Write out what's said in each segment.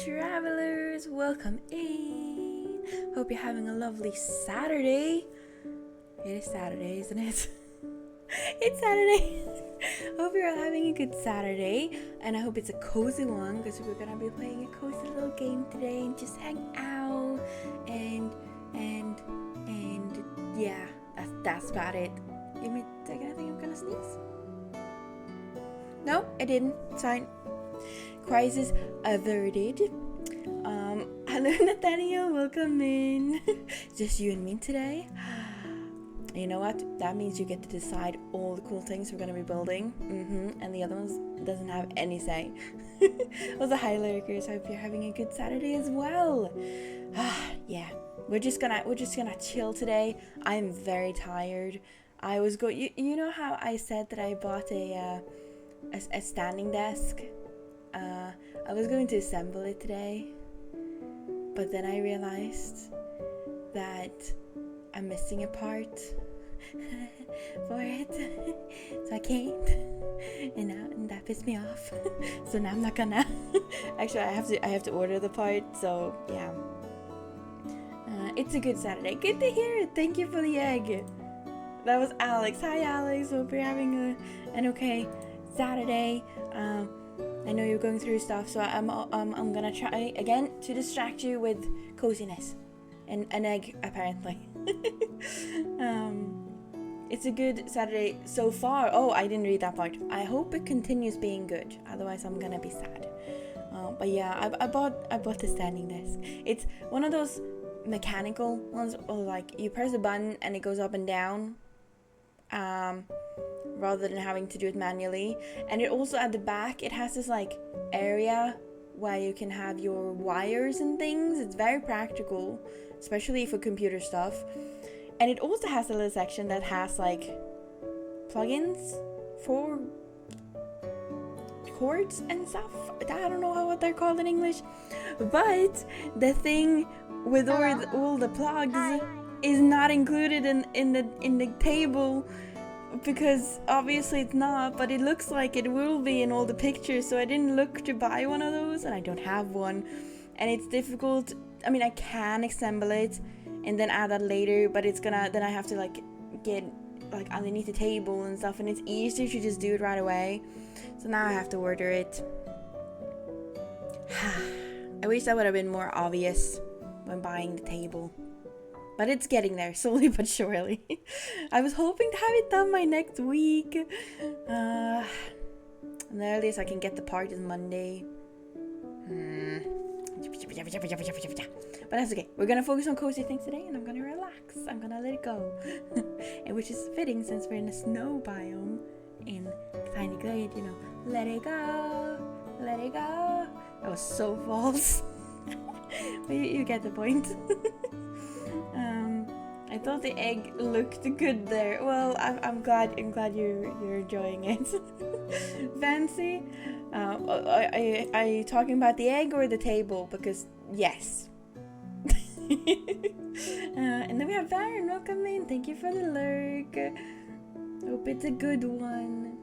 travelers, welcome in. Hope you're having a lovely Saturday. It is Saturday, isn't it? It's Saturday. Hope you're all having a good Saturday, and I hope it's a cozy one because we're gonna be playing a cozy little game today and just hang out and yeah, that's about it. Give me a second, I think I'm gonna sneeze. No, I didn't. It's fine. Crisis averted. Hello Nathaniel, welcome in. Just you and me today. You know what? That means you get to decide all the cool things we're gonna be building. And the other ones doesn't have any say. Also, hi lurkers. Hope you're having a good Saturday as well. Yeah, we're just gonna chill today. I'm very tired. I was you know how I said that I bought a standing desk. I was going to assemble it today, but then I realized that I'm missing a part for it, so I can't, and that pissed me off. So now I'm not gonna. Actually, I have to order the part. So yeah, it's a good Saturday. Good to hear it. Thank you for the egg. That was Alex. Hi Alex. Hope you're having an okay Saturday. I know you're going through stuff, so I'm gonna try again to distract you with coziness and an egg apparently. It's a good Saturday so far. Oh, I didn't read that part. I hope it continues being good, otherwise I'm gonna be sad. But yeah, I bought the standing desk. It's one of those mechanical ones, or like you press a button and it goes up and down, rather than having to do it manually. And it also at the back, it has this like area where you can have your wires and things. It's very practical, especially for computer stuff. And it also has a little section that has like plugins for cords and stuff. I don't know what they're called in English, but the thing with all the plugs is not included in the table, because obviously it's not, but it looks like it will be in all the pictures. So I didn't look to buy one of those, and I don't have one, and it's difficult. I mean, I can assemble it and then add that later, but then I have to like get like underneath the table and stuff, and it's easier to just do it right away. So now I have to order it. I wish that would have been more obvious when buying the table, but it's getting there slowly but surely. I was hoping to have it done by next week. And the earliest I can get the part is Monday. But that's okay. We're gonna focus on cozy things today, and I'm gonna relax. I'm gonna let it go. And which is fitting since we're in a snow biome in tiny Glade, you know. Let it go. Let it go. That was so false. But you get the point. I thought the egg looked good there. Well, I'm glad you're enjoying it. Fancy? Are you talking about the egg or the table? Because yes. And then we have Baron. Welcome in. Thank you for the lurk. Hope it's a good one.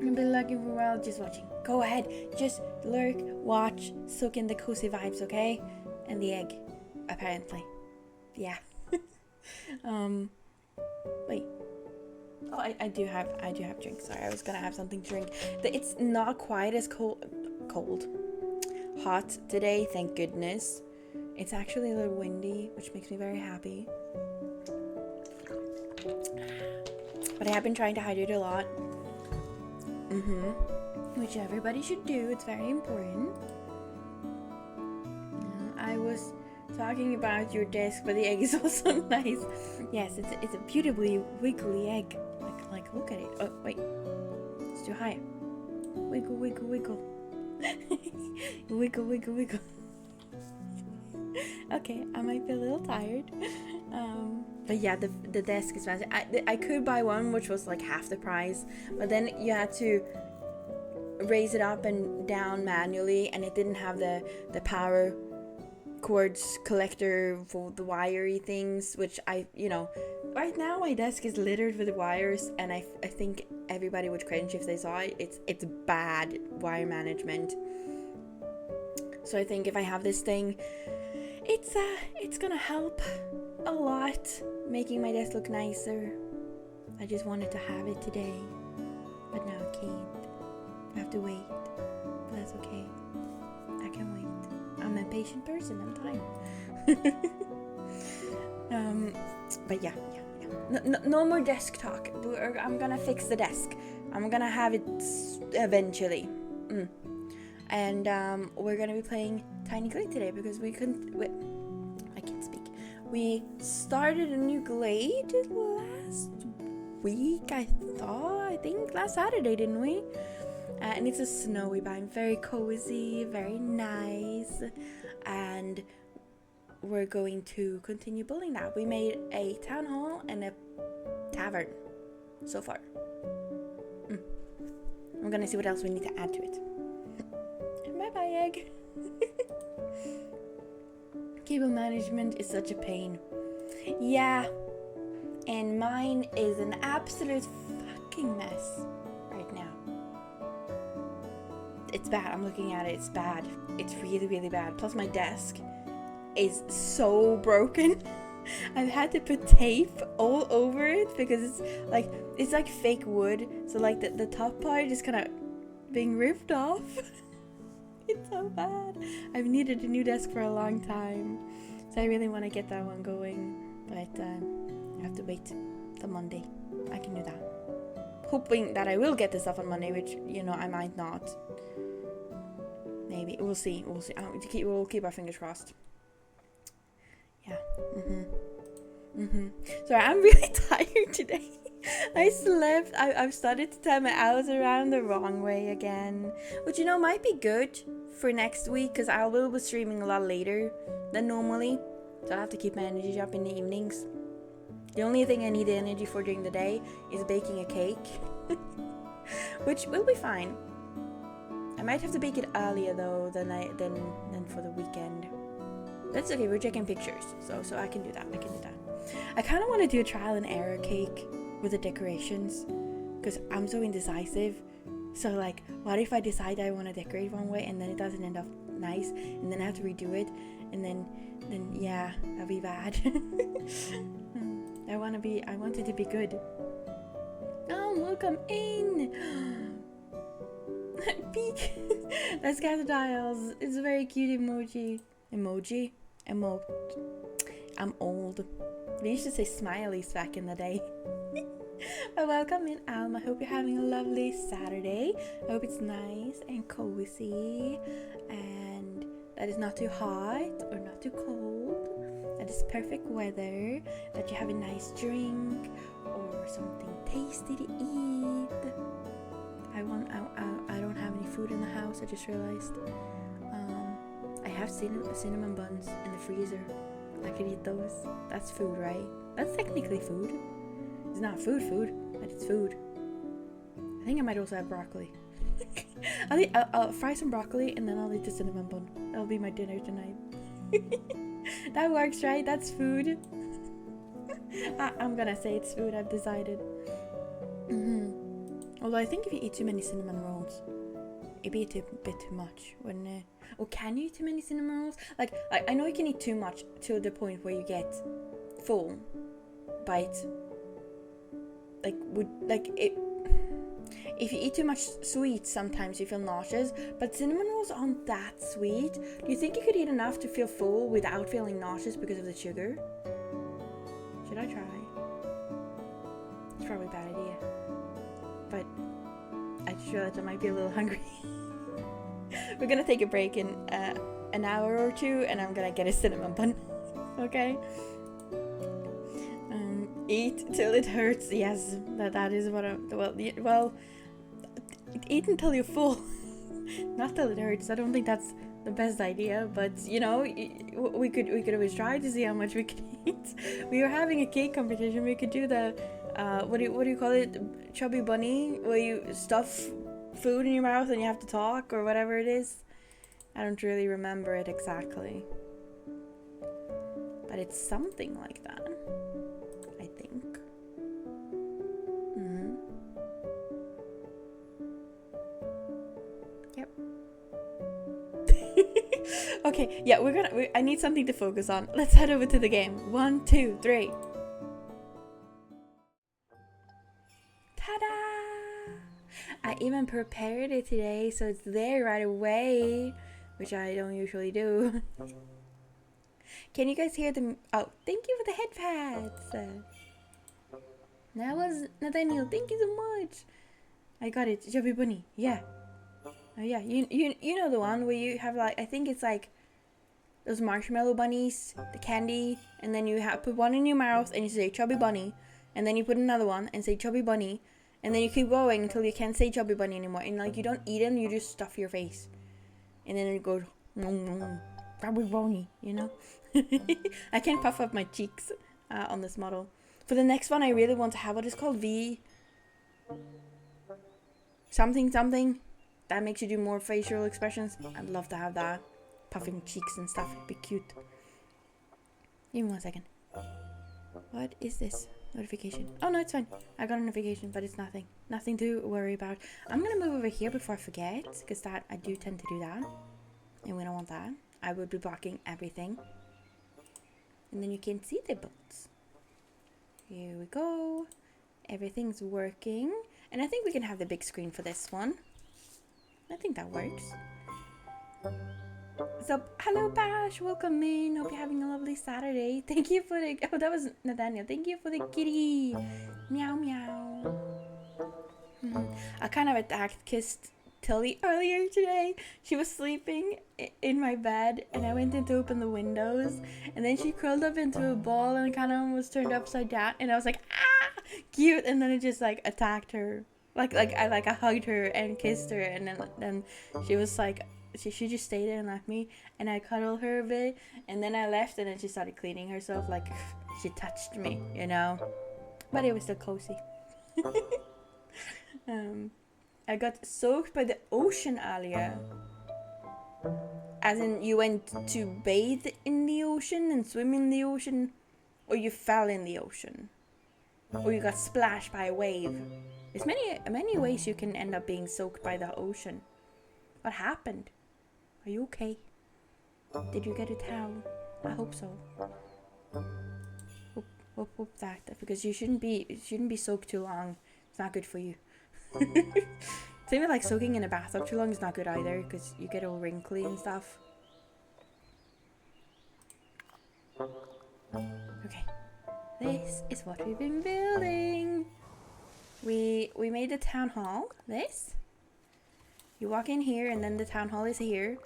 I've been lurking for a while, just watching. Go ahead, just lurk, watch, soak in the cozy vibes, okay? And the egg, apparently. Yeah. Wait. Oh, I do have drinks. Sorry, I was gonna have something to drink. It's not quite as hot today, thank goodness. It's actually a little windy, which makes me very happy. But I have been trying to hydrate a lot. Which everybody should do. It's very important. I was talking about your desk, but the egg is also nice. Yes, it's a beautifully wiggly egg. Like look at it. Oh wait, it's too high. Wiggle, wiggle, wiggle. Wiggle, wiggle, wiggle. Okay, I might be a little tired. But yeah, the desk is fancy. I could buy one which was like half the price, but then you had to raise it up and down manually, and it didn't have the power cords collector for the wiry things, which right now my desk is littered with wires, and I think everybody would cringe if they saw it. It's bad wire management. So I think if I have this thing, it's gonna help a lot making my desk look nicer. I just wanted to have it today, but now I can't. I have to wait, but that's okay. I can wait. I'm a patient person. I'm time. But yeah. No more desk talk. I'm gonna fix the desk. I'm gonna have it eventually. And we're gonna be playing Tiny Glade today because I can't speak. We started a new Glade last week, I think last Saturday, didn't we? And it's a snowy biome, very cozy, very nice, and we're going to continue building that. We made a town hall and a tavern so far. I'm gonna see what else we need to add to it. Bye egg. Cable management is such a pain. Yeah, and mine is an absolute fucking mess right now. It's bad. I'm looking at it. It's bad. It's really, really bad. Plus my desk is so broken. I've had to put tape all over it because it's like fake wood. So like the top part is kind of being ripped off. It's so bad. I've needed a new desk for a long time, so I really want to get that one going, but I have to wait till Monday. I can do that, hoping that I will get this stuff on Monday, which I might not. Maybe we'll see. We'll keep our fingers crossed. Yeah. Sorry, I'm really tired today. I slept. I've started to turn my hours around the wrong way again, which might be good for next week because I will be streaming a lot later than normally, so I have to keep my energy up in the evenings. The only thing I need the energy for during the day is baking a cake, which will be fine. I might have to bake it earlier though than for the weekend. That's okay. We're checking pictures, so I can do that. I kind of want to do a trial and error cake with the decorations because I'm so indecisive. So like, what if I decide I want to decorate one way and then it doesn't end up nice and then I have to redo it and then yeah, that'll be bad. I want it to be good. Oh, welcome in. Peek. That's Dials. It's a very cute emote. I'm old. We used to say smileys back in the day. But welcome in, Alm. I hope you're having a lovely Saturday. I hope it's nice and cozy and that it's not too hot or not too cold. That is perfect weather. That you have a nice drink or something tasty to eat. I don't have any food in the house. I just realized. I have cinnamon buns in the freezer. I could eat those. That's food, right? That's technically food. It's not food, but it's food. I think I might also have broccoli. I'll fry some broccoli and then I'll eat the cinnamon bun. That'll be my dinner tonight. That works, right? That's food. I'm gonna say it's food. I've decided. Although I think if you eat too many cinnamon rolls, it'd be a bit too much, wouldn't it? Or can you eat too many cinnamon rolls? Like I know you can eat too much to the point where you get full, but if you eat too much sweet, sometimes you feel nauseous. But cinnamon rolls aren't that sweet. Do you think you could eat enough to feel full without feeling nauseous because of the sugar? Should I try? It's probably a bad idea. But I just realized I might be a little hungry. We're gonna take a break in an hour or two, and I'm gonna get a cinnamon bun. Okay. Eat till it hurts. Yes, that is what well. Eat until you're full, not till it hurts. I don't think that's the best idea, but we could always try to see how much we could eat. We were having a cake competition. We could do the what do you call it? Chubby bunny, where you stuff food in your mouth and you have to talk or whatever it is. I don't really remember it exactly, but it's something like that, I think. Yep. Okay, yeah, I need something to focus on. Let's head over to the game. 1, 2, 3. Ta-da! I even prepared it today, so it's there right away, which I don't usually do. Can you guys hear them? Oh, thank you for the head pads. That was Nathaniel. Thank you so much. I got it. Chubby Bunny. Yeah. Oh yeah. You know the one where you have like, I think it's like those marshmallow bunnies, the candy, and then you put one in your mouth and you say Chubby Bunny, and then you put another one and say Chubby Bunny, and then you keep going until you can't say Chubby Bunny anymore. And like you don't eat them, you just stuff your face, and then it goes Chubby Bunny. You know. I can puff up my cheeks on this model. For the next one, I really want to have what is called V something something. That makes you do more facial expressions. I'd love to have that. Puffing cheeks and stuff. It'd be cute. Give me 1 second. What is this? Notification. Oh no, it's fine. I got a notification, but it's nothing. Nothing to worry about. I'm gonna move over here before I forget, because that I do tend to do that. And we don't want that. I would be blocking everything. And then you can't see the buttons. Here we go. Everything's working. And I think we can have the big screen for this one. I think that works. So, hello Bash, welcome in. Hope you're having a lovely Saturday. Thank you for the, oh that was Nathaniel. Thank you for the kitty. Meow meow. I kind of attacked kissed Tilly earlier today. She was sleeping in my bed and I went in to open the windows and then she curled up into a ball and kind of almost turned upside down and I was like, ah, cute, and then it just like attacked her. I hugged her and kissed her and then she was like, she just stayed there and left me and I cuddled her a bit and then I left and then she started cleaning herself like she touched me, you know, but it was still cozy. I got soaked by the ocean earlier. As in you went to bathe in the ocean and swim in the ocean, or you fell in the ocean, or you got splashed by a wave. There's many ways you can end up being soaked by the ocean. What happened? Are you okay? Did you get a towel? I hope so. Hope that, because you shouldn't be soaked too long. It's not good for you. Same with like soaking in a bathtub too long is not good either, because you get all wrinkly and stuff. Okay, this is what we've been building. We made the town hall. This. You walk in here, and then the town hall is here.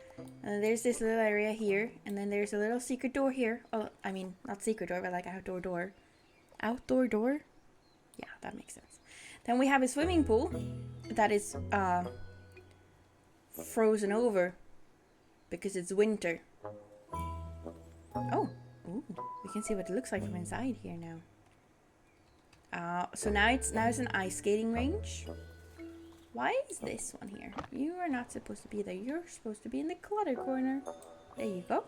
And there's this little area here, and then there's a little secret door here. Oh, I mean, not secret door, but like outdoor door. Outdoor door? Yeah, that makes sense. Then we have a swimming pool that is frozen over because it's winter. Oh, ooh, we can see what it looks like from inside here now. So now it's an ice skating range. Why is this one here? You are not supposed to be there. You're supposed to be in the clutter corner. There you go.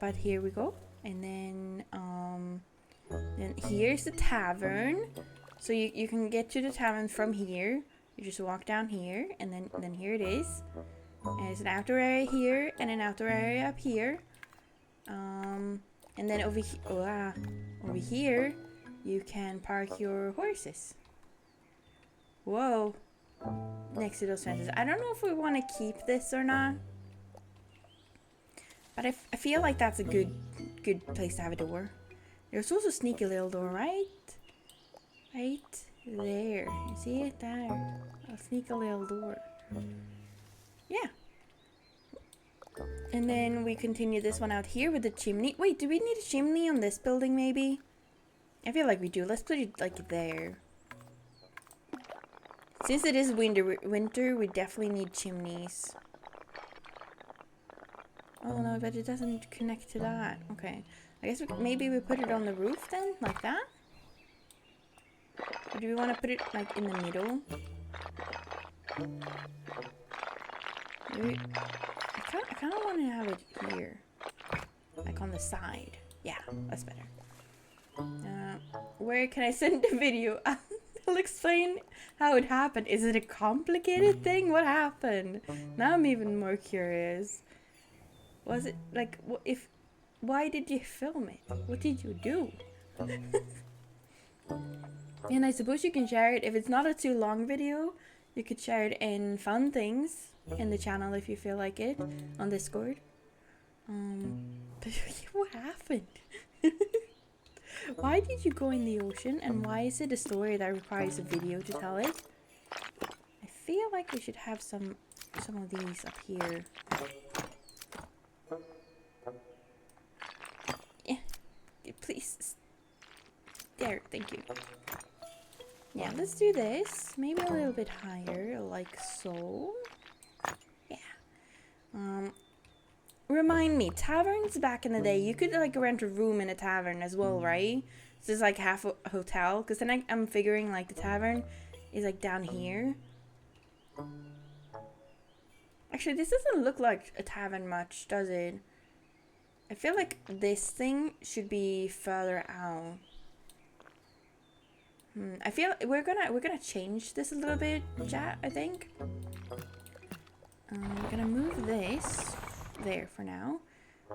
But here we go. And then here's the tavern. So you can get to the tavern from here. You just walk down here, and then here it is. And there's an outdoor area here and an outdoor area up here. And then over here, you can park your horses. Whoa. Next to those fences. I don't know if we want to keep this or not. But I feel like that's a good place to have a door. There's also a sneaky little door, right? Right there. You see it there? A sneaky little door. Yeah. And then we continue this one out here with the chimney. Wait, do we need a chimney on this building maybe? I feel like we do. Let's put it like there. Since it is winter, we definitely need chimneys. Oh no, but it doesn't connect to that. Okay. I guess maybe we put it on the roof then, like that? Or do we want to put it like in the middle? Maybe, I kind of want to have it here. Like on the side. Yeah, that's better. Where can I send the video? I'll explain how it happened. Is it a complicated thing? What happened? Now I'm even more curious. Was it like, why did you film it? What did you do? And I suppose you can share it if it's not a too long video. You could share it in fun things in the channel if you feel like it on Discord. But what happened? Why did you go in the ocean, and why is it a story that requires a video to tell it? I feel like we should have some of these up here. Yeah, please. There, thank you. Yeah, let's do this. Maybe a little bit higher, like so. Yeah. Remind me, taverns back in the day, you could like rent a room in a tavern as well, right? So it's like half a hotel. Because then I'm figuring like the tavern is like down here. Actually, this doesn't look like a tavern much, does it? I feel like this thing should be further out. I feel we're gonna change this a little bit, chat. I think we're gonna move this there for now.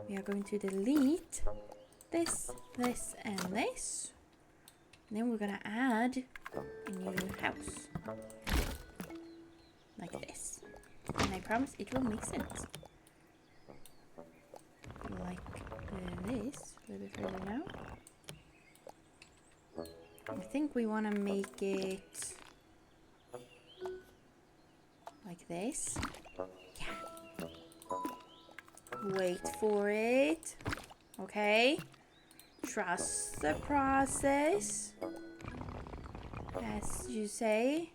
We are going to delete this, this, and this. And then we're gonna add a new house like this. And I promise it will make sense. Like this, a little bit further now. I think we want to make it like this. Yeah. Wait for it. Okay. Trust the process. As you say.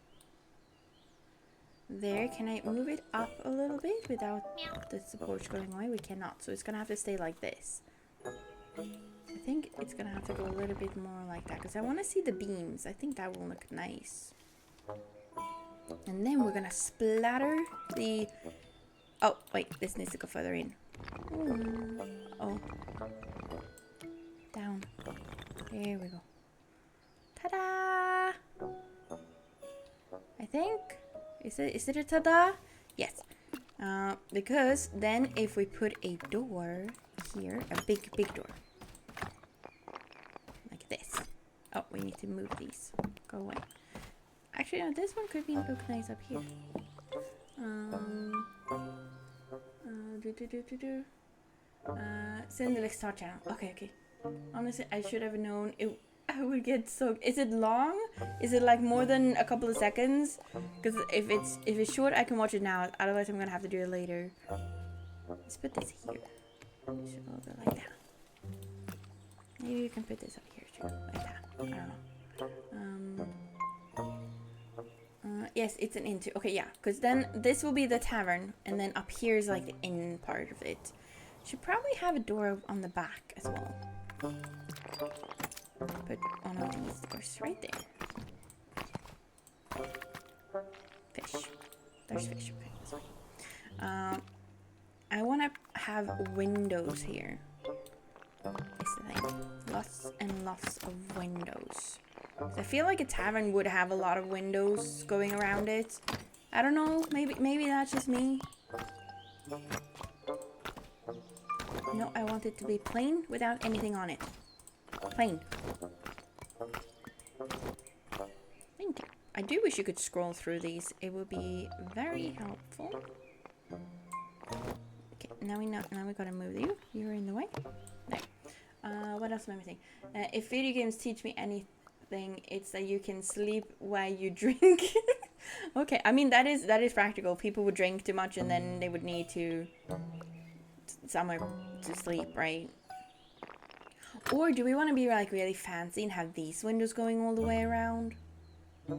There, can I move it up a little bit without the support going away? We cannot, so it's gonna have to stay like this. I think it's gonna have to go a little bit more like that because I want to see the beams. I think that will look nice. And then we're gonna splatter the... Oh, wait, this needs to go further in. Oh. Down. There we go. Ta-da! I think... Is it a ta-da? Yes. Because then if we put a door here, a big door. Like this. Oh, we need to move these. Go away. Actually, no, this one could look nice up here. Send the next start channel. Okay. Honestly, I should have known it. I would get so... Is it long? Is it like more than a couple of seconds? Because if it's short, I can watch it now. Otherwise, I'm gonna have to do it later. Let's put this here. A little bit like that. Maybe you can put this up here too, like that. I don't know. Yes, it's an into. Okay, yeah. Because then this will be the tavern, and then up here is like the in part of it. Should probably have a door on the back as well. Put one of these doors right there. Fish. There's fish. Okay, that's fine. I want to have windows here. Is the thing. Lots and lots of windows. So I feel like a tavern would have a lot of windows going around it. I don't know. Maybe that's just me. No, I want it to be plain without anything on it. Plain. Thank you. I do wish you could scroll through these. It would be very helpful. Okay, now we gotta move you. You're in the way. There. What else am I missing? If video games teach me anything, it's that you can sleep while you drink. Okay, I mean that is practical. People would drink too much and then they would need to somewhere to sleep, right? Or do we want to be like really fancy and have these windows going all the way around? You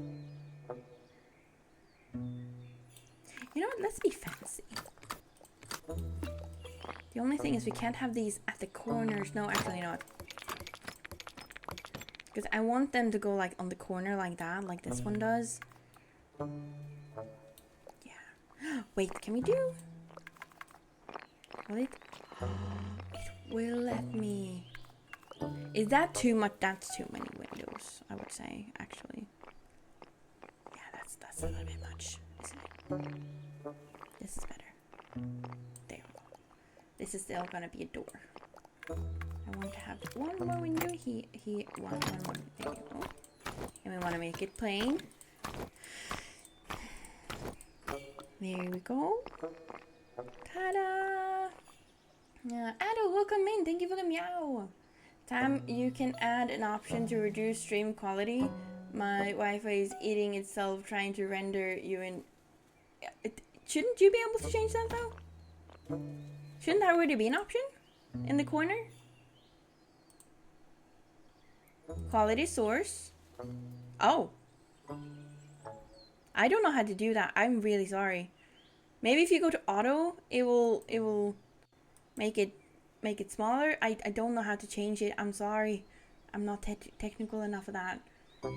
know what? Let's be fancy. The only thing is we can't have these at the corners. No, actually not. Because I want them to go like on the corner like that, like this one does. Yeah. Wait, can we do... Will it? It will let me... Is that too much? That's too many windows, I would say, actually. Yeah, that's a little bit much, isn't it? This is better. There we go. This this is still gonna be a door. I want to have one more window here, one more. There you go. And we want to make it plain. There we go. Ta-da! Ado, welcome in. Thank you for the meow. Tam, you can add an option to reduce stream quality. My Wi-Fi is eating itself trying to render you in... Shouldn't you be able to change that though? Shouldn't that already be an option? In the corner? Quality source. Oh. I don't know how to do that. I'm really sorry. Maybe if you go to auto, it will make it smaller. I don't know how to change it. I'm sorry. I'm not technical enough for that. I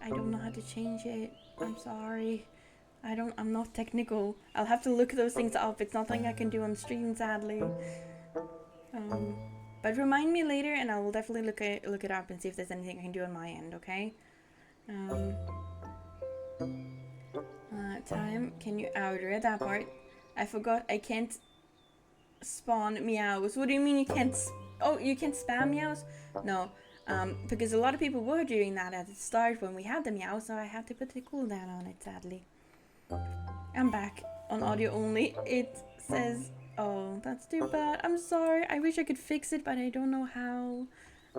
don't know how to change it. I'm sorry. I'm not technical. I'll have to look those things up. It's nothing I can do on stream, sadly. But remind me later, and I will definitely look it up and see if there's anything I can do on my end. Okay. Time. Can you? I read that part. I forgot. I can't spawn meows. What do you mean you can't? Oh, you can't spam meows? No. Because a lot of people were doing that at the start when we had the meow, so I had to put the cooldown on it, sadly. I'm back on audio only. It says, oh, that's too bad. I'm sorry. I wish I could fix it, but I don't know how.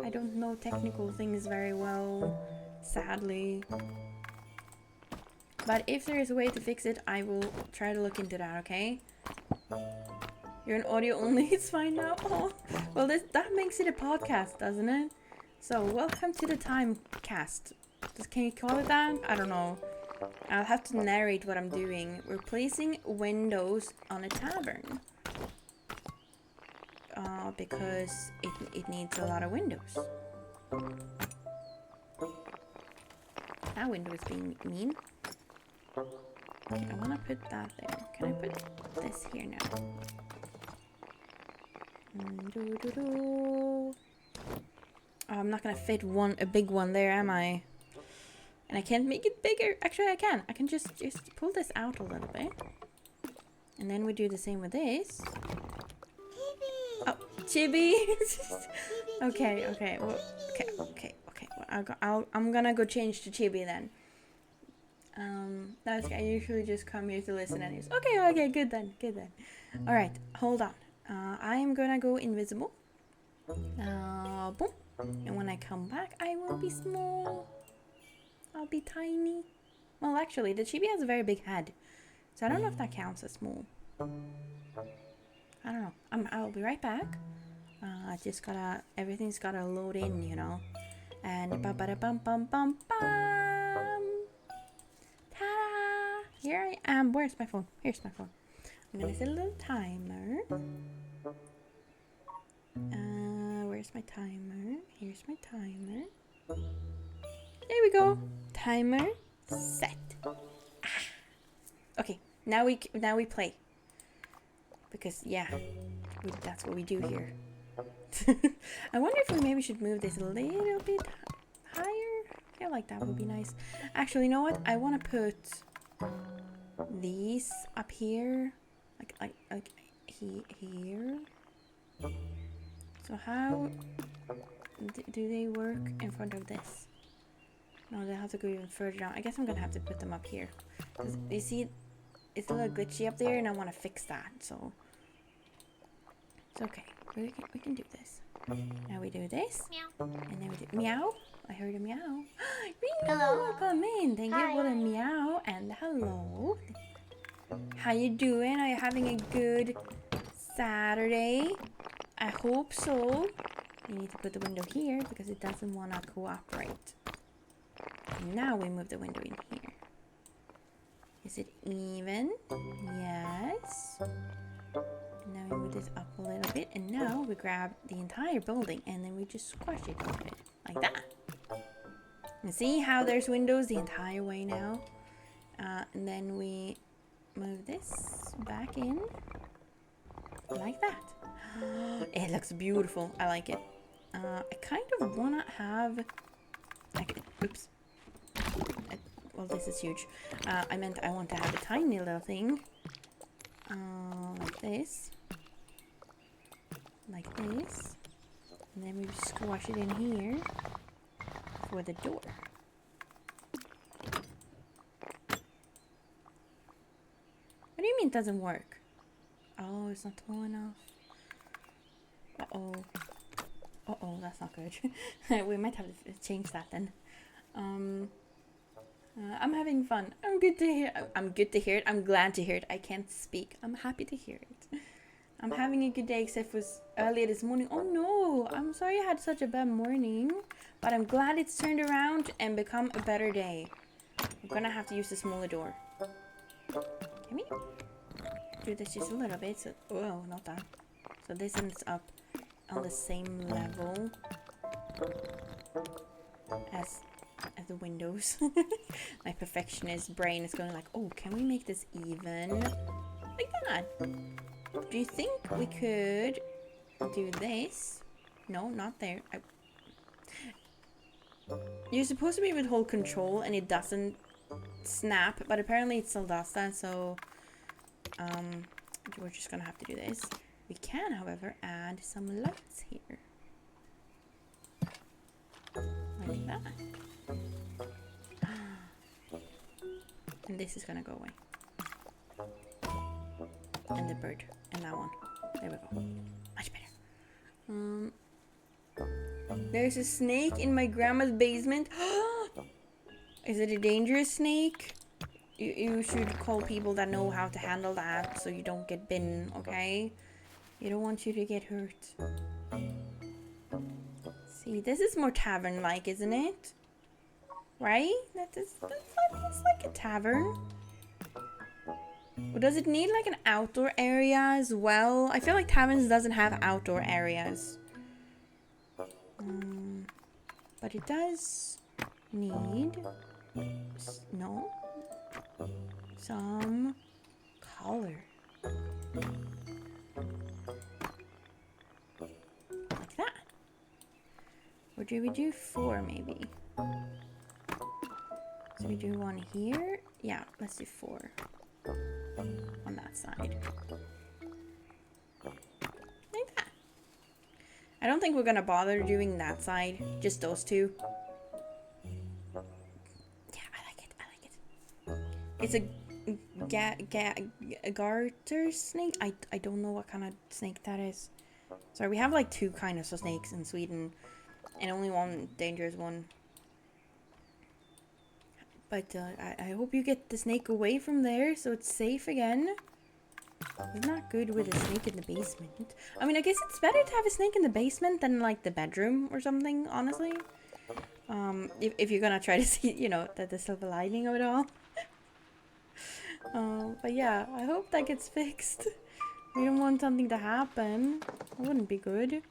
I don't know technical things very well, sadly. But if there is a way to fix it, I will try to look into that, okay? You're on audio only. It's fine now. Oh, well, that makes it a podcast, doesn't it? So, welcome to the Timecast. Can you call it that? I don't know. I'll have to narrate what I'm doing. We're placing windows on a tavern. Because it needs a lot of windows. That window is being mean. Okay, I want to put that there. Can I put this here now? Oh, I'm not gonna fit a big one there, am I? And I can't make it bigger. Actually, I can. I can just pull this out a little bit. And then we do the same with this. Chibi! Oh, Chibi! Okay. Well, okay. Well, I'm gonna go change to Chibi then. I usually just come here to listen anyways. Okay, good then. Alright, hold on. I am gonna go invisible. Boom. And when I come back, I will be small. I'll be tiny. Well, actually, the chibi has a very big head. So I don't know if that counts as small. I don't know. I'll be right back. I just everything's gotta load in, you know. And ba-ba-da-bum-bum-bum-bum. Ta-da! Here I am. Where's my phone? Here's my phone. I'm gonna set a little timer. Where's my timer? Here's my timer. There we go. Timer set. Okay, now we play. Because yeah, that's what we do here. I wonder if we maybe should move this a little bit higher. I feel like that would be nice. Actually, you know what? I want to put these up here, like here. So how do they work in front of this? No, they have to go even further down. I guess I'm gonna have to put them up here. Cause you see, it's a little glitchy up there, and I want to fix that. So it's okay. We can do this. Now we do this, meow. And then we do meow. I heard a meow. Hello, welcome in. Thank you for the meow and hello. How you doing? Are you having a good Saturday? I hope so. We need to put the window here because it doesn't want to cooperate. And now we move the window in here. Is it even? Yes. And now we move this up a little bit. And now we grab the entire building and then we just squash it a bit. Like that. And see how there's windows the entire way now? And then we move this back in. Like that. It looks beautiful. I like it. I kind of want to have... oops. Well, this is huge. I meant I want to have a tiny little thing like this. Like this. And then we squash it in here for the door. What do you mean it doesn't work? Oh, it's not tall enough. Uh-oh. Uh-oh, that's not good. We might have to change that then. I'm having fun. I'm good to hear. I'm good to hear it. I'm glad to hear it. I can't speak. I'm happy to hear it. I'm having a good day, except for earlier this morning. Oh no, I'm sorry I had such a bad morning. But I'm glad it's turned around and become a better day. I'm gonna have to use the smaller door. Can we do this just a little bit? So, oh, not that. So this ends up on the same level as the windows. My perfectionist brain is going like, oh, can we make this even? Like that. Do you think we could do this? No, not there. You're supposed to be able to hold control and it doesn't snap, but apparently it still does that, so we're just gonna have to do this. We can, however, add some lights here. Like that. And this is gonna go away. And the bird. And that one. There we go. Much better. There's a snake in my grandma's basement. Is it a dangerous snake? You should call people that know how to handle that so you don't get bitten, okay? You don't want you to get hurt. See, this is more tavern-like, isn't it? Right? That's like a tavern. But does it need like an outdoor area as well? I feel like taverns doesn't have outdoor areas. But it does need some color. Like that. Or do we do 4 maybe? So we do 1 here. Yeah, let's do 4 on that side. Like that. I don't think we're gonna bother doing that side. Just those 2. Yeah, I like it. I like it. It's a garter snake. I don't know what kind of snake that is. Sorry, we have like 2 kinds of snakes in Sweden, and only one dangerous one. But I hope you get the snake away from there so it's safe again. It's not good with a snake in the basement. I mean, I guess it's better to have a snake in the basement than like the bedroom or something, honestly. If you're gonna try to see, you know, the silver lining of it all. But yeah, I hope that gets fixed. We don't want something to happen. That wouldn't be good.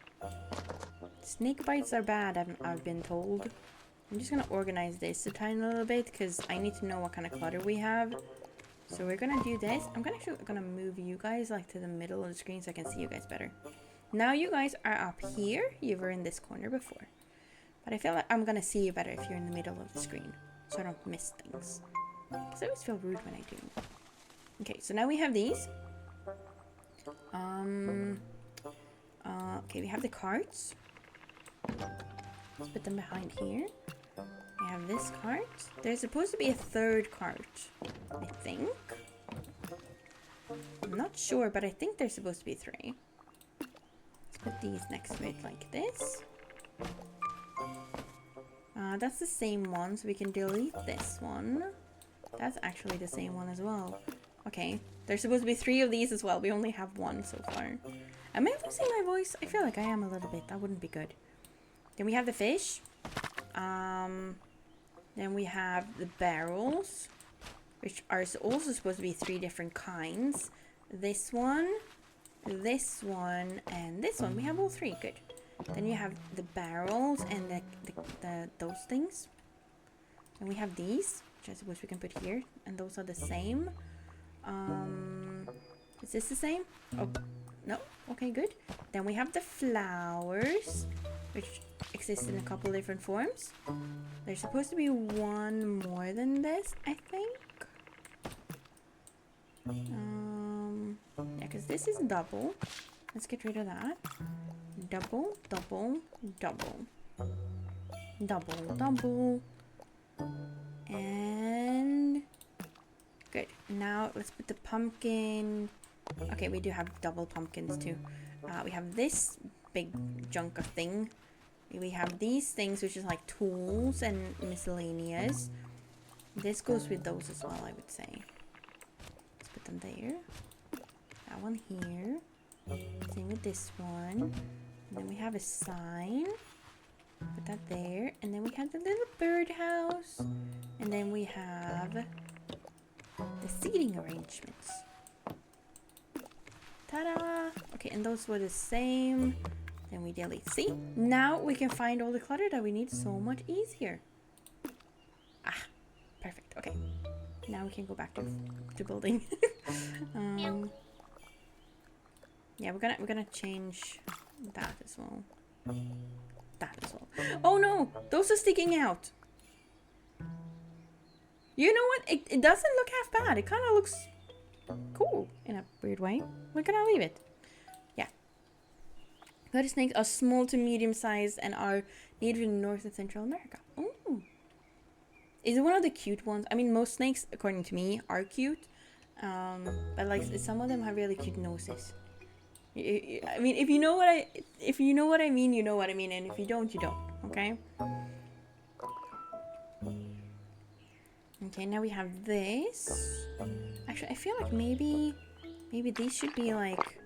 Snake bites are bad, I've been told. I'm just gonna organize this a tiny little bit because I need to know what kind of clutter we have. So we're gonna do this. I'm gonna move you guys like to the middle of the screen so I can see you guys better. Now you guys are up here. You were in this corner before. But I feel like I'm gonna see you better if you're in the middle of the screen, so I don't miss things. Because I always feel rude when I do. Okay, so now we have these. Okay, we have the carts. Let's put them behind here. We have this cart. There's supposed to be a 3rd cart, I think. I'm not sure, but I think there's supposed to be 3. Let's put these next to it like this. That's the same one, so we can delete this one. That's actually the same one as well. Okay, there's supposed to be 3 of these as well. We only have 1 so far. Am I losing my voice? I feel like I am a little bit. That wouldn't be good. Then we have the fish. Then we have the barrels, which are also supposed to be 3 different kinds. This one, and this one. We have all 3. Good. Then you have the barrels and those things. And we have these, which I suppose we can put here. And those are the same. Is this the same? Oh, no. Okay, good. Then we have the flowers, which exist in a couple different forms. There's supposed to be 1 more than this, I think. this is double. Let's get rid of that. Double, double, double. Double, double. And good. Now let's put the pumpkin. Okay, we do have double pumpkins too. We have this big junk of thing. We have these things, which is like tools and miscellaneous. This goes with those as well, I would say. Let's put them there. That one here. Same with this one. And then we have a sign. Put that there. And then we have the little birdhouse. And then we have the seating arrangements. Ta-da! Okay, and those were the same. Then we delete. See? Now we can find all the clutter that we need so much easier. Ah, perfect. Okay. Now we can go back to building. Yeah, we're gonna change that as well. That as well. Oh no! Those are sticking out. You know what? It doesn't look half bad. It kind of looks cool in a weird way. We're gonna leave it. Yeah. Garter snakes are small to medium sized and are native in North and Central America. Oh. Is it one of the cute ones? I mean, most snakes, according to me, are cute. But like some of them have really cute noses. I mean, if you know what I mean, you know what I mean, and if you don't, you don't. Okay. Okay, now we have this. Actually, I feel like maybe these should be like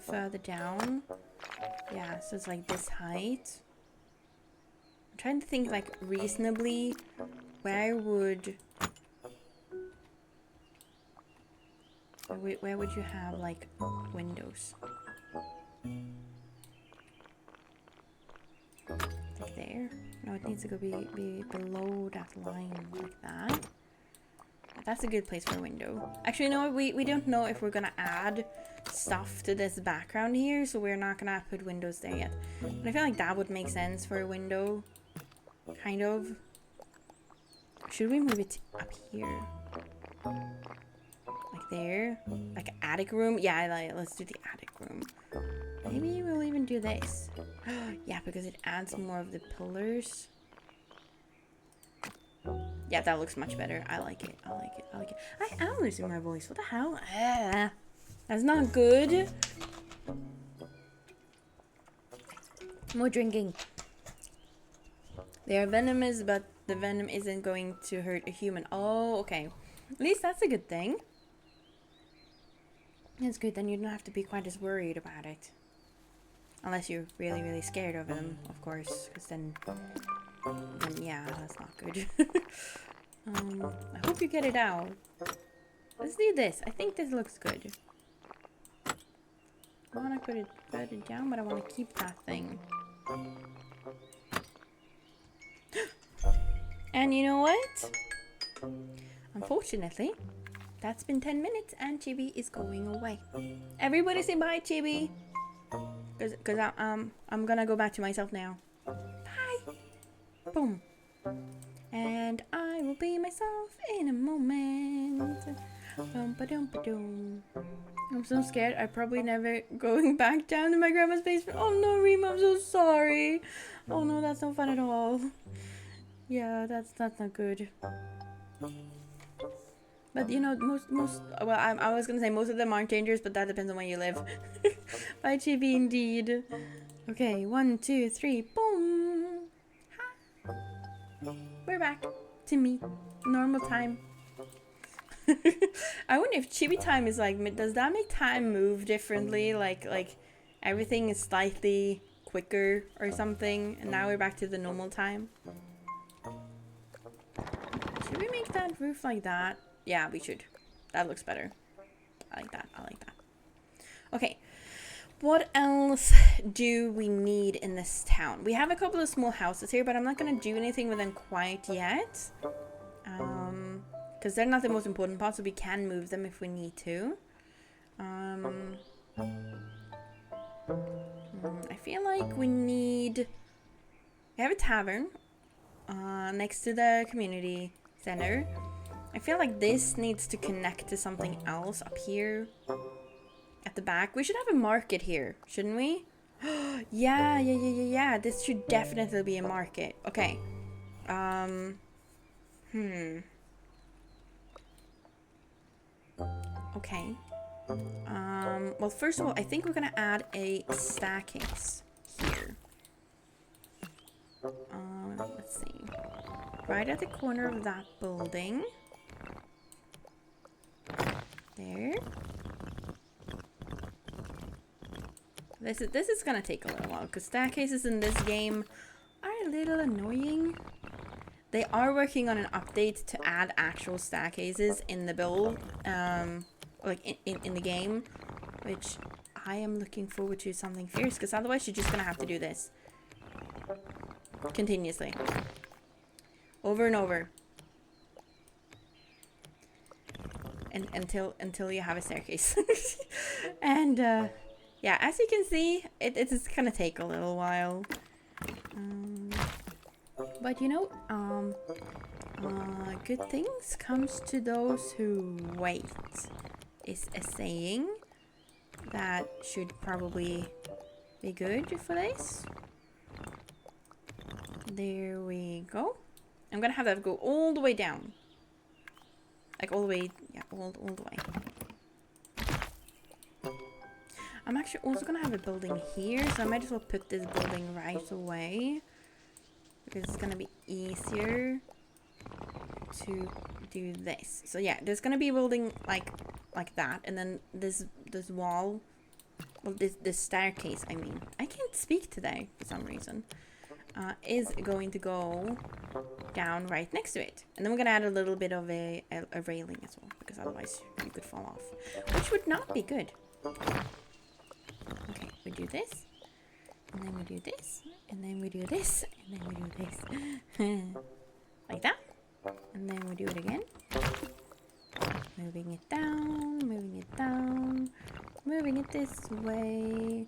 further down. Yeah, so it's like this height. I'm trying to think like reasonably where would you have like windows? Like there? No, it needs to go be below that line like that. That's a good place for a window. Actually, no, we don't know if we're gonna add stuff to this background here, so we're not gonna put windows there yet. But I feel like that would make sense for a window. Kind of. Should we move it up here? Like there? Like an attic room? Yeah, let's do the attic room. Maybe we'll even do this. Yeah, because it adds more of the pillars. Yeah, that looks much better. I like it. I like it. I like it. I am losing my voice. What the hell? That's not good. More drinking. They are venomous, but the venom isn't going to hurt a human. Oh, okay. At least that's a good thing. It's good, then you don't have to be quite as worried about it. Unless you're really, really scared of them, of course. Because then yeah, that's not good. I hope you get it out. Let's do this. I think this looks good. I want to put it further down, but I want to keep that thing. And you know what? Unfortunately, that's been 10 minutes and Chibi is going away. Everybody say bye, Chibi. Because I'm gonna go back to myself now. Bye. Boom. And I will be myself in a moment. I'm so scared. I'm probably never going back down to my grandma's basement. Oh no, Rima, I'm so sorry. Oh no, that's not fun at all. Yeah, that's not good. But you know, well, I was gonna say most of them aren't dangerous, but that depends on where you live. Bye, Chibi, indeed. Okay, 1, 2, 3, boom. Ha. We're back to me, normal time. I wonder if Chibi time is like, does that make time move differently? Like everything is slightly quicker or something, and now we're back to the normal time. Should we make that roof like that? Yeah, we should. That looks better. I like that. I like that. Okay. What else do we need in this town? We have a couple of small houses here, but I'm not going to do anything with them quite yet. Because they're not the most important part, so we can move them if we need to. I feel like we have a tavern next to the community center. I feel like this needs to connect to something else up here at the back. We should have a market here, shouldn't we? Yeah. This should definitely be a market. Okay. Okay. Well, first of all, I think we're gonna add a staircase here. Let's see. Right at the corner of that building. There. This is gonna take a little while because staircases in this game are a little annoying. They are working on an update to add actual staircases in the build, like in the game, which I am looking forward to something fierce because otherwise you're just gonna have to do this continuously, over and over, and until you have a staircase. And yeah, as you can see, it's gonna take a little while. But you know, good things comes to those who wait, is a saying that should probably be good for this. There we go. I'm gonna have that go all the way down. Like all the way, yeah, all the way. I'm actually also gonna have a building here, so I might as well put this building right away. Because it's gonna be easier to do this. So yeah, there's gonna be a building like that, and then this wall, well, this staircase. I mean, I can't speak today for some reason. Is going to go down right next to it, and then we're gonna add a little bit of a railing as well, because otherwise you could fall off, which would not be good. Okay, we do this. And then we do this, and then we do this, and then we do this. Like that. And then we do it again. Moving it down, moving it down, moving it this way,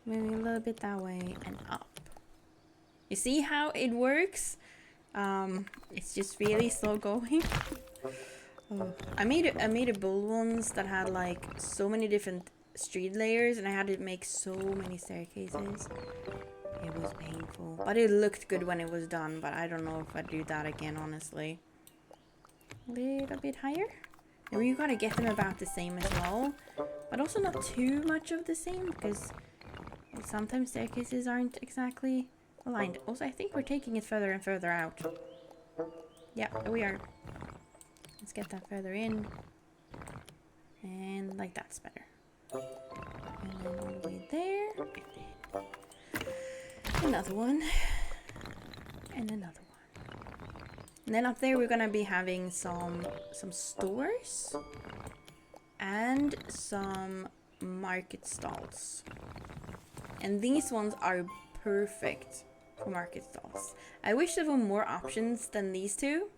moving a little bit that way, and up. You see how it works? It's just really slow going. Oh. I made a build once that had like so many different street layers, and I had to make so many staircases. It was painful, but it looked good when it was done. But I don't know if I'd do that again, honestly. A little bit higher. Maybe you gotta get them about the same as well, but also not too much of the same, because sometimes staircases aren't exactly aligned. Also, I think we're taking it further and further out. Yeah, we are. Let's get that further in, and like that's better. And then all the way there. Another one. And another one. And then up there we're gonna be having some stores and some market stalls. And these ones are perfect for market stalls. I wish there were more options than these two.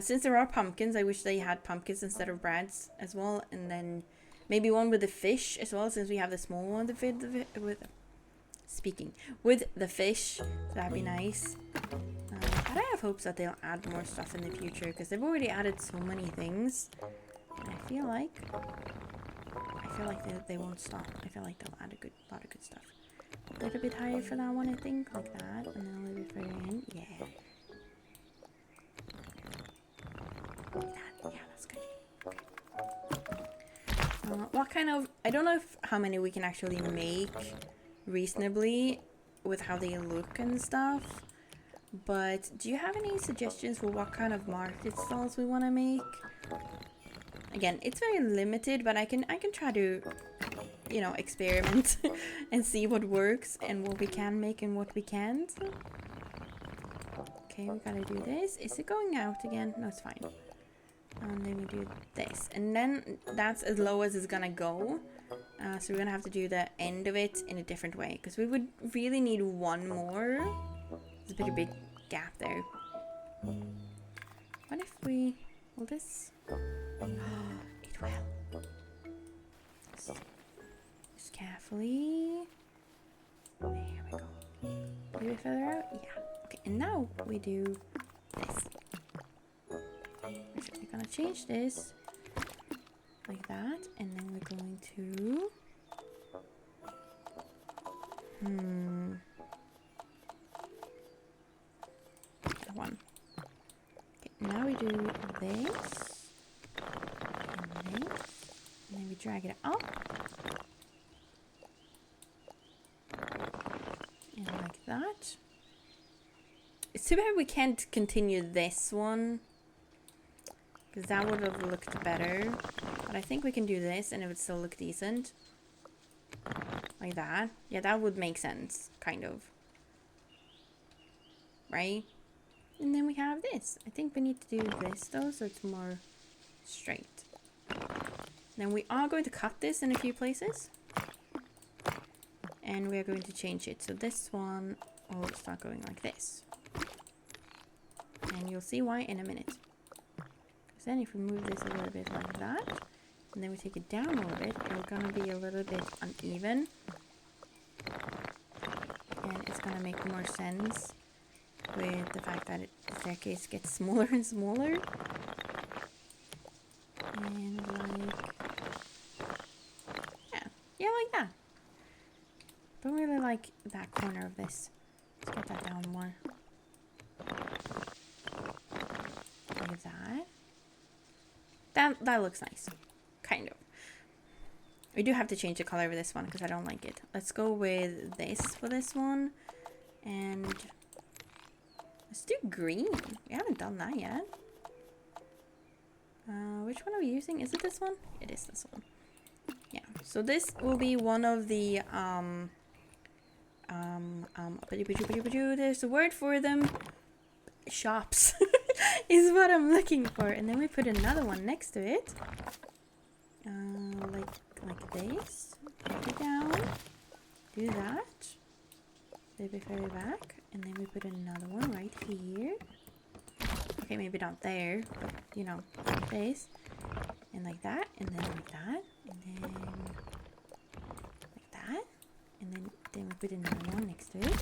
Since there are pumpkins, I wish they had pumpkins instead of breads as well. And then maybe one with the fish as well, since we have the small one with the fish. So that'd be nice. But I have hopes that they'll add more stuff in the future, because they've already added so many things. And I feel like they won't stop. I feel like they'll add a lot of good stuff. A little bit higher for that one, I think, like that, and then a little bit further in. Yeah. Like that. Yeah, that's good. What kind of... I don't know how many we can actually make reasonably with how they look and stuff, but do you have any suggestions for what kind of market stalls we want to make? Again, it's very limited, but I can try to, you know, experiment and see what works and what we can make and what we can't. Okay, we gotta do this. Is it going out again? No, it's fine. And then we do this, and then that's as low as it's gonna go. So we're gonna have to do the end of it in a different way, because we would really need one more. There's a pretty big gap there. What if we... will this... it will. Just carefully. There we go. A little bit further out? Yeah. Okay, and now we do this. gonna change this like that, and then we're going to that one. Okay, now we do this and this, and then we drag it up and like that. It's too bad we can't continue this one, because that would have looked better. But I think we can do this and it would still look decent. Like that. Yeah, that would make sense, kind of. Right? And then we have this. I think we need to do this though, so it's more straight. Then we are going to cut this in a few places. And we are going to change it. So this one will start going like this. And you'll see why in a minute. Because then if we move this a little bit like that, and then we take it down a little bit, it's going to be a little bit uneven. And it's going to make more sense with the fact that the staircase gets smaller and smaller. And like, yeah, like that. Don't really like that corner of this. Let's get that down more. Like that. That looks nice. Kind of. We do have to change the color of this one because I don't like it. Let's go with this for this one. And let's do green. We haven't done that yet. Which one are we using? Is it this one? It is this one. Yeah. So this will be one of the there's a word for them. Shops is what I'm looking for. And then we put another one next to it. Like this. Put it down. Do that. A bit further back. And then we put another one right here. Okay, maybe not there, but you know, like this. And like that. And then like that. And then like that. And then we put another one next to it.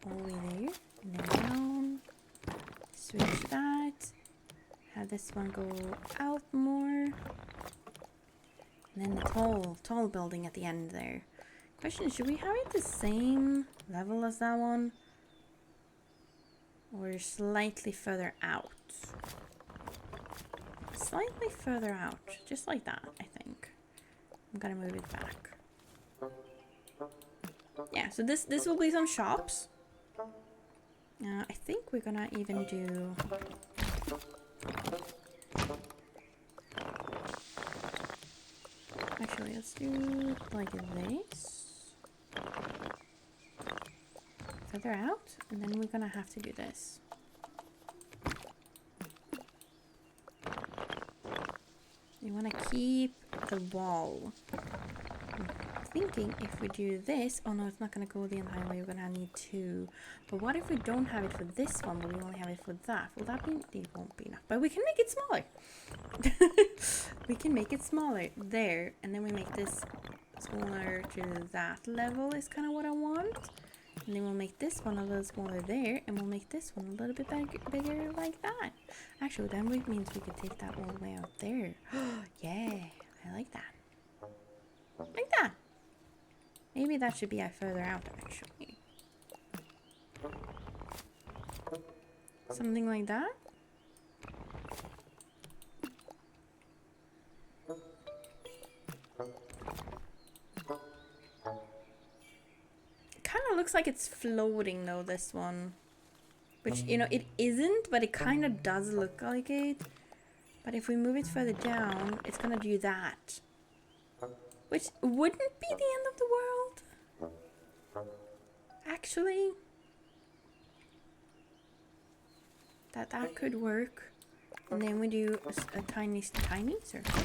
All the way there. And then down. Switch that. Have this one go out more. And then the tall building at the end there. Question, should we have it the same level as that one? Or slightly further out? Slightly further out. Just like that, I think. I'm gonna move it back. Yeah, so this will be some shops. I think we're gonna even do... Actually, let's do like this. Further out, and then we're gonna have to do this. You wanna keep the wall. I'm thinking if we do this, oh no, it's not gonna go the entire way, we're gonna need two. But what if we don't have it for this one, but we only have it for that? Will that be, it won't be enough, but we can make it smaller. We can make it smaller there, and then we make this smaller to that level is kind of what I want. And then we'll make this one a little smaller there, and we'll make this one a little bit bigger like that. Actually, that means we could take that all the way out there. Yeah, I like that. Like that. Maybe that should be further out, actually. Something like that. Kind of looks like it's floating though, this one. Which, you know, it isn't, but it kind of does look like it. But if we move it further down, it's gonna do that. Which wouldn't be the end of the world. Actually. That could work. And then we do a tiny circle.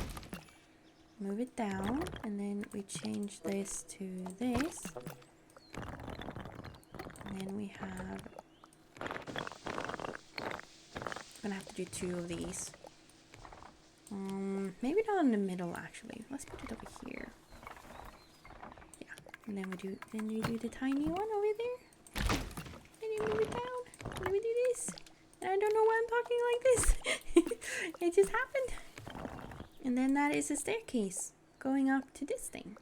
Move it down, and then we change this to this. And then we have... I'm gonna have to do two of these. Maybe not in the middle, actually. Let's put it over here. Yeah, and then we do the tiny one over there. And then move it down. And then we do this. And I don't know why I'm talking like this. It just happened. And then that is a staircase going up to this thing.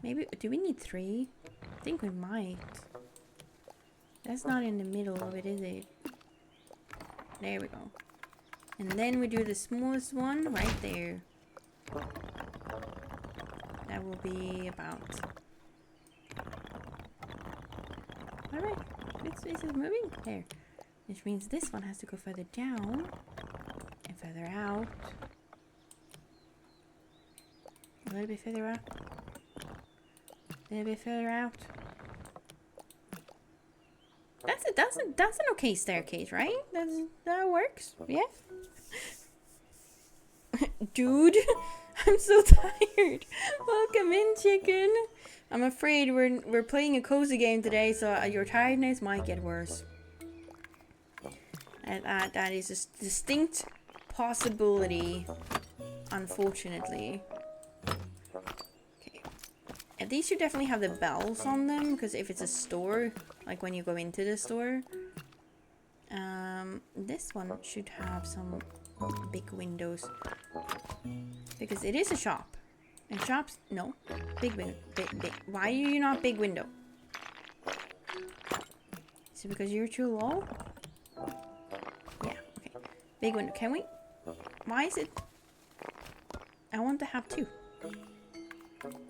Maybe, do we need 3? I think we might. That's not in the middle of it, is it? There we go. And then we do the smallest one right there. That will be about... Alright, this is moving. There. Which means this one has to go further down. And further out. A little bit further out. A little bit further out. That's an okay staircase, right? That works. Yeah. Dude, I'm so tired. Welcome in, chicken. I'm afraid we're playing a cozy game today, so your tiredness might get worse. That is a distinct possibility, unfortunately. Okay. And these should definitely have the bells on them, because if it's a store, like when you go into the store, this one should have some big windows, because it is a shop, and shops, no, big window, big. Why are you not big window? Is it because you're too low? Yeah, okay, big window. Can we? Why is it? I want to have 2.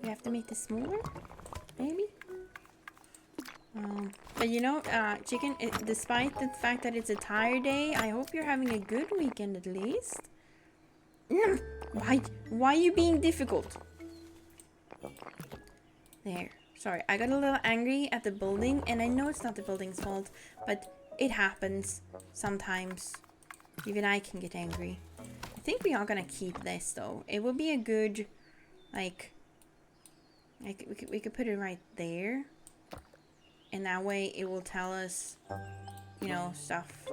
We have to make this smaller, maybe. But you know, chicken, despite the fact that it's a tired day, I hope you're having a good weekend at least. Why are you being difficult? There. Sorry, I got a little angry at the building, and I know it's not the building's fault, but it happens sometimes. Even I can get angry. I think we are gonna keep this though. It will be a good, like we could put it right there. And that way it will tell us, you know, stuff.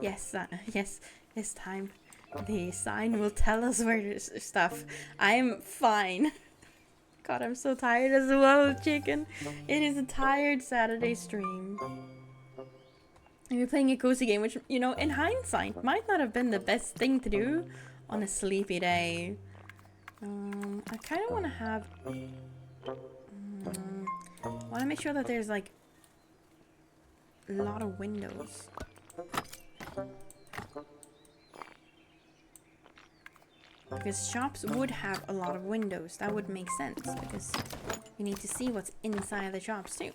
Yes, yes, this time the sign will tell us where there's stuff. I'm fine. God, I'm so tired as well, chicken. It is a tired Saturday stream. And we're playing a cozy game, which, you know, in hindsight, might not have been the best thing to do on a sleepy day. I kind of want to have... want to make sure that there's like a lot of windows. Because shops would have a lot of windows. That would make sense because you need to see what's inside the shops too.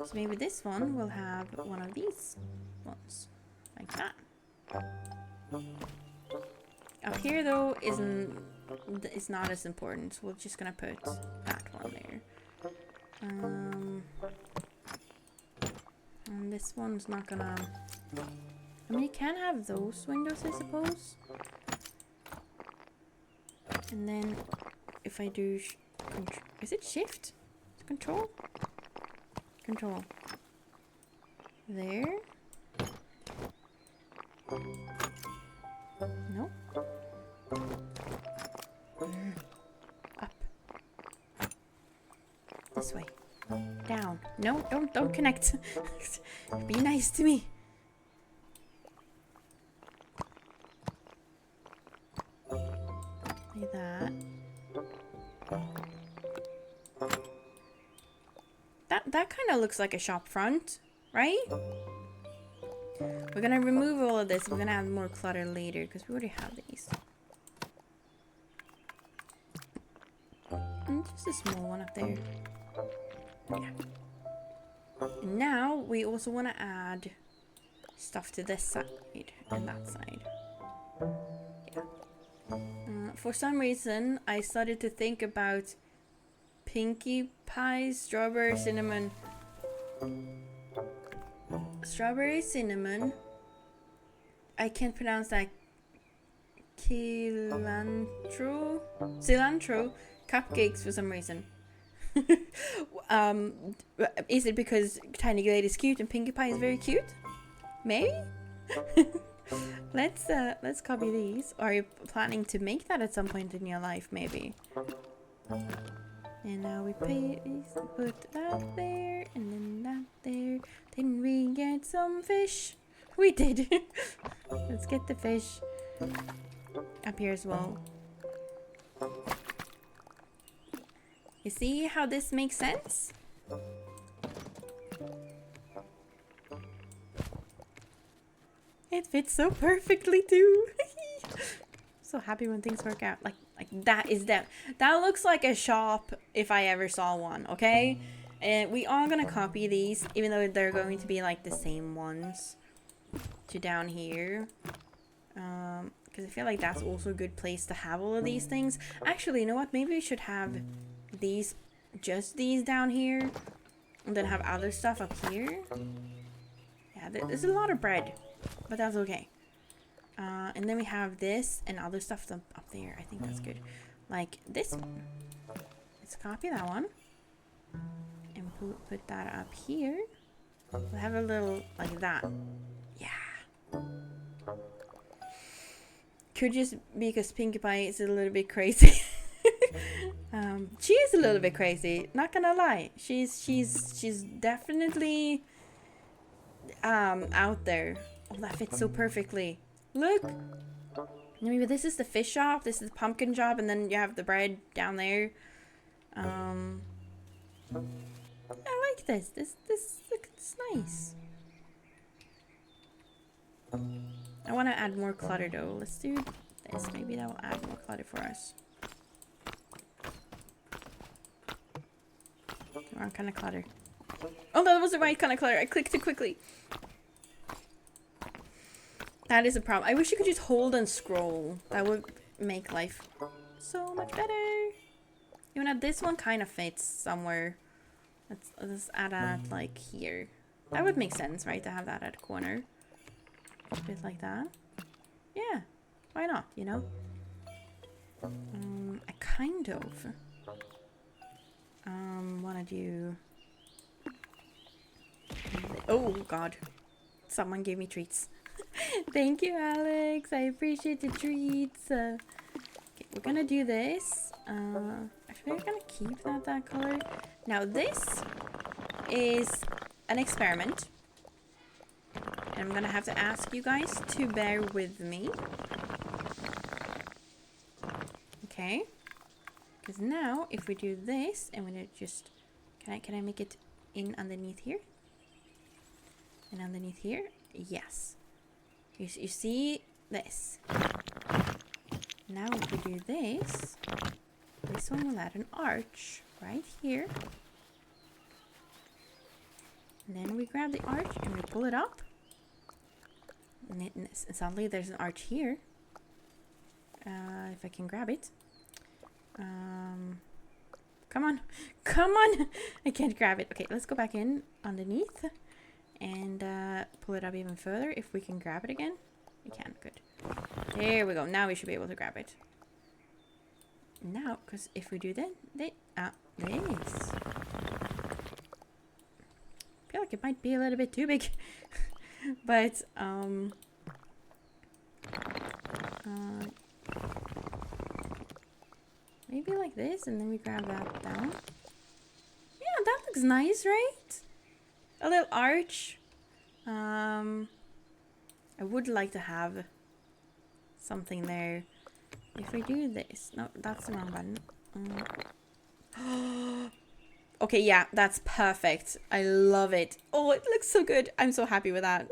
So maybe this one will have one of these ones like that. Up here though is not as important, so we're just gonna put that one there. And this one's not gonna... I mean, you can have those windows, I suppose. And then if I do... is it shift? Control? Control. There. No. Up. This way. Down. No, don't connect. Be nice to me. Like that. That kind of looks like a shop front, right? We're gonna remove all of this. We're gonna add more clutter later because we already have these. And just a small one up there. Yeah. And now we also want to add stuff to this side and that side. Yeah. For some reason, I started to think about Pinkie Pie, strawberry cinnamon. Strawberry cinnamon. I can't pronounce that. Cilantro cupcakes for some reason. Is it because Tiny Glade is cute and Pinkie Pie is very cute? Maybe. Let's copy these. Are you planning to make that at some point in your life? Maybe. And now we put that there, and then that there. Didn't we get some fish? We did. Let's get the fish up here as well. You see how this makes sense? It fits so perfectly too. So happy when things work out. Like that is that. That looks like a shop if I ever saw one, okay? And we are gonna copy these, even though they're going to be like the same ones to down here. Because I feel like that's also a good place to have all of these things. Actually, you know what? Maybe we should have these, just these down here, and then have other stuff up here. Yeah, there's a lot of bread, but that's okay. And then we have this and other stuff up there. I think that's good. Like this. Let's copy that one. And put that up here. We'll have a little like that. Yeah. Could just be because Pinkie Pie is a little bit crazy. She is a little bit crazy. Not gonna lie. She's definitely out there. Oh, that fits so perfectly. Look. Maybe this is the fish shop. This is the pumpkin shop, and then you have the bread down there. I like this. This looks nice. I want to add more clutter though. Let's do this. Maybe that will add more clutter for us. The wrong kind of clutter. Oh, that was the right kind of clutter. I clicked too quickly. That is a problem. I wish you could just hold and scroll. That would make life so much better. Even though this one kind of fits somewhere. Let's add that like here. That would make sense, right? To have that at the corner. A bit like that. Yeah. Why not, you know? I kind of wanna do... Oh god. Someone gave me treats. Thank you, Alex. I appreciate the treats. Okay, we're gonna do this. Actually, we're gonna keep that color. Now, this is an experiment. And I'm gonna have to ask you guys to bear with me. Okay. Because now, if we do this, and we're gonna just... Can I make it in underneath here? And underneath here? Yes. You see this. Now if we do this, this one will add an arch right here. And then we grab the arch and we pull it up. And suddenly there's an arch here. If I can grab it. Come on. Come on! I can't grab it. Okay, let's go back in underneath. And pull it up even further. If we can grab it again. We can. Good. There we go. Now we should be able to grab it. Now, because if we do that, this. I feel like it might be a little bit too big. But, maybe like this, and then we grab that down. Yeah, that looks nice, right? A little arch. I would like to have something there. If we do this. No, that's the wrong button. Okay, yeah, that's perfect. I love it. Oh, it looks so good. I'm so happy with that.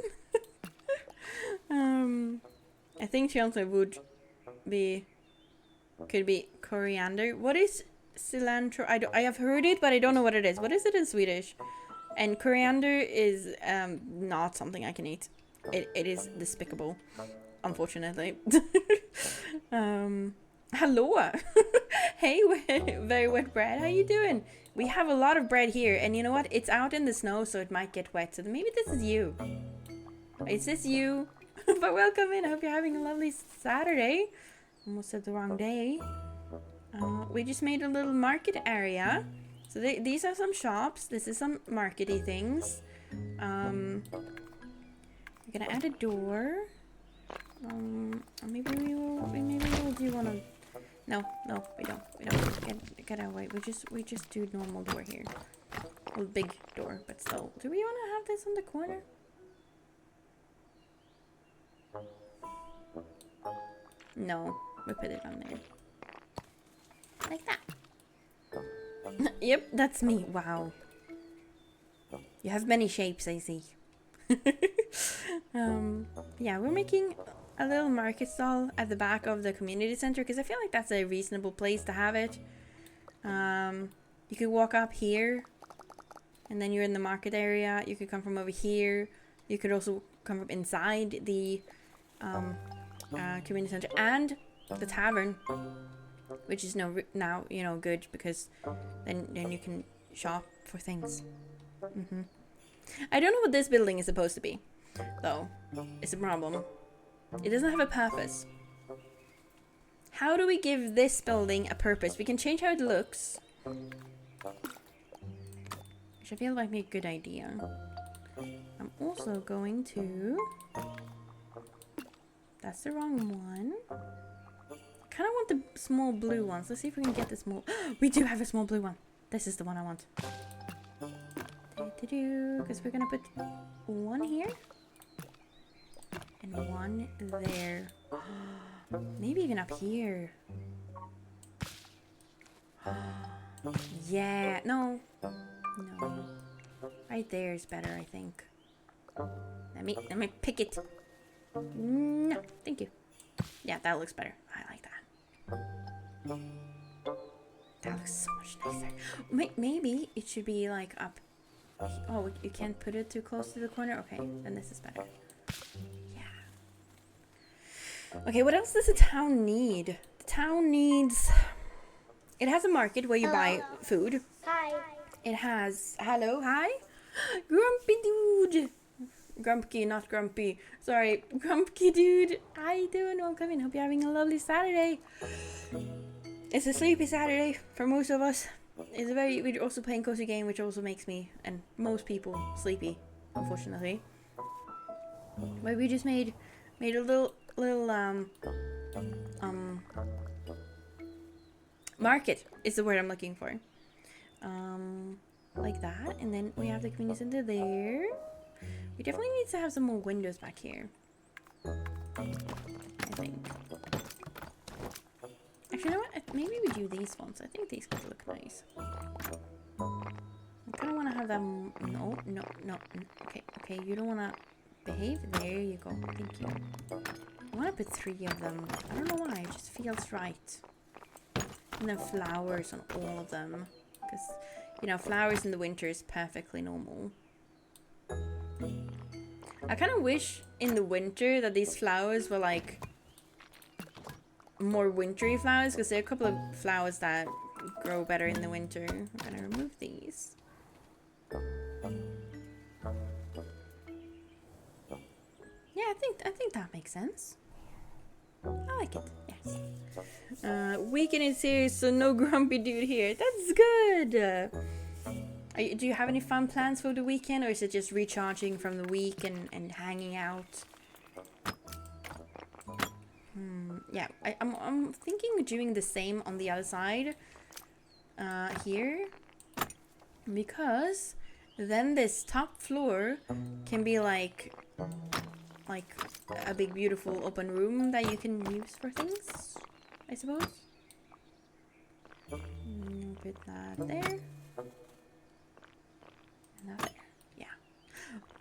I think Chelsea would be... Could be coriander. What is cilantro? I have heard it, but I don't know what it is. What is it in Swedish? And coriander is not something I can eat. It is despicable, unfortunately. Hello. Hey, very wet bread. How you doing? We have a lot of bread here, and you know what? It's out in the snow, so it might get wet. So maybe this is you. Is this you? But welcome in. I hope you're having a lovely Saturday. Almost said the wrong day. We just made a little market area. So these are some shops. This is some markety things. We're gonna add a door. Maybe we will do one of No, we don't. Get out of the way. We just do normal door here. Well, big door, but still. Do we want to have this on the corner? No, we put it on there. Like that. Yep, that's me. Wow. You have many shapes, I see. Yeah, we're making a little market stall at the back of the community center because I feel like that's a reasonable place to have it. You could walk up here and then you're in the market area. You could come from over here. You could also come from inside the community center and the tavern, which is now you know good because then you can shop for things. I don't know what this building is supposed to be, though. It's a problem. It doesn't have a purpose. How do we give this building a purpose? We can change how it looks, which I feel might be a good idea. I'm also going to... That's the wrong one. I kind of want the small blue ones. Let's see if we can get the small... We do have a small blue one. This is the one I want. Because we're gonna put one here and one there. Maybe even up here. Yeah, no. Right there is better, I think. Let me pick it. No, thank you. Yeah, that looks better. I like that. That looks so much nicer. Maybe it should be like up. Oh, you can't put it too close to the corner? Okay, then this is better. Yeah. Okay, what else does the town need? The town needs... It has a market where you buy food. Hi. It has... Hello, hi? Grumpy dude. Grumpy, not grumpy. Sorry, grumpy dude. How you doing? Welcome in. Hope you're having a lovely Saturday. It's a sleepy Saturday for most of us. It's a very... We're also playing cozy game, which also makes me and most people sleepy, unfortunately. But we just made a little market is the word I'm looking for. Like that, and then we have the community center there. We definitely need to have some more windows back here, I think. Actually, you know what? Maybe we do these ones. I think these could look nice. I kind of want to have them... No. Okay, you don't want to behave. There you go. Thank you. I want to put 3 of them. I don't know why. It just feels right. And then flowers on all of them. Because, you know, flowers in the winter is perfectly normal. I kind of wish in the winter that these flowers were like... more wintry flowers, because there are a couple of flowers that grow better in the winter. I'm gonna remove these. Yeah, I think that makes sense. I like it. Yes. Weekend is here, so no grumpy dude here. That's good. Do you have any fun plans for the weekend, or is it just recharging from the week and hanging out? Yeah, I'm thinking of doing the same on the other side here, because then this top floor can be like a big beautiful open room that you can use for things, I suppose. Put that there. And that there. Yeah.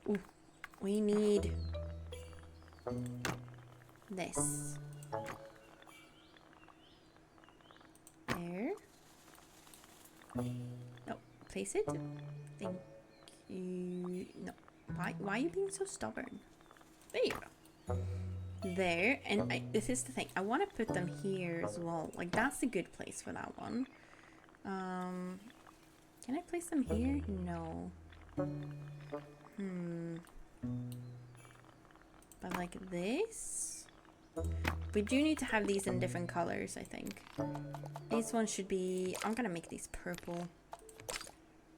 Ooh, we need this. There. No, place it. Thank you. No. Why are you being so stubborn? There you go. There. And this is the thing. I want to put them here as well. Like, that's a good place for that one. Can I place them here? No. But like this? We do need to have these in different colors, I think. These ones should be... I'm gonna make these purple.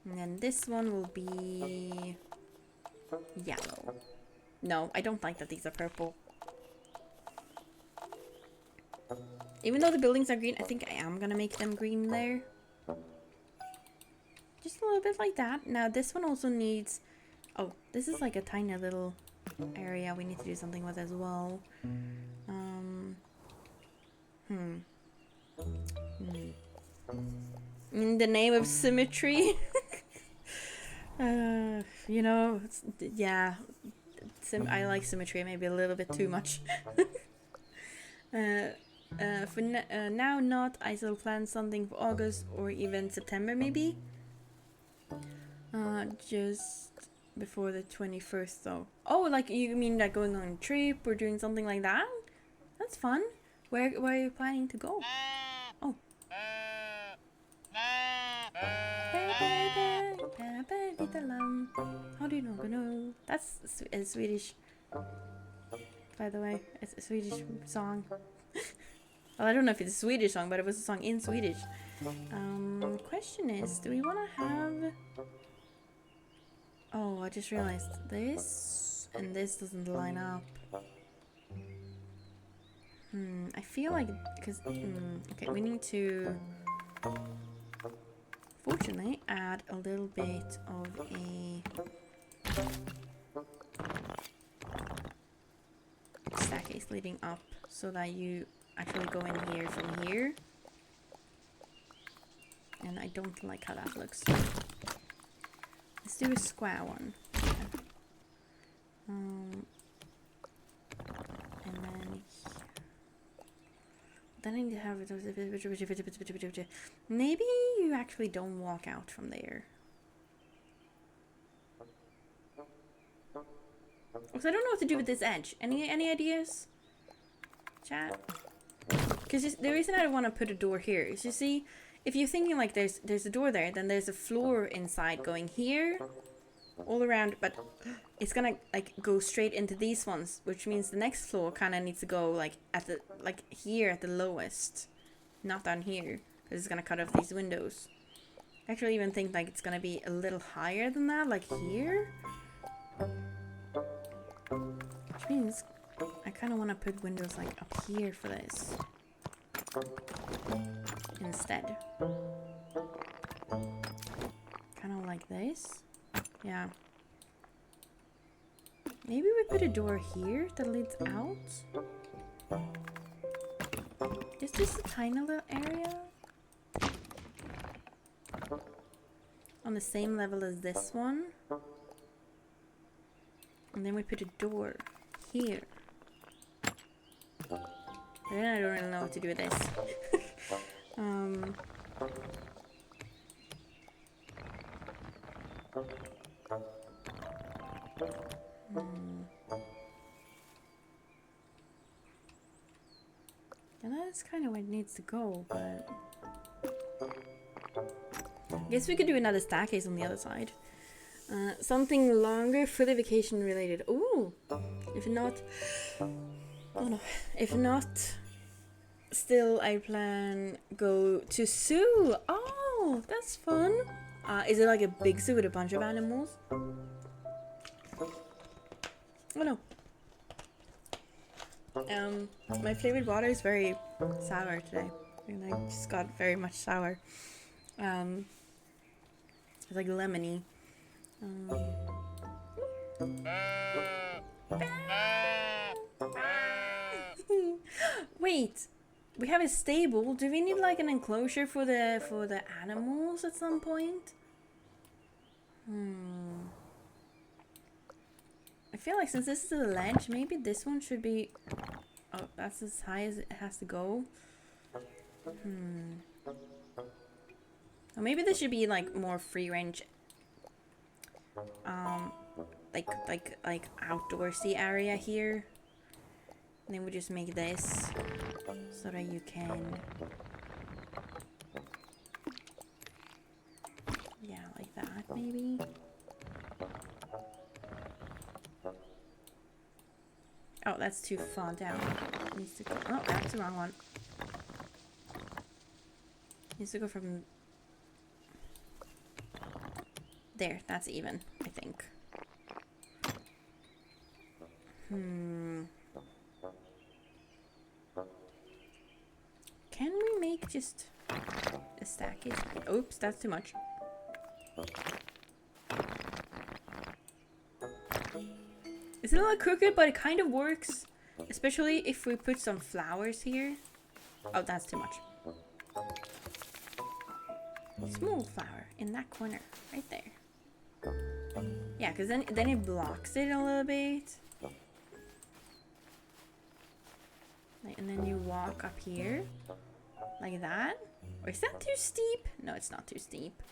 And then this one will be... yellow. No, I don't like that these are purple. Even though the buildings are green, I think I am gonna make them green there. Just a little bit like that. Now this one also needs... Oh, this is like a tiny little area we need to do something with as well. In the name of symmetry. You know, yeah. I like symmetry maybe a little bit too much. For now not. I still plan something for August or even September maybe. Just before the 21st though. Oh, like you mean like going on a trip or doing something like that? That's fun. Where are you planning to go? Oh. How do you know? That's a Swedish, by the way. It's a Swedish song. Well, I don't know if it's a Swedish song, but it was a song in Swedish. Question is, do we want to have... Oh, I just realized this and this doesn't line up. I feel like... Because... okay, we need to... Fortunately, add a little bit of a... staircase leading up so that you actually go in here from here. And I don't like how that looks. Let's do a square one. And then I need to have it. Maybe you actually don't walk out from there. Because I don't know what to do with this edge. Any ideas? Chat? Because the reason I don't want to put a door here is, you see, if you're thinking like there's a door there, then there's a floor inside going here, all around, but it's gonna like go straight into these ones, which means the next floor kind of needs to go like at the here at the lowest, not down here, because it's gonna cut off these windows. I actually even think like it's gonna be a little higher than that, like here, which means I kind of want to put windows like up here for this instead. Kind of like this. Yeah. Maybe we put a door here that leads out. Is this a tiny little area? On the same level as this one. And then we put a door here. Then I don't really know what to do with this. And that's kind of where it needs to go, but I guess we could do another staircase on the other side. Something longer, fully vacation related. Ooh, if not, oh no, if not, still I plan go to zoo. Oh, that's fun. Is it like a big zoo with a bunch of animals? Oh no. My flavored water is very sour today, and I just got very much sour. It's like lemony. Wait, we have a stable. Do we need like an enclosure for the animals at some point? I feel like since this is a ledge, maybe this one should be... Oh, that's as high as it has to go. Or maybe this should be like more free range. Like outdoorsy area here. And then we just make this so that you can... Yeah, like that maybe. Oh, that's too far down. It needs to go... Oh, that's the wrong one. It needs to go from... There, that's even, I think. just a stack is. Oops, that's too much. It's a little crooked, but it kind of works. Especially if we put some flowers here. Oh, that's too much. Small flower in that corner, right there. Yeah, because then it blocks it a little bit. And then you walk up here, like that. Or is that too steep? No, it's not too steep.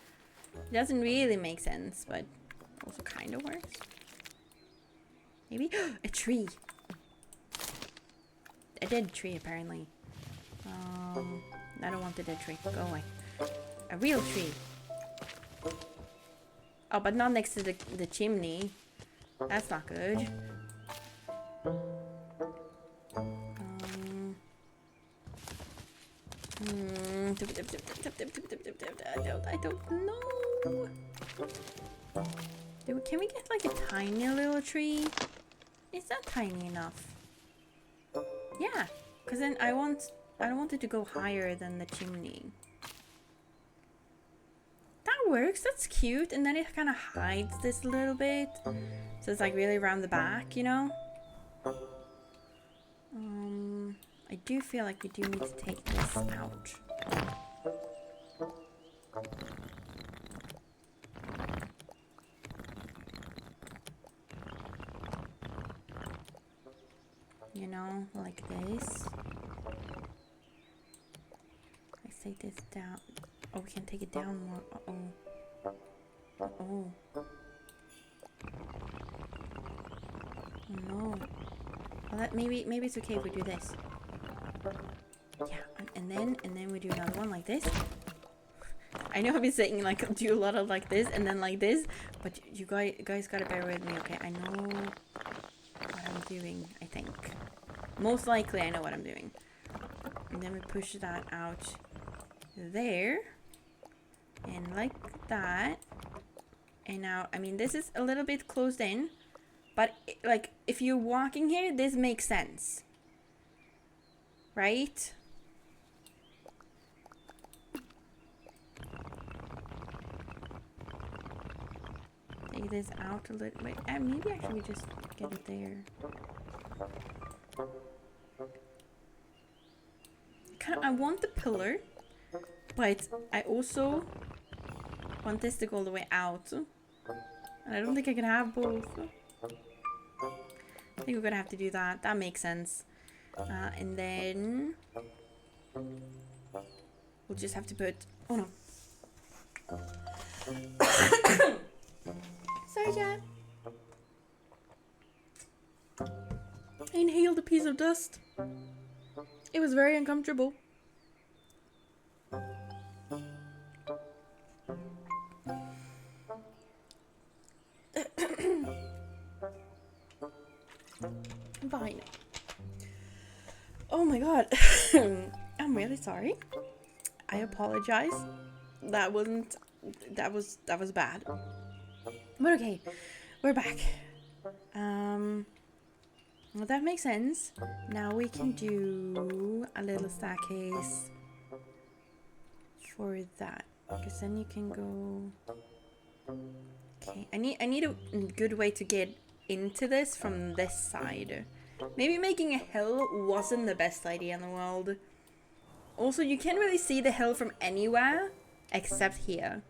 It doesn't really make sense, but also kind of works. Maybe a tree. A dead tree, apparently. I don't want the dead tree. Go away. A real tree. Oh, but not next to the chimney. That's not good. I don't know. Can we get like a tiny little tree? Is that tiny enough? Yeah, because then I don't want it to go higher than the chimney. That works. That's cute. And then it kind of hides this a little bit, so it's like really around the back, you know. I do feel like we do need to take this out. You know, like this. Let's take this down. Oh, we can take it down more. Uh-oh. Uh-oh. Oh no. Well, that maybe it's okay if we do this. Yeah, and then we do another one like this. I know I've been saying like do a lot of like this and then like this, but you guys gotta bear with me, okay? I know what I'm doing, I think. Most likely I know what I'm doing. And then we push that out there. And like that. And now, I mean, this is a little bit closed in. But, like, if you're walking here, this makes sense. Right? Take this out a little bit. Maybe actually we just get it there. I want the pillar, but I also want this to go all the way out. And I don't think I can have both. I think we're gonna have to do that. That makes sense. And then we'll just have to put. Oh no. Sorry, Dad. I inhaled a piece of dust. It was very uncomfortable. Fine. Oh my god. I'm really sorry. I apologize. That was bad. But okay, we're back. Well, that makes sense. Now we can do a little staircase for that, because then you can go. Okay, I need a good way to get into this from this side. Maybe making a hill wasn't the best idea in the world. Also, you can't really see the hill from anywhere except here.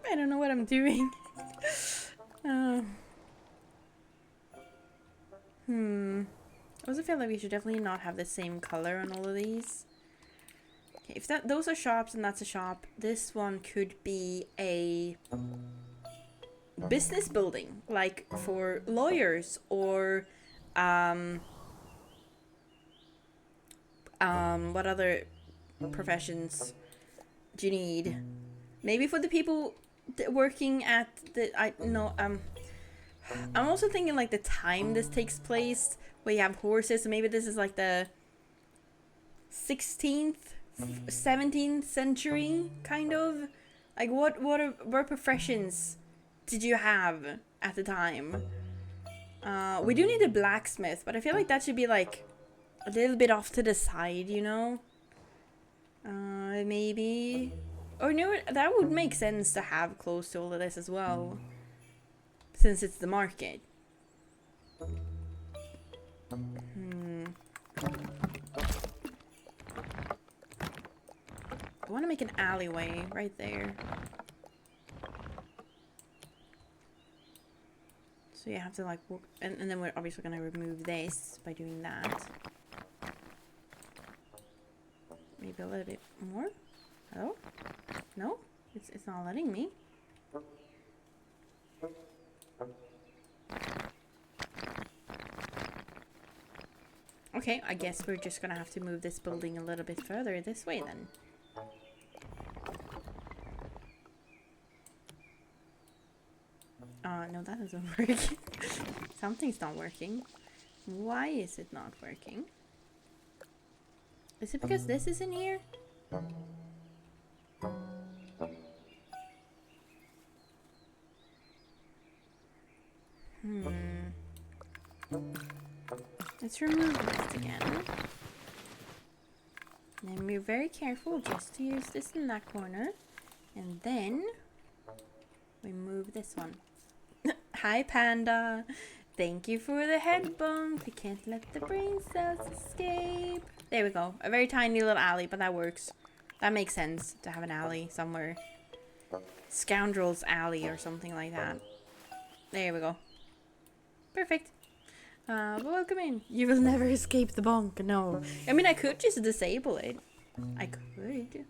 I don't know what I'm doing. I also feel like we should definitely not have the same color on all of these. Okay, if those are shops and that's a shop, this one could be a business building, like for lawyers or what other professions do you need? Maybe for the people working at the I'm also thinking like the time this takes place, where you have horses, so maybe this is like the 16th 17th century kind of, like what professions did you have at the time? We do need a blacksmith, but I feel like that should be like a little bit off to the side, you know? Maybe. Or no, that would make sense to have close to all of this as well. Since it's the market. I want to make an alleyway right there. So you have to like walk, and then we're obviously going to remove this by doing that. Maybe a little bit more. Oh, no, it's not letting me. Okay, I guess we're just gonna have to move this building a little bit further this way then. No, that doesn't work. Something's not working. Why is it not working? Is it because this is in here? Let's remove this again. And we're very careful just to use this in that corner. And then we move this one. Hi, Panda. Thank you for the head bump. We can't let the brain cells escape. There we go. A very tiny little alley, but that works. That makes sense to have an alley somewhere. Scoundrel's Alley or something like that. There we go. Perfect. But welcome in. You will never escape the bonk. No. I mean, I could just disable it. I could.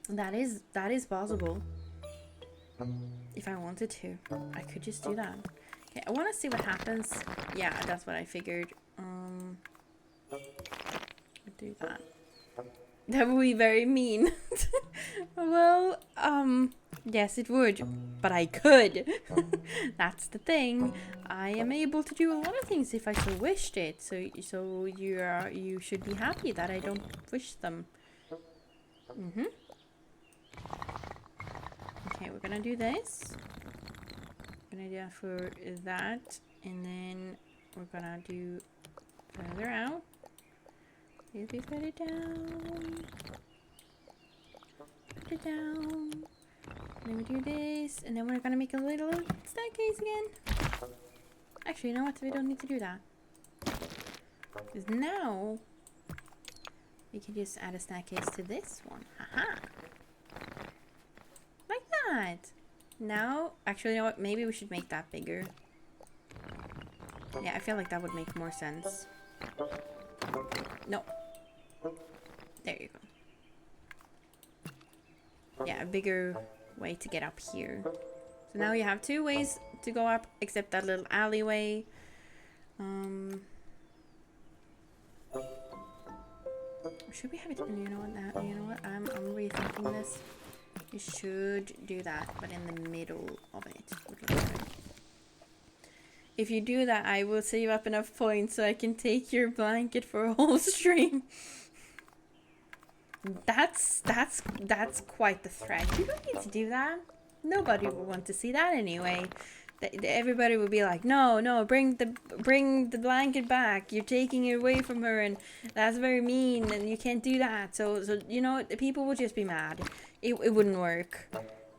That is possible. If I wanted to. I could just do that. Okay, I want to see what happens. Yeah, that's what I figured. Do that. That would be very mean. Well, yes it would, but I could. That's the thing. I am able to do a lot of things if I so wished it. So you should be happy that I don't wish them. Okay, we're gonna do this. We're gonna do that for that, and then we're gonna do further out. Maybe put it down. Put it down. Then we do this, and then we're gonna make a little staircase again. Actually, you know what? We don't need to do that. Because now we can just add a staircase to this one. Haha. Like that. Now, actually, you know what? Maybe we should make that bigger. Yeah, I feel like that would make more sense. No. There you go. Yeah, a bigger way to get up here. So now you have two ways to go up, except that little alleyway. Should we have it? You know what? You know what? I'm rethinking this. You should do that, but in the middle of it. If you do that, I will save up enough points so I can take your blanket for a whole stream. That's quite the threat. You don't need to do that. Nobody will want to see that anyway. Everybody would be like, no, bring the blanket back. You're taking it away from her, and that's very mean, and you can't do that. So you know, the people would just be mad. It wouldn't work.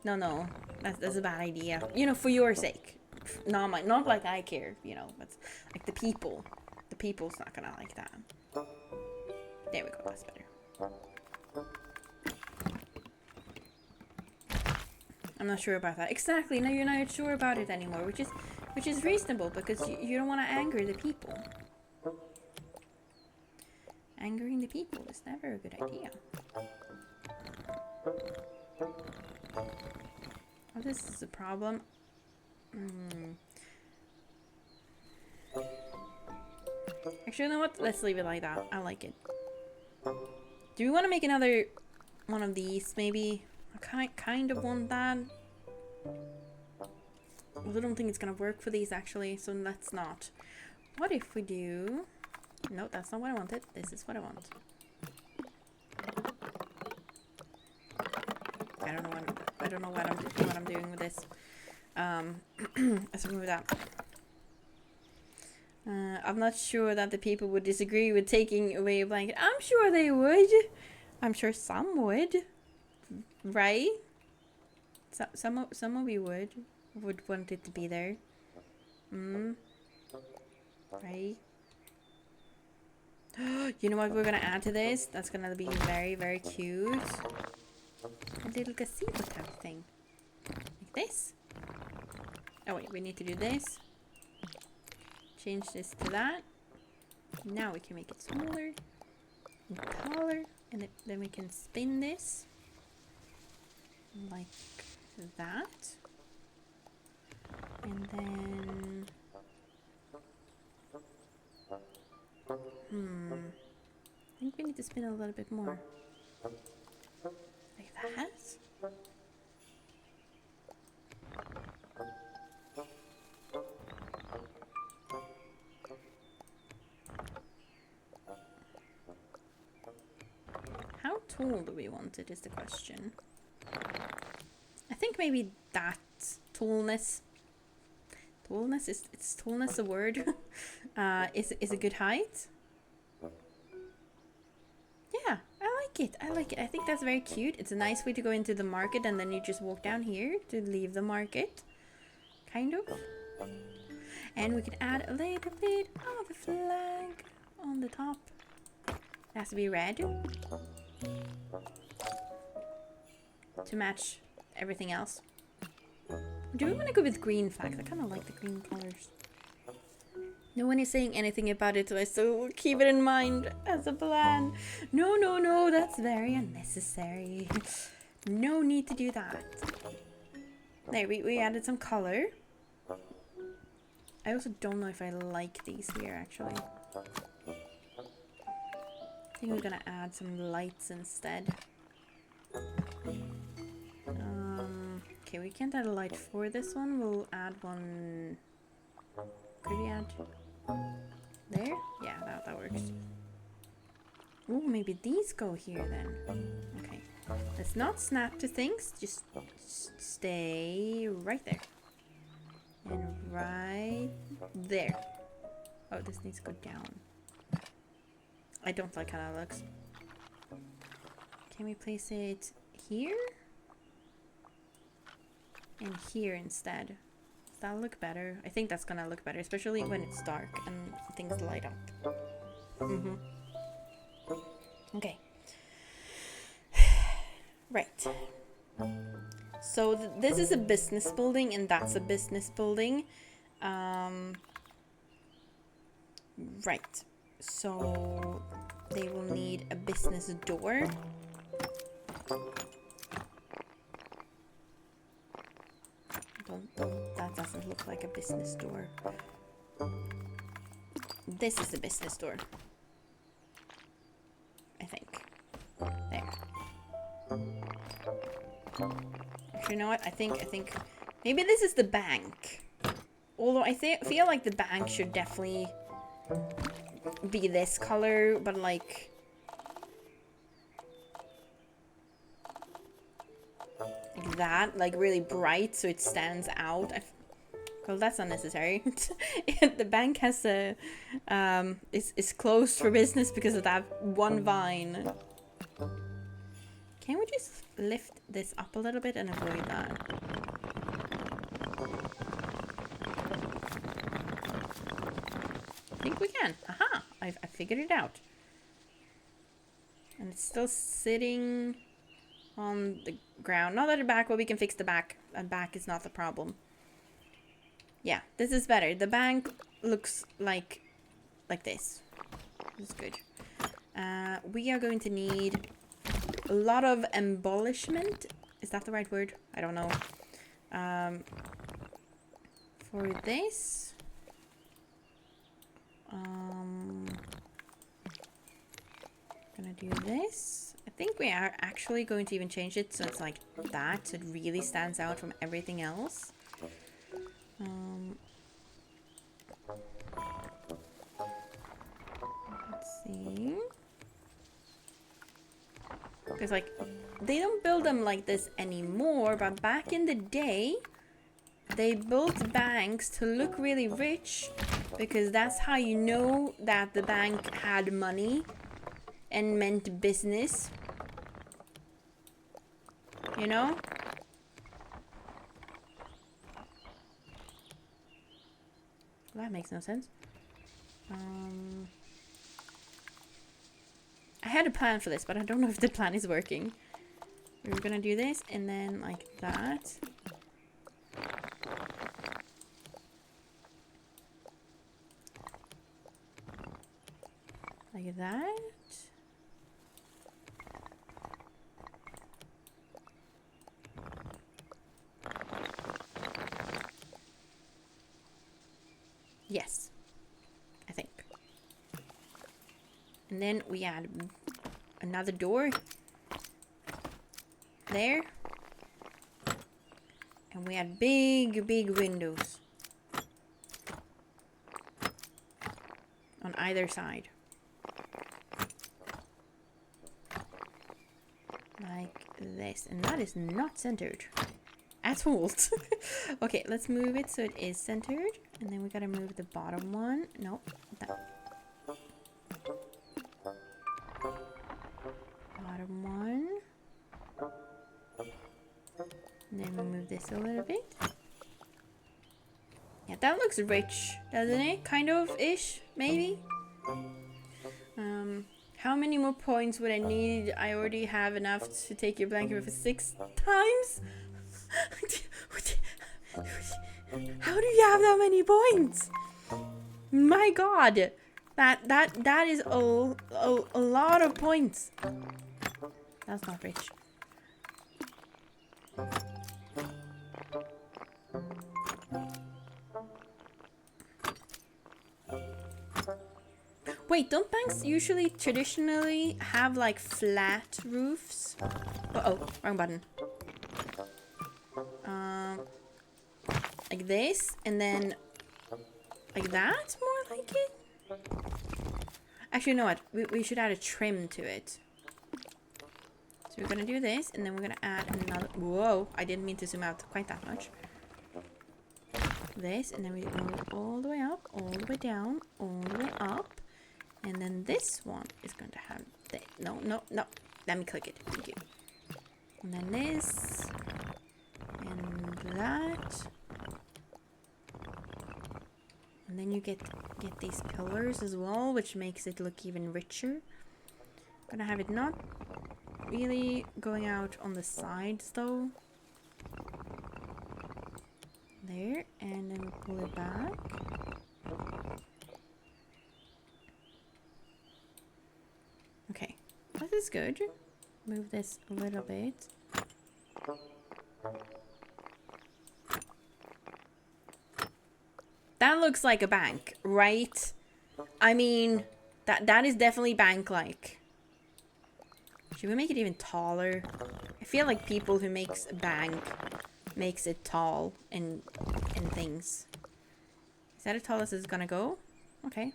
No, that's a bad idea. You know, for your sake. Not like I care. You know, but like the people. The people's not gonna like that. There we go. That's better. I'm not sure about that. Exactly. No, you're not sure about it anymore, which is reasonable because you don't want to anger the people. Angering the people is never a good idea. Oh, this is a problem. Actually, you know what? Let's leave it like that. I like it. Do we want to make another one of these, maybe? I kind of want that. Well, I don't think it's gonna work for these actually, so let's not. What if we do... No, that's not what I wanted. This is what I want. I don't know what I'm doing with this. Let's remove that. I'm not sure that the people would disagree with taking away a blanket. I'm sure they would. I'm sure some would. Right? Some of you would want it to be there. Right? You know what we're gonna add to this? That's gonna be very, very cute. A little gazebo type thing. Like this. Oh wait, we need to do this. Change this to that. Now we can make it smaller and taller. And then we can spin this. Like that. And then... I think we need to spin a little bit more. Like that. How tall do we want it is the question. I think maybe that tallness. Tallness is tallness a word? Is a good height? Yeah, I like it. I like it. I think that's very cute. It's a nice way to go into the market and then you just walk down here to leave the market. Kind of. And we can add a little bit of a flag on the top. It has to be red. To match everything else. Do we want to go with green flags? I kind of like the green colors. No one is saying anything about it, so I still keep it in mind as a plan. No, that's very unnecessary. No need to do that. There, we added some color. I also don't know if I like these here, actually. I think we're gonna add some lights instead. Okay, we can't add a light for this one. We'll add one. Could we add there? Yeah, that works. Oh, maybe these go here then. Okay. Let's not snap to things. Just stay right there. And right there. Oh, this needs to go down. I don't like how that looks. Can we place it here? And here instead. Does that look better? I think that's gonna look better, especially when it's dark and things light up. Okay. Right. So this is a business building and that's a business building. Right. So they will need a business door. That doesn't look like a business door. This is a business door. I think. There. Actually, you know what? I think maybe this is the bank. Although I feel like the bank should definitely be this color, but like that, like really bright so it stands out. Well, that's unnecessary. The bank has a is closed for business because of that one vine. Can we just lift this up a little bit and avoid that? I think we can. Aha! I figured it out. And it's still sitting on the ground. Not at the back, but we can fix the back. The back is not the problem. Yeah, this is better. The bank looks like this. This is good. We are going to need a lot of embellishment. Is that the right word? I don't know. For this. Gonna do this. I think we are actually going to even change it so it's like that, so it really stands out from everything else. Let's see. Because like they don't build them like this anymore, but back in the day they built banks to look really rich because that's how you know that the bank had money and meant business. You know? That makes no sense. I had a plan for this, but I don't know if the plan is working. We were gonna do this and then like that. Like that. Yes, I think. And then we add another door there. And we add big windows on either side. Like this. And that is not centered at all. Okay, let's move it so it is centered. And then we gotta move the bottom one. Nope. Bottom one. And then we move this a little bit. Yeah, that looks rich, doesn't it? Kind of ish, maybe. How many more points would I need? I already have enough to take your blanket for 6 times. How do you have that many points? My God, that is a lot of points. That's not rich. Wait, don't banks usually traditionally have like flat roofs? Uh-oh, wrong button. Like this, and then like that, more like it? Actually, you know what? We should add a trim to it. So we're gonna do this, and then we're gonna add another... Whoa, I didn't mean to zoom out quite that much. This, and then we move all the way up, all the way down, all the way up. And then this one is going to have this. No. Let me click it. Thank you. And then this. And that. And then you get these pillars as well, which makes it look even richer. I'm gonna have it not really going out on the sides though. There. And then we pull it back. Okay, this is good. Move this a little bit. That looks like a bank, right? I mean, that is definitely bank-like. Should we make it even taller? I feel like people who makes a bank makes it tall and things. Is that as tall as it's gonna go? Okay.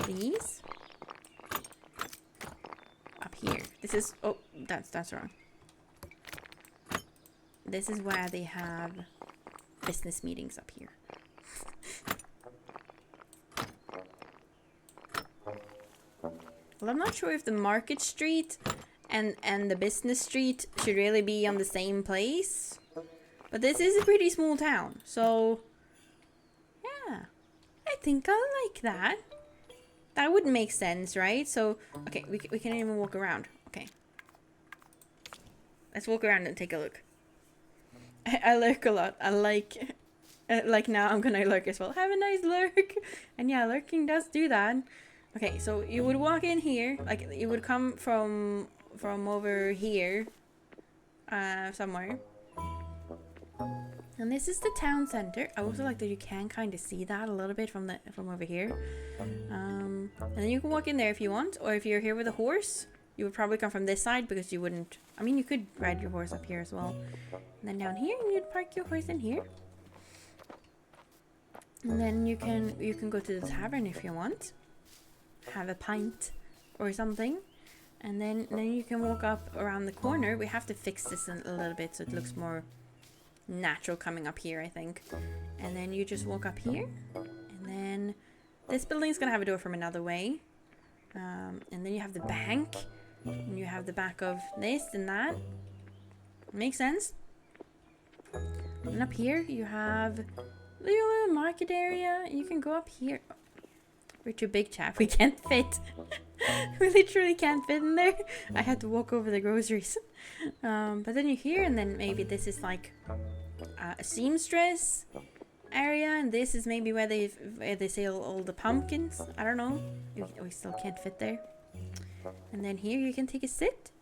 These up here. This is... Oh, that's wrong. This is where they have business meetings up here. Well, I'm not sure if the market street and the business street should really be on the same place. But this is a pretty small town, so... Yeah. I think I like that. That would make sense, right? So, okay, we can even walk around. Okay. Let's walk around and take a look. I lurk a lot. I like now I'm gonna lurk as well. Have a nice lurk. And yeah, lurking does do that. Okay, so you would walk in here. Like, you would come from over here. Somewhere. And this is the town center. I also like that you can kind of see that a little bit from over here. And then you can walk in there if you want, or if you're here with a horse, you would probably come from this side because you wouldn't. I mean, you could ride your horse up here as well. And then down here, you'd park your horse in here. And then you can go to the tavern if you want. Have a pint or something. And then you can walk up around the corner. We have to fix this a little bit so it looks more natural coming up here, I think. And then you just walk up here. And then this building's gonna have a door from another way. And then you have the bank. And you have the back of this and that. Makes sense. And up here you have a little market area. You can go up here. We're too big, chap. We can't fit. We literally can't fit in there. I had to walk over the groceries. But then you're here, and then maybe this is like a seamstress area, and this is maybe where they sell all the pumpkins. I don't know. We still can't fit there. And then here you can take a seat,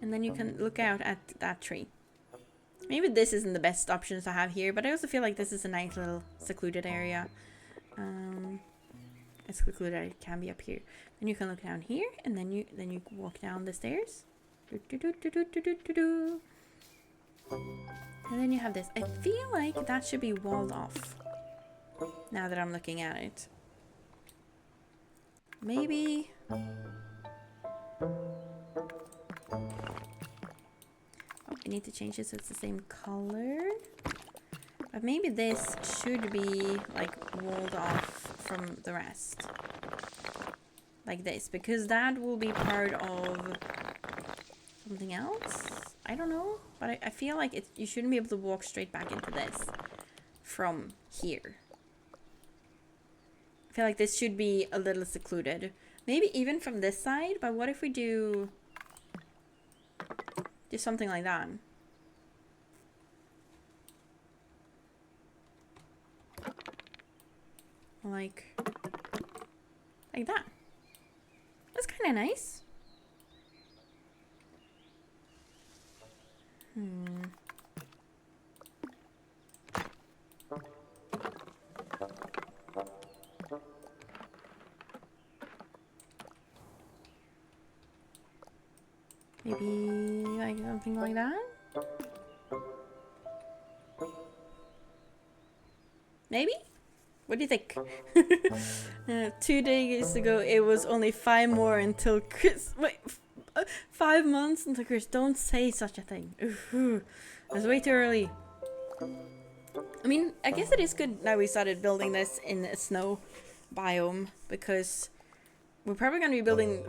and then you can look out at that tree. Maybe this isn't the best options to have here, but I also feel like this is a nice little secluded area. As secluded as it can be up here. Then you can look down here, and then you walk down the stairs. And then you have this. I feel like that should be walled off. Now that I'm looking at it. Maybe. Oh, I need to change it so it's the same color. But maybe this should be like walled off from the rest. Like this, because that will be part of something else. I don't know, but I feel like you shouldn't be able to walk straight back into this from here. I feel like this should be a little secluded. Maybe even from this side, but what if we do something like that? Like that. That's kind of nice. Maybe like something like that? Maybe? What do you think? 2 days ago, it was only 5 more until Chris. Wait, 5 months until Chris. Don't say such a thing. That's way too early. I mean, I guess it is good that we started building this in a snow biome, because we're probably going to be building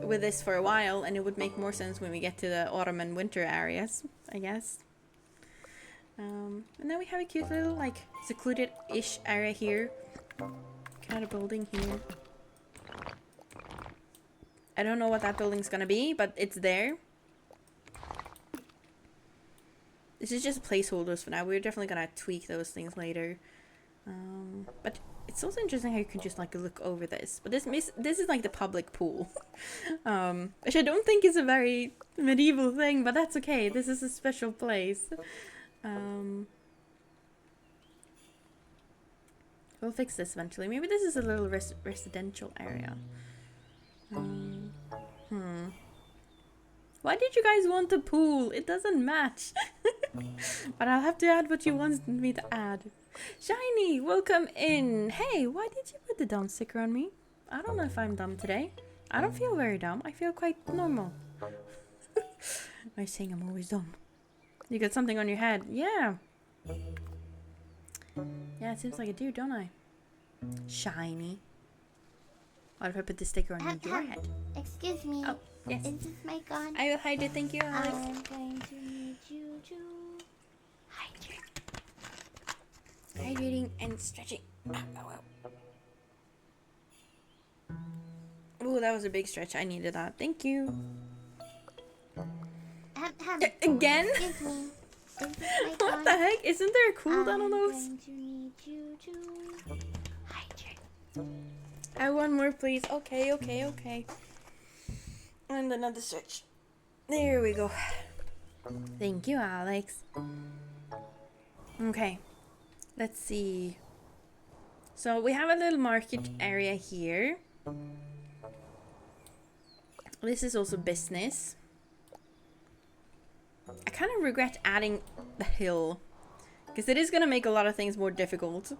with this for a while, and it would make more sense when we get to the autumn and winter areas, I guess. And then we have a cute little, like, secluded-ish area here. Kind of building here. I don't know what that building's gonna be, but it's there. This is just placeholders for now. We're definitely gonna tweak those things later. But it's also interesting how you can just, like, look over this. But this is like the public pool. Which I don't think is a very medieval thing, but that's okay. This is a special place. We'll fix this eventually. Maybe this is a little residential area. Why did you guys want a pool? It doesn't match. But I'll have to add what you wanted me to add. Shiny, welcome in. Hey, why did you put the dumb sticker on me? I don't know if I'm dumb today. I don't feel very dumb. I feel quite normal. Am I saying I'm always dumb? You got something on your head. Yeah. Yeah, it seems like I do, don't I? Shiny. What if I put the sticker on your head? Excuse me. Oh, yes. Is this mic on? I will hide it. Thank you, Alex. I'm going to need you to hydrate. Hydrating and stretching. Oh, that was a big stretch. I needed that. Thank you. Again? Excuse me. Is this mic What on? the heck? Isn't there a cooldown on those? I'm going to need you to hydrate. One more, please. Okay. And another stretch. There we go. Thank you, Alex. Okay. Let's see. So we have a little market area here. This is also business. I kind of regret adding the hill, because it is going to make a lot of things more difficult.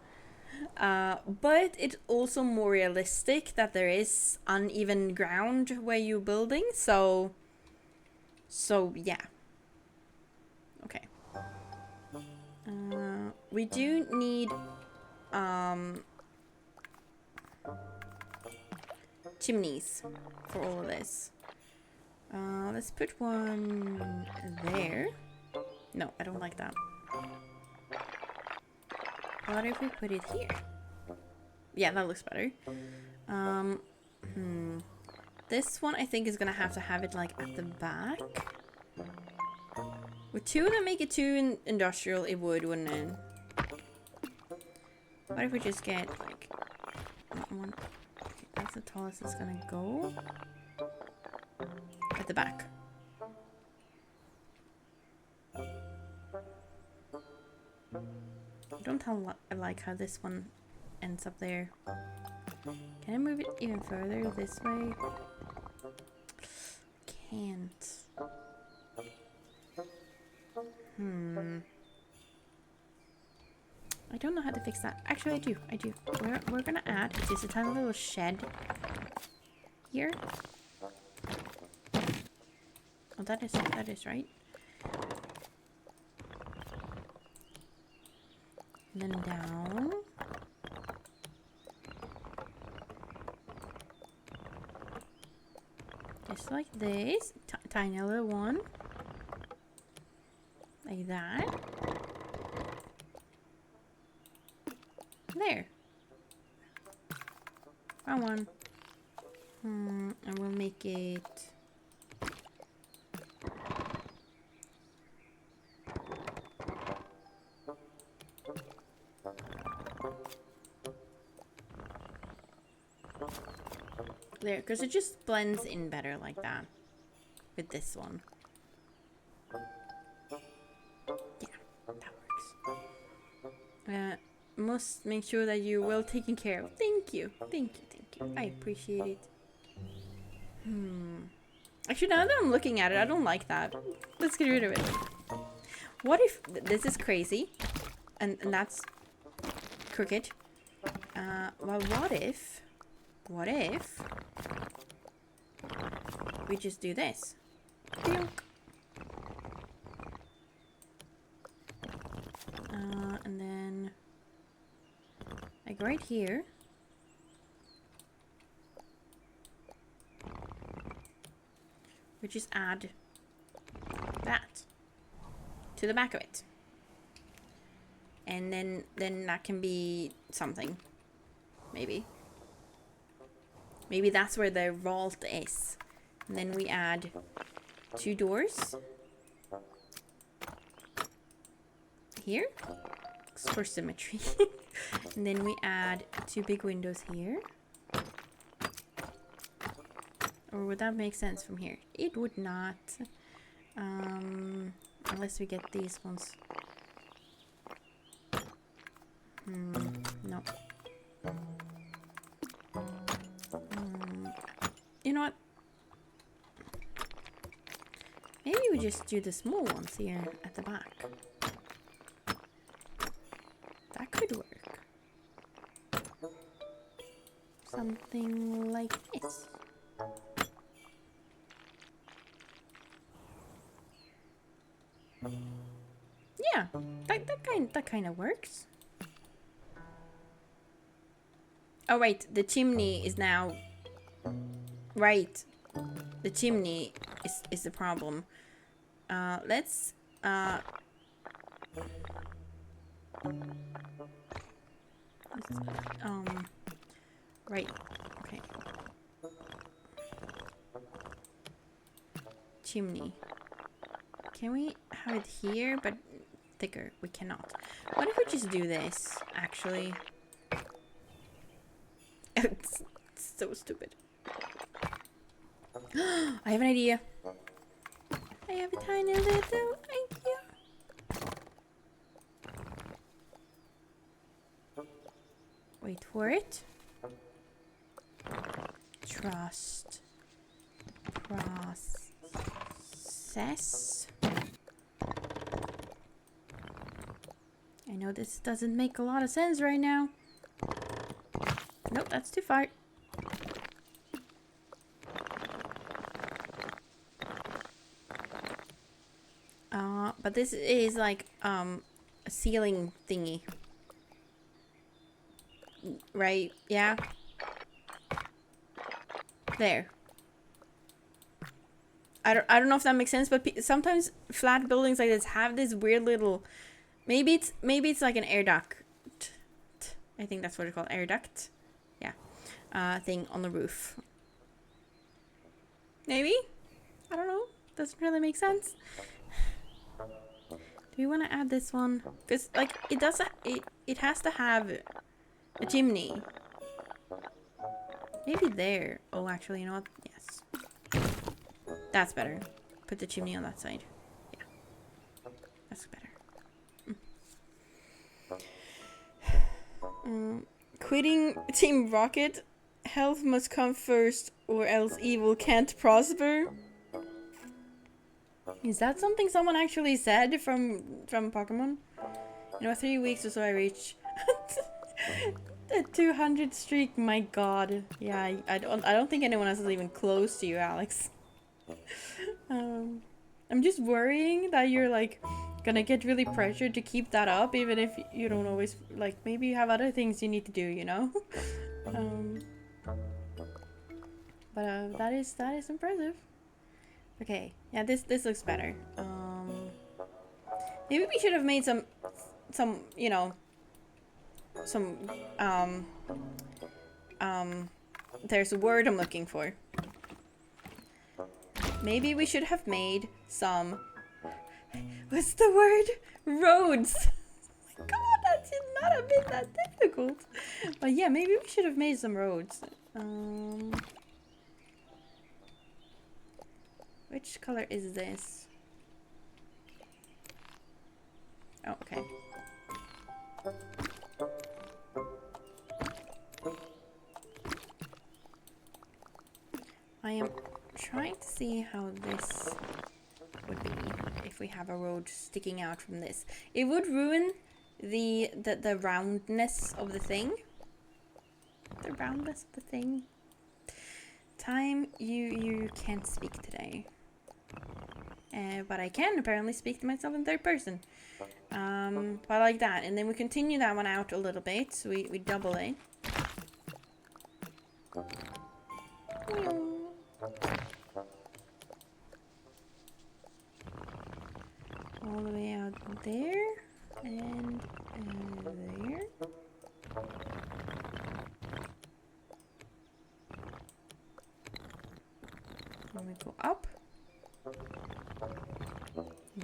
But it's also more realistic that there is uneven ground where you're building. So yeah. Okay. We do need chimneys for all of this. Let's put one there. No, I don't like that. What if we put it here? Yeah, that looks better. This one I think is gonna have to have it like at the back. With two that make it too industrial, it would, wouldn't it? What if we just get like one? Okay, that's the tallest it's gonna go. At the back. I don't like how this one ends up there. Can I move it even further this way? Can't. I don't know how to fix that. Actually, I do. We're gonna add just a tiny little shed here. Oh, that is right. And then down. Just like this. Tiny little one. Like that. There. Wrong one. And we'll make it... there, because it just blends in better like that. With this one. Yeah, that works. Must make sure that you're well taken care of. Thank you. Thank you. I appreciate it. Actually, now that I'm looking at it, I don't like that. Let's get rid of it. What if... this is crazy. And that's... crooked. Well, what if... we just do this? And then... like right here. We just add that to the back of it. And then that can be something. Maybe that's where the vault is. And then we add 2 doors here for symmetry. And then we add 2 big windows here. Or would that make sense from here? It would not. Unless we get these ones. No. You know what? Maybe we just do the small ones here at the back. That could work. Something like this. Yeah, that kind of works. Oh wait, the chimney is now... right. The chimney is the problem. Let's... right. Okay. Chimney. Can we have it here, but thicker? We cannot. What if we just do this, actually? It's so stupid. I have an idea. I have a tiny little idea. Wait for it. Trust. Process. I know this doesn't make a lot of sense right now. Nope, that's too far. But this is like a ceiling thingy. Right? Yeah. There. I don't know if that makes sense, but sometimes flat buildings like this have this weird little, maybe it's like an air duct. I think that's what it's called, air duct. Yeah. Thing on the roof. Maybe? I don't know. Doesn't really make sense. Do you want to add this one? Because like it has to have a chimney. Maybe there. Oh, actually, you know what? Yes. That's better. Put the chimney on that side. Yeah. That's better. Quitting Team Rocket. Health must come first or else evil can't prosper. Is that something someone actually said from Pokemon? You know, 3 weeks or so I reach the 200 streak. My god. Yeah, I don't think anyone else is even close to you, Alex. I'm just worrying that you're like gonna get really pressured to keep that up, even if you don't always like. Maybe you have other things you need to do, you know. But that is impressive. Okay, yeah, this looks better. Maybe we should have made some you know, some there's a word I'm looking for. Maybe we should have made some, what's the word? Roads. Oh my god, that should not have been that difficult. But yeah, maybe we should have made some roads. Which color is this? Oh, okay. I am trying to see how this would be if we have a road sticking out from this. It would ruin the roundness of the thing. The roundness of the thing. Time, you can't speak today. But I can apparently speak to myself in third person. But like that. And then we continue that one out a little bit. So we double it. All the way out there. And there. And we go up.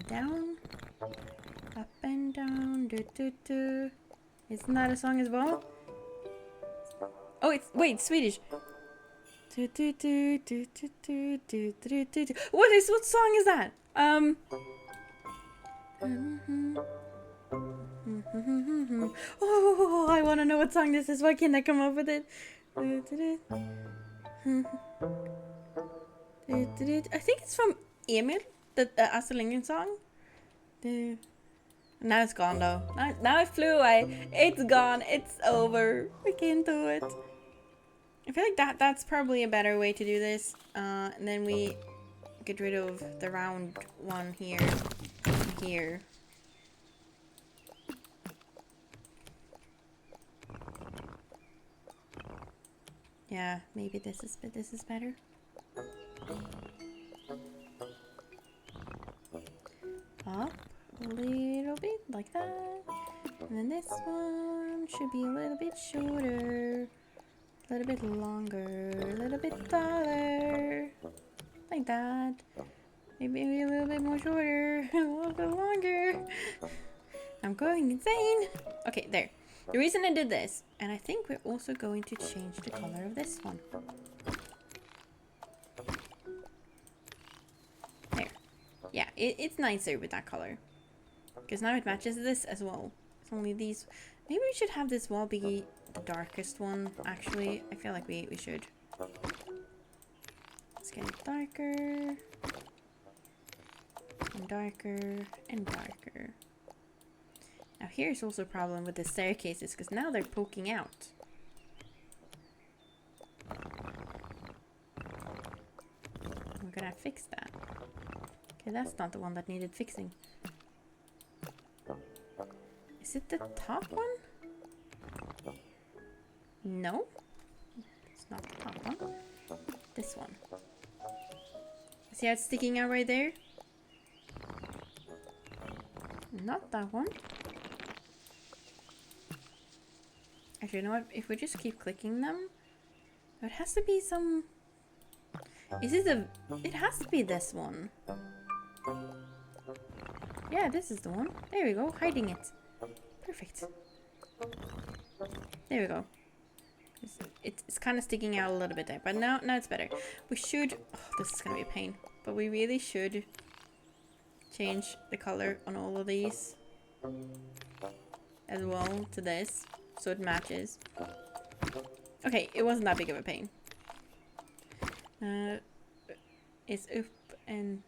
Down. Up and down. Do, do, do. Isn't that a song as well? Oh, it's Swedish. Do, do, do, do, do, do, do, do, do, do. What song is that? Oh, I want to know what song this is. Why can't I come up with it? I think it's from Emil, the Astrid Lindgren song. Now it's gone though. Now it flew away. It's gone. It's over. We can't do it. I feel like that's probably a better way to do this. And then we get rid of the round one here and here. Yeah, maybe this is better. Up a little bit like that. And then this one should be a little bit shorter. A little bit longer, a little bit taller, like that. Maybe a little bit more shorter, a little bit longer. I'm going insane. Okay, there. The reason I did this, and I think we're also going to change the color of this one. There. Yeah, it's nicer with that color. Because now it matches this as well. It's only these. Maybe we should have this wall be the darkest one, actually. I feel like we should. Let's get it darker. And darker. And darker. Now here's also a problem with the staircases, because now they're poking out. we're gonna fix that. Okay, that's not the one that needed fixing. Is it the top one? No. It's not the top one. This one. See how it's sticking out right there? Not that one. Actually, you know what? If we just keep clicking them, it has to be some... Is it a... It has to be this one. Yeah, this is the one. There we go, hiding it. Perfect. There we go. It's kind of sticking out a little bit there, but now it's better. We should... Oh, this is gonna be a pain. But we really should change the color on all of these as well to this, so it matches. Okay, it wasn't that big of a pain. It's up and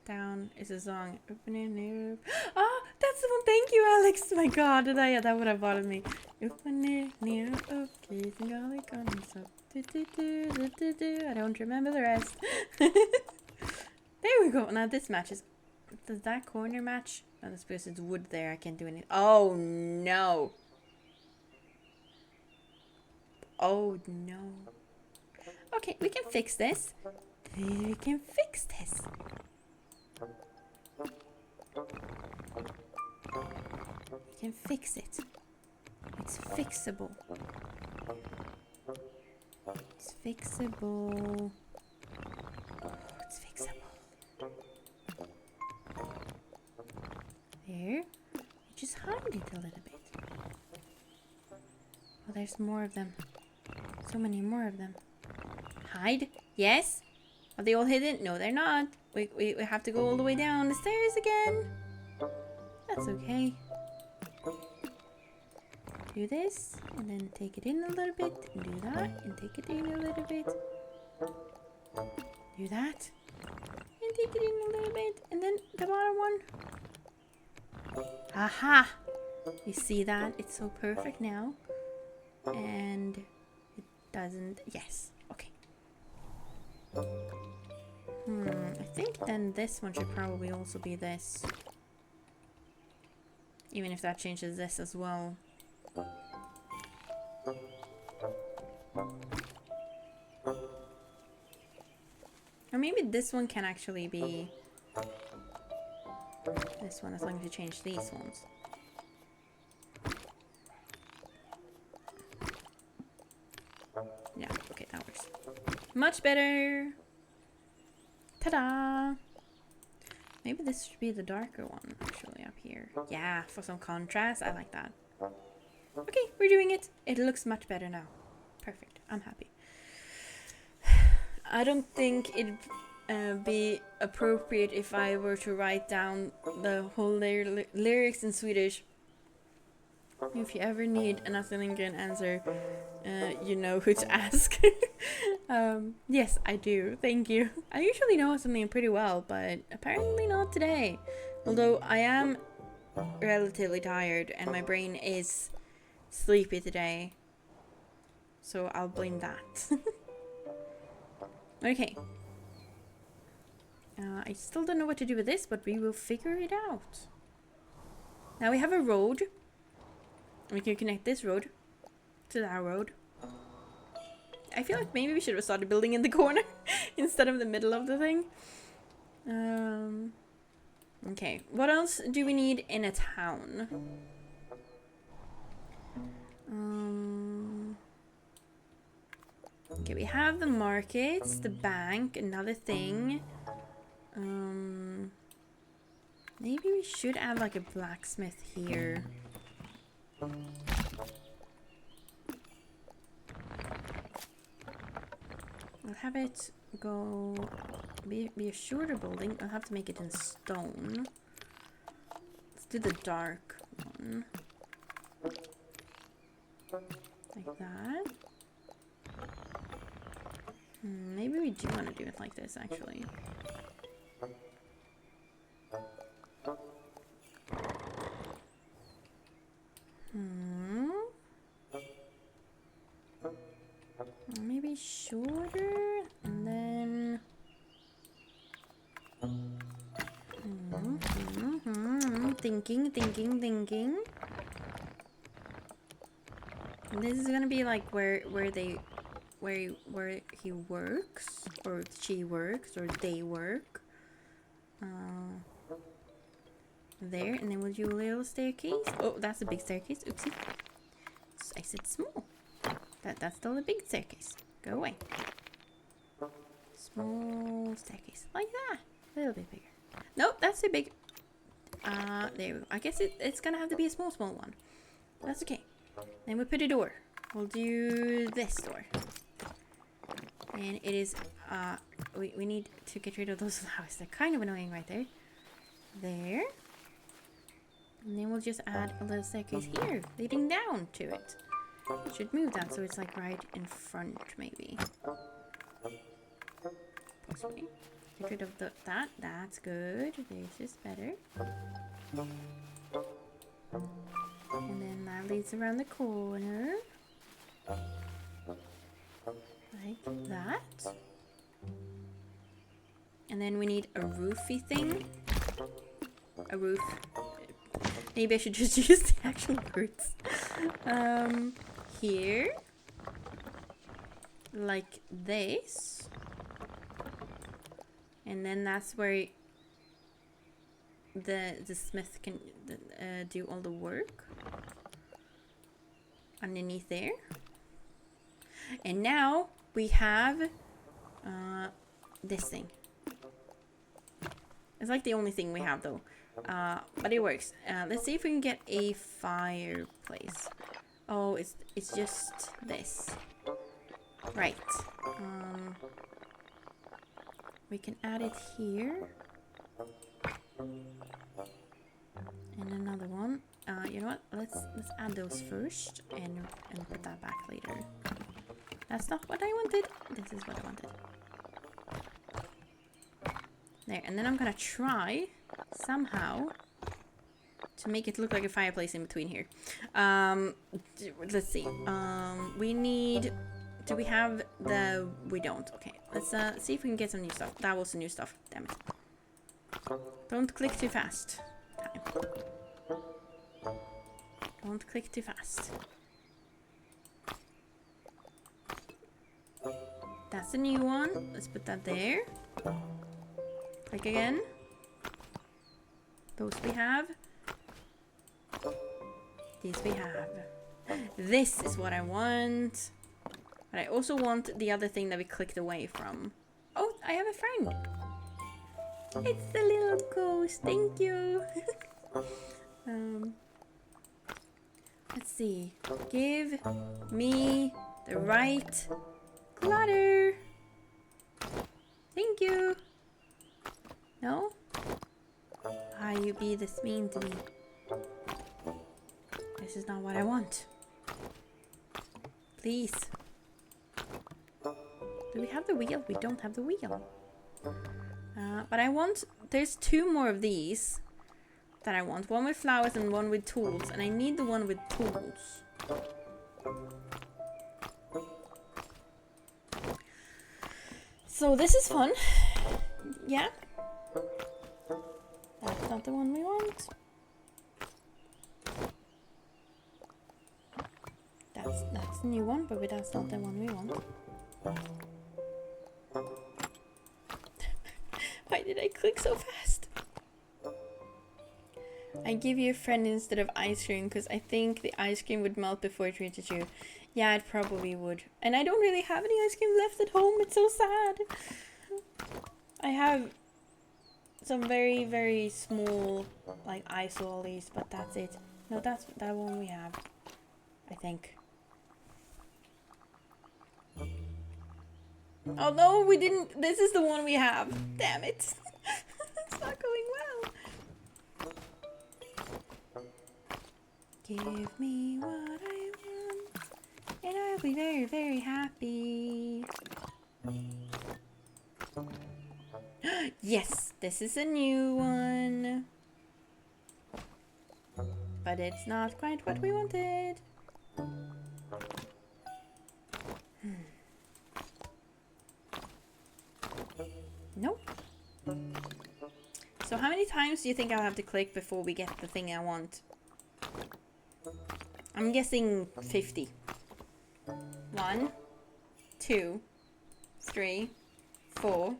down is a song. Open and near. Oh, that's the one. Thank you, Alex. My God, that would have bothered me. Open and near, okay, golly, guns up. I don't remember the rest. There we go. Now this matches. Does that corner match? Oh, that's because it's wood there. I can't do anything. Oh no. Oh no. Okay, we can fix this. We can fix this. We can fix it. It's fixable. It's fixable. It's fixable. There. You just hide it a little bit. Oh, there's more of them. So many more of them. Hide? Yes? Are they all hidden? No, they're not. We have to go all the way down the stairs again. That's okay. Do this, and then take it in a little bit, and do that, and take it in a little bit. Do that, and take it in a little bit, and then the bottom one. Aha! You see that? It's so perfect now. And it doesn't... Yes. Okay. I think then this one should probably also be this. Even if that changes this as well. Or maybe this one can actually be this one as long as you change these ones. Yeah, okay, that works. Much better! Ta-da! Maybe this should be the darker one, actually, up here. Yeah, for some contrast. I like that. Okay, we're doing it. It looks much better now. Perfect. I'm happy. I don't think it'd be appropriate if I were to write down the whole lyrics in Swedish. If you ever need an Astrid answer, you know who to ask. Yes, I do. Thank you. I usually know something pretty well, but apparently not today. Although I am relatively tired and my brain is sleepy today. So I'll blame that. Okay. I still don't know what to do with this, but we will figure it out. Now we have a road. We can connect this road to that road. I feel like maybe we should have started building in the corner instead of the middle of the thing. Okay, what else do we need in a town? Okay, we have the markets, the bank, another thing. Maybe we should add like a blacksmith here. I'll have it go be a shorter building. I'll have to make it in stone. Let's do the dark one. Like that. Maybe we do want to do it like this, actually. Maybe shorter, and then thinking. This is gonna be like where he works, or she works, or they work. There, and then we'll do a little staircase. Oh, that's a big staircase. Oopsie. I said small. That's still a big staircase. Go away. Small staircase. Like that. A little bit bigger. Nope, that's too big. There we go. I guess it's gonna have to be a small one. That's okay. Then we put a door. We'll do this door. And it is, we need to get rid of those flowers. They're kind of annoying right there. There. And then we'll just add a little staircase here, leading down to it. It should move that so it's like right in front, maybe. Possibly. Get rid of that. That's good. This is better. And then that leads around the corner. Like that. And then we need a roofy thing. A roof. Maybe I should just use the actual words. Here. Like this. And then that's where the smith can do all the work. Underneath there. And now we have this thing. It's like the only thing we have though. But it works. Let's see if we can get a fireplace. Oh, it's just this. Right. We can add it here. And another one. You know what? Let's add those first and put that back later. That's not what I wanted. This is what I wanted. There, and then I'm gonna try somehow to make it look like a fireplace in between here. Let's see. We need. Do we have the? We don't. Okay. Let's see if we can get some new stuff. That was the new stuff. Damn it! Don't click too fast. Time. Don't click too fast. That's the new one. Let's put that there. Click again. Those we have. These we have. This is what I want. But I also want the other thing that we clicked away from. Oh, I have a friend. It's the little ghost. Thank you. Let's see. Give me the right clutter. Thank you. No? Why you be this mean to me? This is not what I want. Please. Do we have the wheel? We don't have the wheel. But I want... There's two more of these that I want. One with flowers and one with tools. And I need the one with tools. So this is fun. Yeah. That's not the one we want. That's the new one, but that's not the one we want. Why did I click so fast? I give you a friend instead of ice cream because I think the ice cream would melt before it reaches you. Yeah, it probably would. And I don't really have any ice cream left at home. It's so sad. I have some very, very small, like, ice lollies, but that's it. No, that's that one we have, I think. Oh no, we didn't. This is the one we have. Damn it. It's not going well. Give me what I want, and I'll be very, very happy. Yes, this is a new one. But it's not quite what we wanted. Nope. So how many times do you think I'll have to click before we get the thing I want? I'm guessing 50. 1, 2, 3, 4,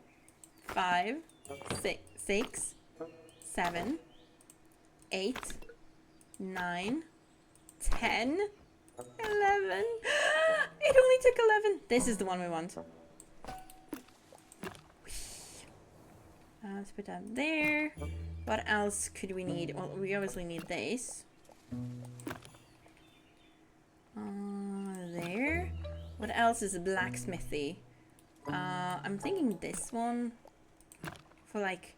5, 6, 7, 8, 9, 10, 11. It only took 11. This is the one we want. Let's put that there. What else could we need? Well, we obviously need this. There. What else is blacksmithy? I'm thinking this one for like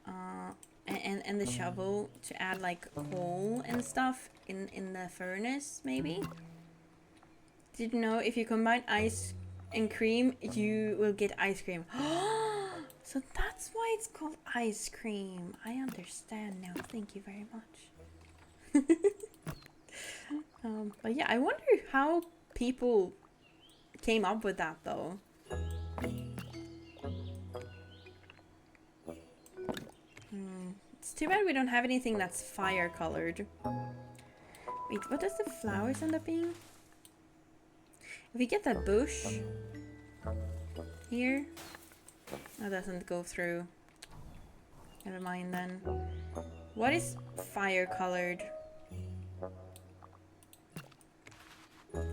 and the shovel to add like coal and stuff in the furnace maybe. Did you know if you combine ice and cream you will get ice cream? So that's why it's called ice cream. I understand now. Thank you very much. But yeah, I wonder how people came up with that though. It's too bad we don't have anything that's fire colored. Wait, what does the flowers end up being? If we get that bush here, that doesn't go through. Never mind then. What is fire colored?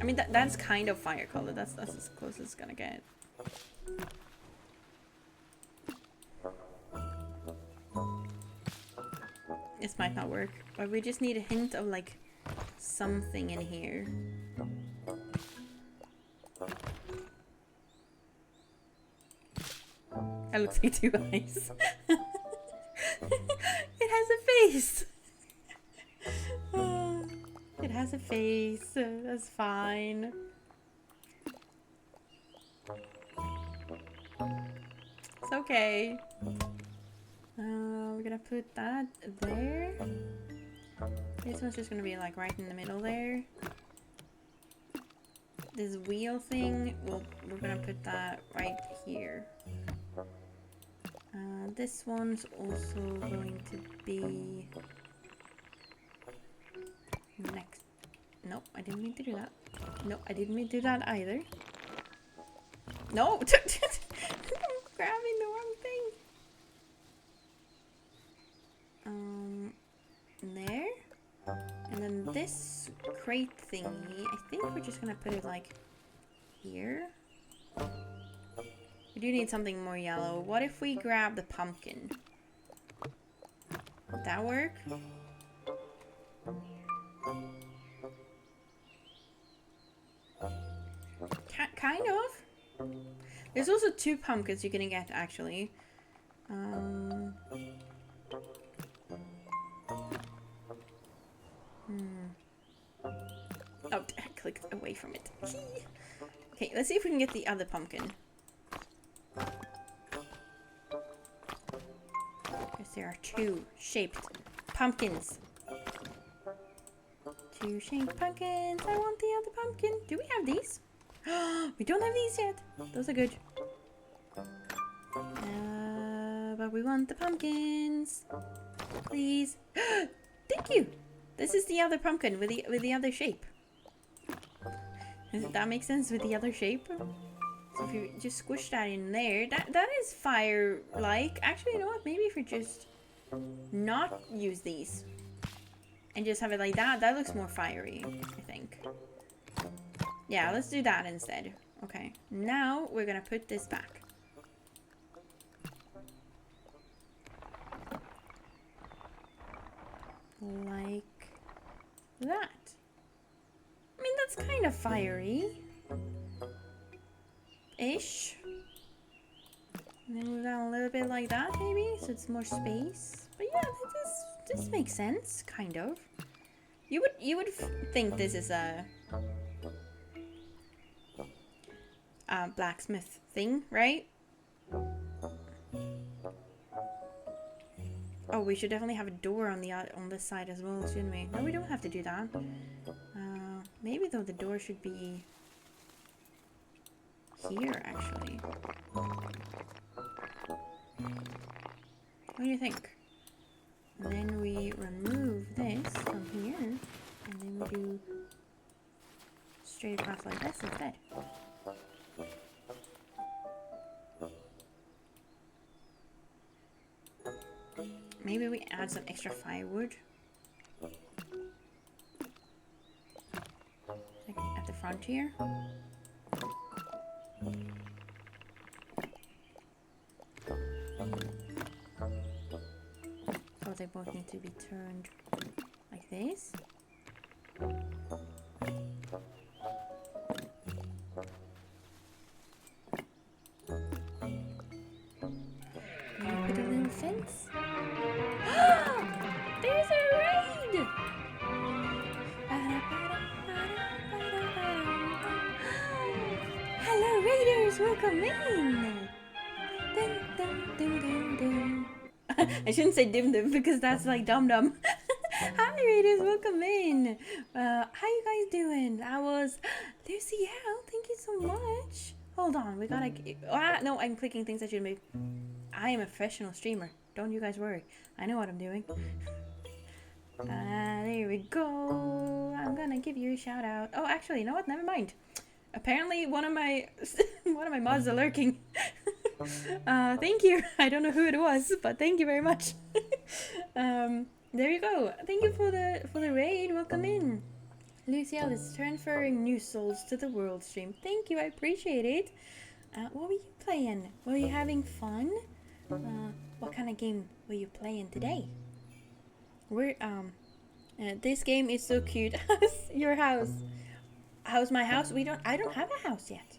I mean, that's kind of fire colored. That's as close as it's gonna get. This might not work, but we just need a hint of like something in here. That looks like 2 eyes. It has a face. It has a face. That's fine. It's okay. We're gonna put that there. This one's just gonna be like right in the middle there. This wheel thing, we're gonna put that right here. This one's also going to be next. Nope, I didn't mean to do that. Nope, I didn't mean to do that either. No! I'm grabbing the wrong thing. There. And then this crate thingy, I think we're just gonna put it like here. We do need something more yellow. What if we grab the pumpkin? Would that work? Kind of. There's also 2 pumpkins you can get actually. Oh, I clicked away from it. Okay, let's see if we can get the other pumpkin. Because there are 2 shaped pumpkins. 2 shaped pumpkins. I want the other pumpkin. Do we have these? We don't have these yet. Those are good. But we want the pumpkins. Please. Thank you. This is the other pumpkin with the other shape. Does that make sense with the other shape? So if you just squish that in there, that is fire-like. Actually, you know what? Maybe if we just not use these and just have it like that, that looks more fiery, I think. Yeah, let's do that instead. Okay, now we're gonna put this back. Like that. I mean, that's kind of fiery-ish. And then move down a little bit like that, maybe, so it's more space. But yeah, this makes sense, kind of. You would think this is a blacksmith thing, right? Oh, we should definitely have a door on this side as well, shouldn't we? No, we don't have to do that. Maybe though the door should be here, actually. What do you think? And then we remove this from here, and then we do straight across like this instead. Maybe we add some extra firewood. Like at the front here. So they both need to be turned like this. Maybe put a little fence. There's a raid! Hello raiders, welcome in! Dun, dun, dun, dun, dun. I shouldn't say dim dim because that's like dum dum. Hi raiders, welcome in! How you guys doing? That was Lucy L, thank you so much. Hold on, we gotta... no, I'm clicking things I shouldn't be. I am a professional streamer. Don't you guys worry. I know what I'm doing. There we go. I'm gonna give you a shout out. Oh, actually, you know what? Never mind. Apparently, one of my mods are lurking. Thank you. I don't know who it was, but thank you very much. There you go. Thank you for the raid. Welcome in. Lucielle is transferring new souls to the world stream. Thank you. I appreciate it. What were you playing? Were you having fun? What kind of game were you playing today? We're this game is so cute. How's your house? How's my house? I don't have a house yet.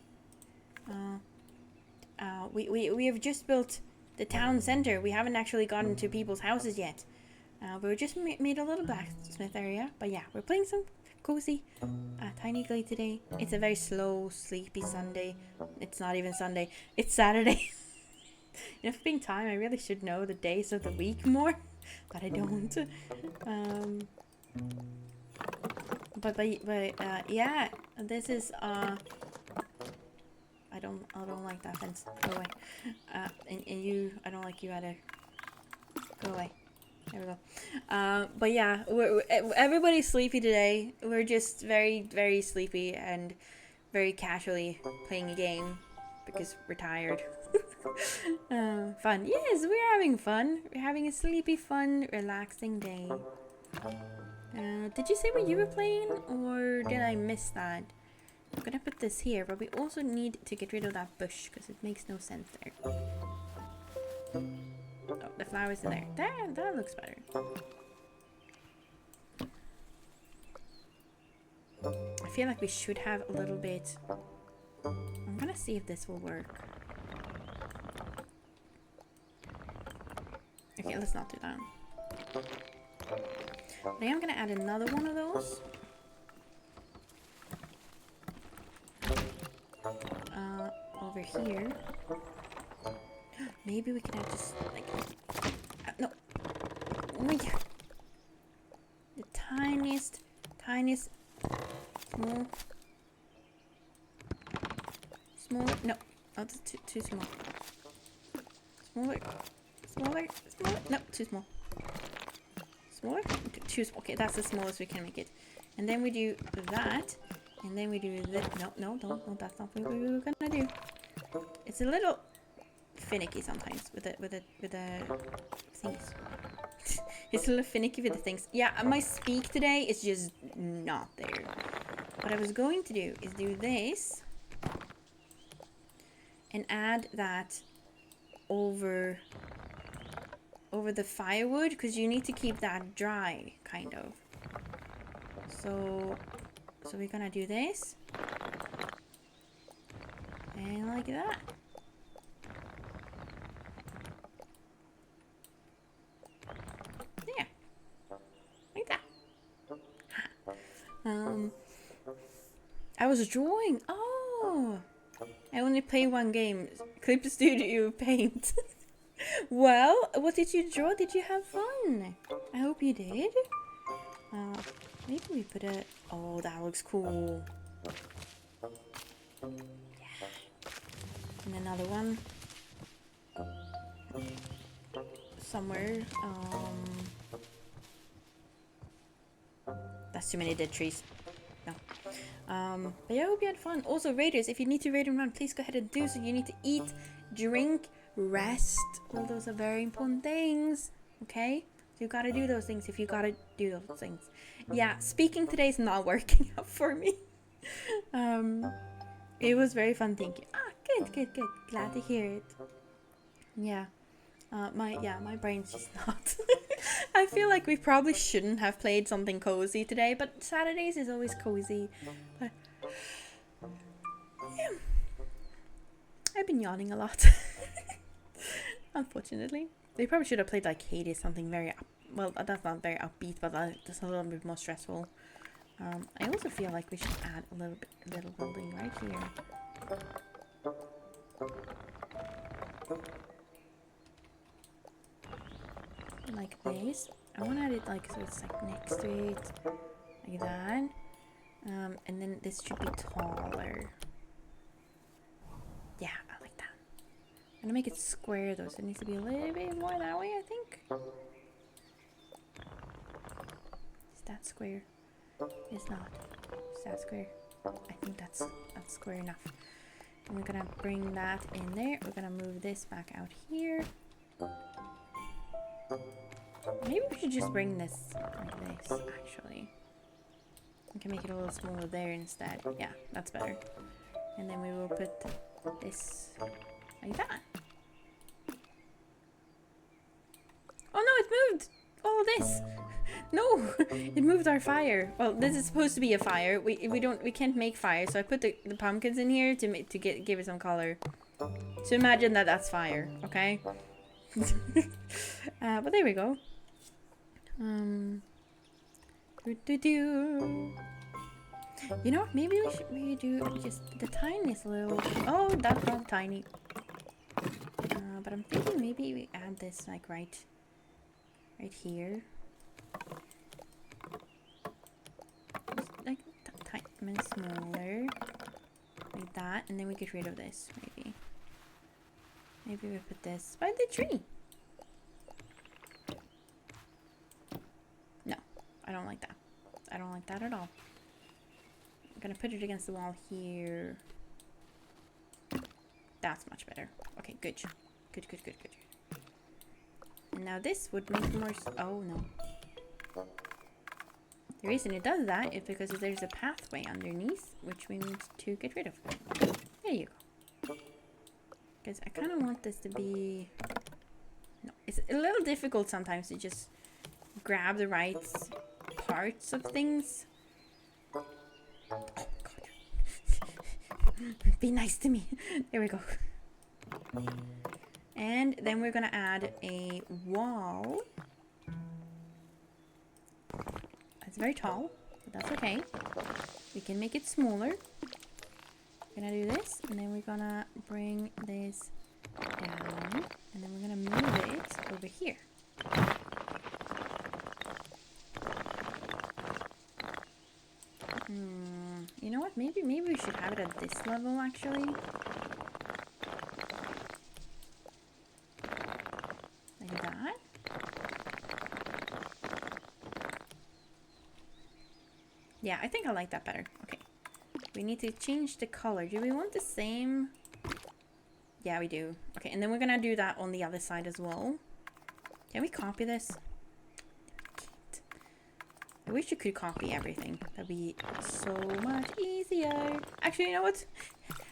We have just built the town center. We haven't actually gotten to people's houses yet. But we just made a little blacksmith area. But yeah, we're playing some cozy tiny Glade today. It's a very slow, sleepy Sunday. It's not even Sunday. It's Saturday. You know, for being time, I really should know the days of the week more, but I don't. But yeah, this is I don't like that fence. Go away. And you, I don't like you either. Go away. There we go. But yeah, everybody's sleepy today. We're just very, very sleepy and very casually playing a game because we're tired. Fun. Yes, we're having fun. We're having a sleepy, fun, relaxing day. Did you say what you were playing, or did I miss that? I'm gonna put this here, but we also need to get rid of that bush because it makes no sense there. Oh, the flowers in there. That looks better. I feel like we should have a little bit. I'm gonna see if this will work. Okay, let's not do that. I am gonna add another one of those. Over here. Maybe we can add just like no. Oh yeah. The tiniest small. No, that's too small. Smaller. No, too small. Smaller? Too small. Okay, that's the smallest we can make it. And then we do that. And then we do this. No, that's not what we were gonna do. It's a little finicky sometimes with the things. It's a little finicky with the things. Yeah, my speak today is just not there. What I was going to do is do this and add that over the firewood, because you need to keep that dry, kind of. So we're gonna do this and like that. Yeah, like that. I was drawing. Oh, I only play one game, Clip Studio Paint. Well, what did you draw? Did you have fun? I hope you did. Maybe we put a... Oh, that looks cool. Yeah. And another one. somewhere. That's too many dead trees. No. But yeah, I hope you had fun. Also, raiders, if you need to raid and run, please go ahead and do so. You need to eat, drink, rest. All those are very important things. Okay? So you gotta do those things if you gotta do those things. Yeah, speaking today is not working out for me. It was very fun, thank you. Ah, good. Glad to hear it. Yeah. My brain's just not. I feel like we probably shouldn't have played something cozy today, but Saturdays is always cozy. But yeah, I've been yawning a lot. Unfortunately, we probably should have played like Hades, something very well. That's not very upbeat, but that's a little bit more stressful. I also feel like we should add a little building right here. Like this. I want to add it like so it's like next to it, like that. And then this should be taller. Yeah, I like that. I'm gonna make it square though, so it needs to be a little bit more that way, I think. Is that square? It's not. Is that square? I think that's square enough. And we're gonna bring that in there. We're gonna move this back out here. Maybe we should just bring this like this, actually. We can make it a little smaller there instead. Yeah, that's better. And then we will put this like that. Oh no, it moved! All this! No! It moved our fire. Well, this is supposed to be a fire. We can't make fire, so I put the pumpkins in here to give it some color. So imagine that that's fire, okay? But there we go. You know what? Maybe we should redo just the tiniest little. Oh, that's not tiny. But I'm thinking maybe we add this like right here. Just like tiny, smaller, like that, and then we get rid of this. Maybe we put this by the tree. No, I don't like that. I don't like that at all. I'm gonna put it against the wall here. That's much better. Okay, good. And now this would make more. Oh no. The reason it does that is because there's a pathway underneath, which we need to get rid of. There you go. Because I kind of want this to be. No, it's a little difficult sometimes to just grab the right parts of things. Oh, God. Be nice to me. There we go. And then we're gonna add a wall. It's very tall, but that's okay. We can make it smaller. We're gonna do this, and then we're gonna bring this down, and then we're gonna move it over here. You know what? Maybe we should have it at this level, actually. Like that. Yeah, I think I like that better. Okay. We need to change the color. Do we want the same? Yeah, we do. Okay, and then we're gonna do that on the other side as well. Can we copy this? I wish you could copy everything. That'd be so much easier. Actually, you know what?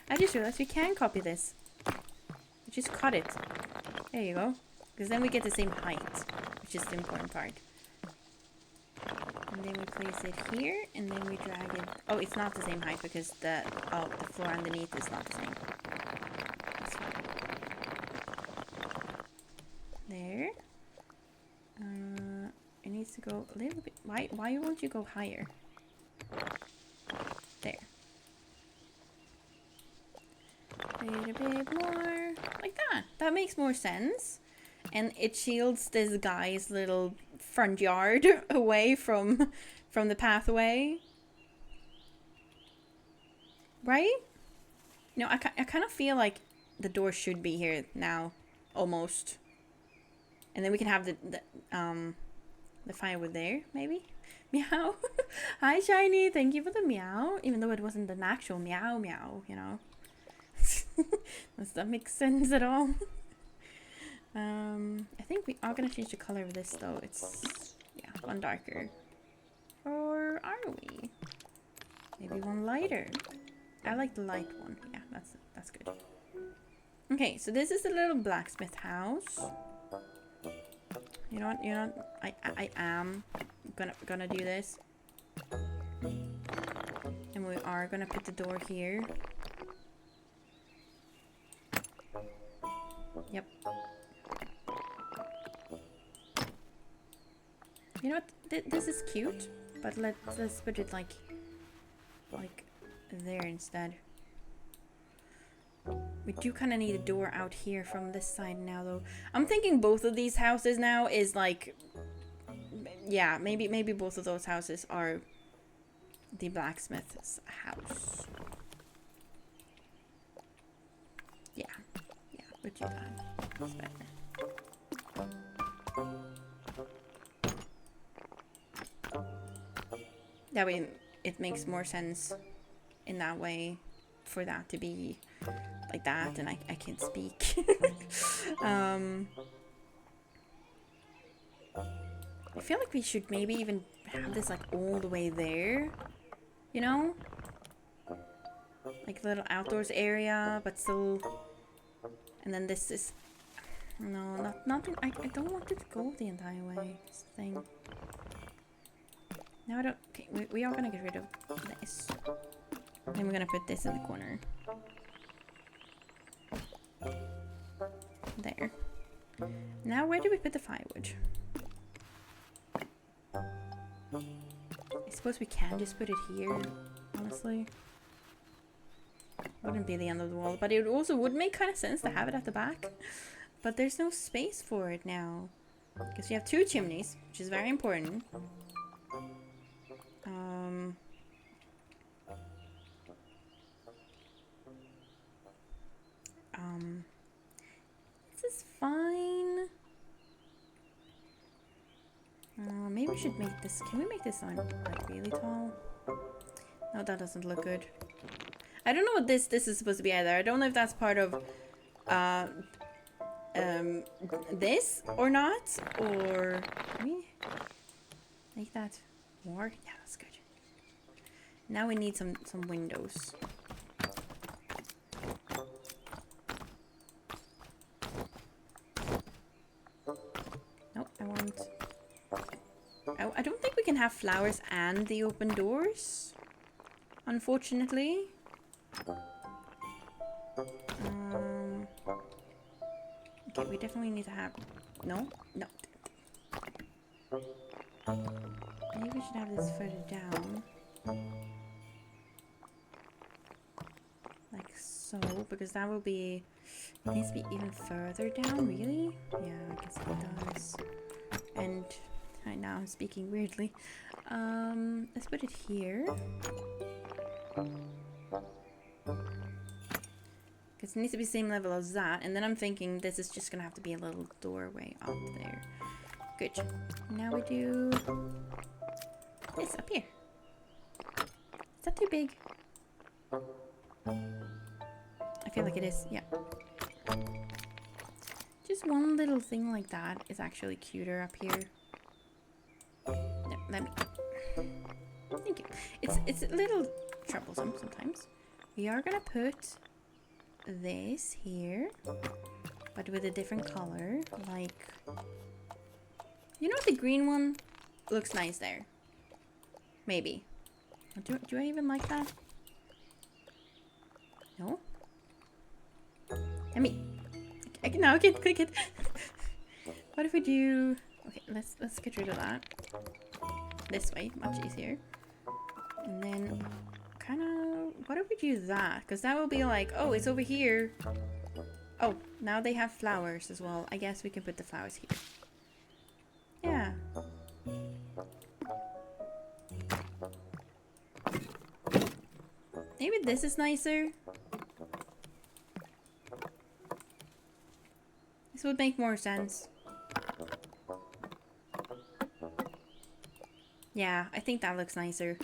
I just realized we can copy this. We just cut it. There you go. Because then we get the same height, which is the important part. And then we place it here, and then we drag it. Oh, it's not the same height because the floor underneath is not the same. That's fine. There. It needs to go a little bit. Why won't you go higher? There. A little bit more. Like that. That makes more sense. And it shields this guy's little front yard away from the pathway. Right? You know, I kind of feel like the door should be here now. Almost. And then we can have the firewood there, maybe. Meow. Hi, Shiny. Thank you for the meow. Even though it wasn't an actual meow meow, you know. Does that make sense at all? I think we are gonna change the color of this though. It's, yeah, one darker. Or are we? Maybe one lighter. I like the light one. Yeah, that's good. Okay, so this is the little blacksmith house. You know what? I am gonna do this. And we are gonna put the door here. Yep. You know what? This is cute, but let's put it like there instead. We do kind of need a door out here from this side now, though. I'm thinking both of these houses now is like, yeah, maybe both of those houses are the blacksmith's house. Yeah, we'll do that. That's better. That way it makes more sense in that way for that to be like that, and I can't speak. I feel like we should maybe even have this like all the way there, you know? Like a little outdoors area, but still. And then this is, no, nothing. I don't want it to go the entire way. This thing. No, I don't. Okay, we are gonna get rid of this. And we're gonna put this in the corner. There. Now, where do we put the firewood? I suppose we can just put it here, honestly. Wouldn't be the end of the world, but it also would make kind of sense to have it at the back. But there's no space for it now. Because we have 2 chimneys, which is very important. This is fine. Maybe we should make this. Can we make this one like really tall? No, that doesn't look good. I don't know what this is supposed to be either. I don't know if that's part of this or not, or can we make that more? Yeah, that's good. Now we need some windows. No, I don't think we can have flowers and the open doors, unfortunately. Okay, we definitely need to have... No. Maybe we should have this further down. Like so, because that will be... It needs to be even further down, really? Yeah, I guess it does. And right now I'm speaking weirdly. Let's put it here. Because it needs to be the same level as that. And then I'm thinking this is just going to have to be a little doorway up there. Good. Now we do this up here. Is that too big? I feel like it is. Yeah. Just one little thing like that is actually cuter up here. No, let me... Thank you. It's a little troublesome sometimes. We are going to put... this here, but with a different color, like, you know what, the green one looks nice there. Maybe. Do I even like that? No? I mean, I can now click it. What if we do? Okay, let's get rid of that. This way, much easier. And then kind of, what if we do that? Because that will be like, oh, it's over here. Oh, now they have flowers as well. I guess we can put the flowers here. Yeah. Maybe this is nicer. This would make more sense. Yeah, I think that looks nicer.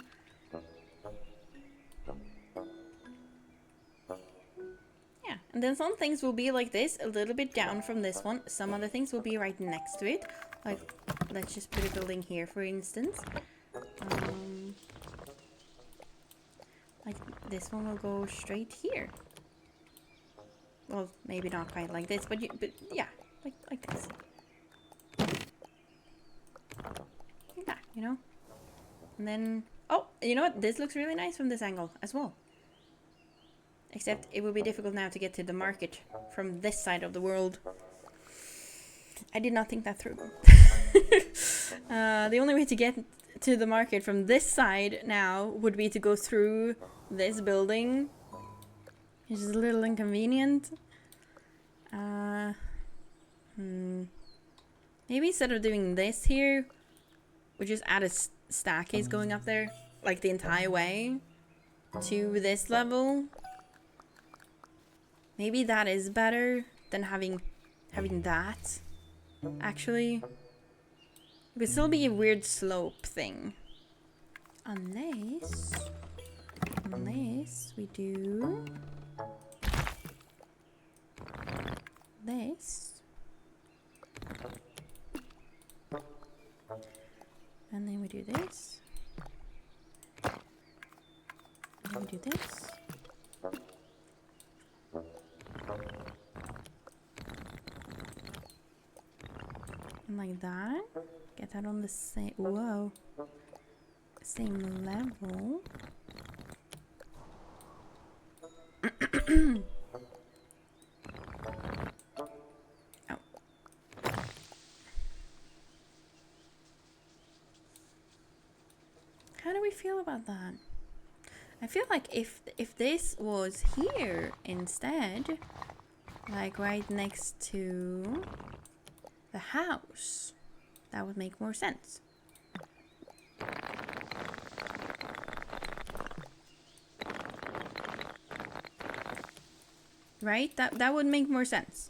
Yeah, and then some things will be like this, a little bit down from this one. Some other things will be right next to it. Like, let's just put a building here, for instance. Like, this one will go straight here. Well, maybe not quite like this, but yeah, like this. Like that, you know? And then, oh, you know what? This looks really nice from this angle as well. Except it will be difficult now to get to the market from this side of the world. I did not think that through. The only way to get to the market from this side now would be to go through this building, which is a little inconvenient. Maybe instead of doing this here, we just add a staircase going up there, like the entire way to this level. Maybe that is better than having that. Actually, it would still be a weird slope thing, unless we do this, and then we do this, and we do this. And like that. Get that on the same, whoa, same level. Oh. How do we feel about that? I feel like if this was here instead, like right next to the house, that would make more sense. Right? That would make more sense.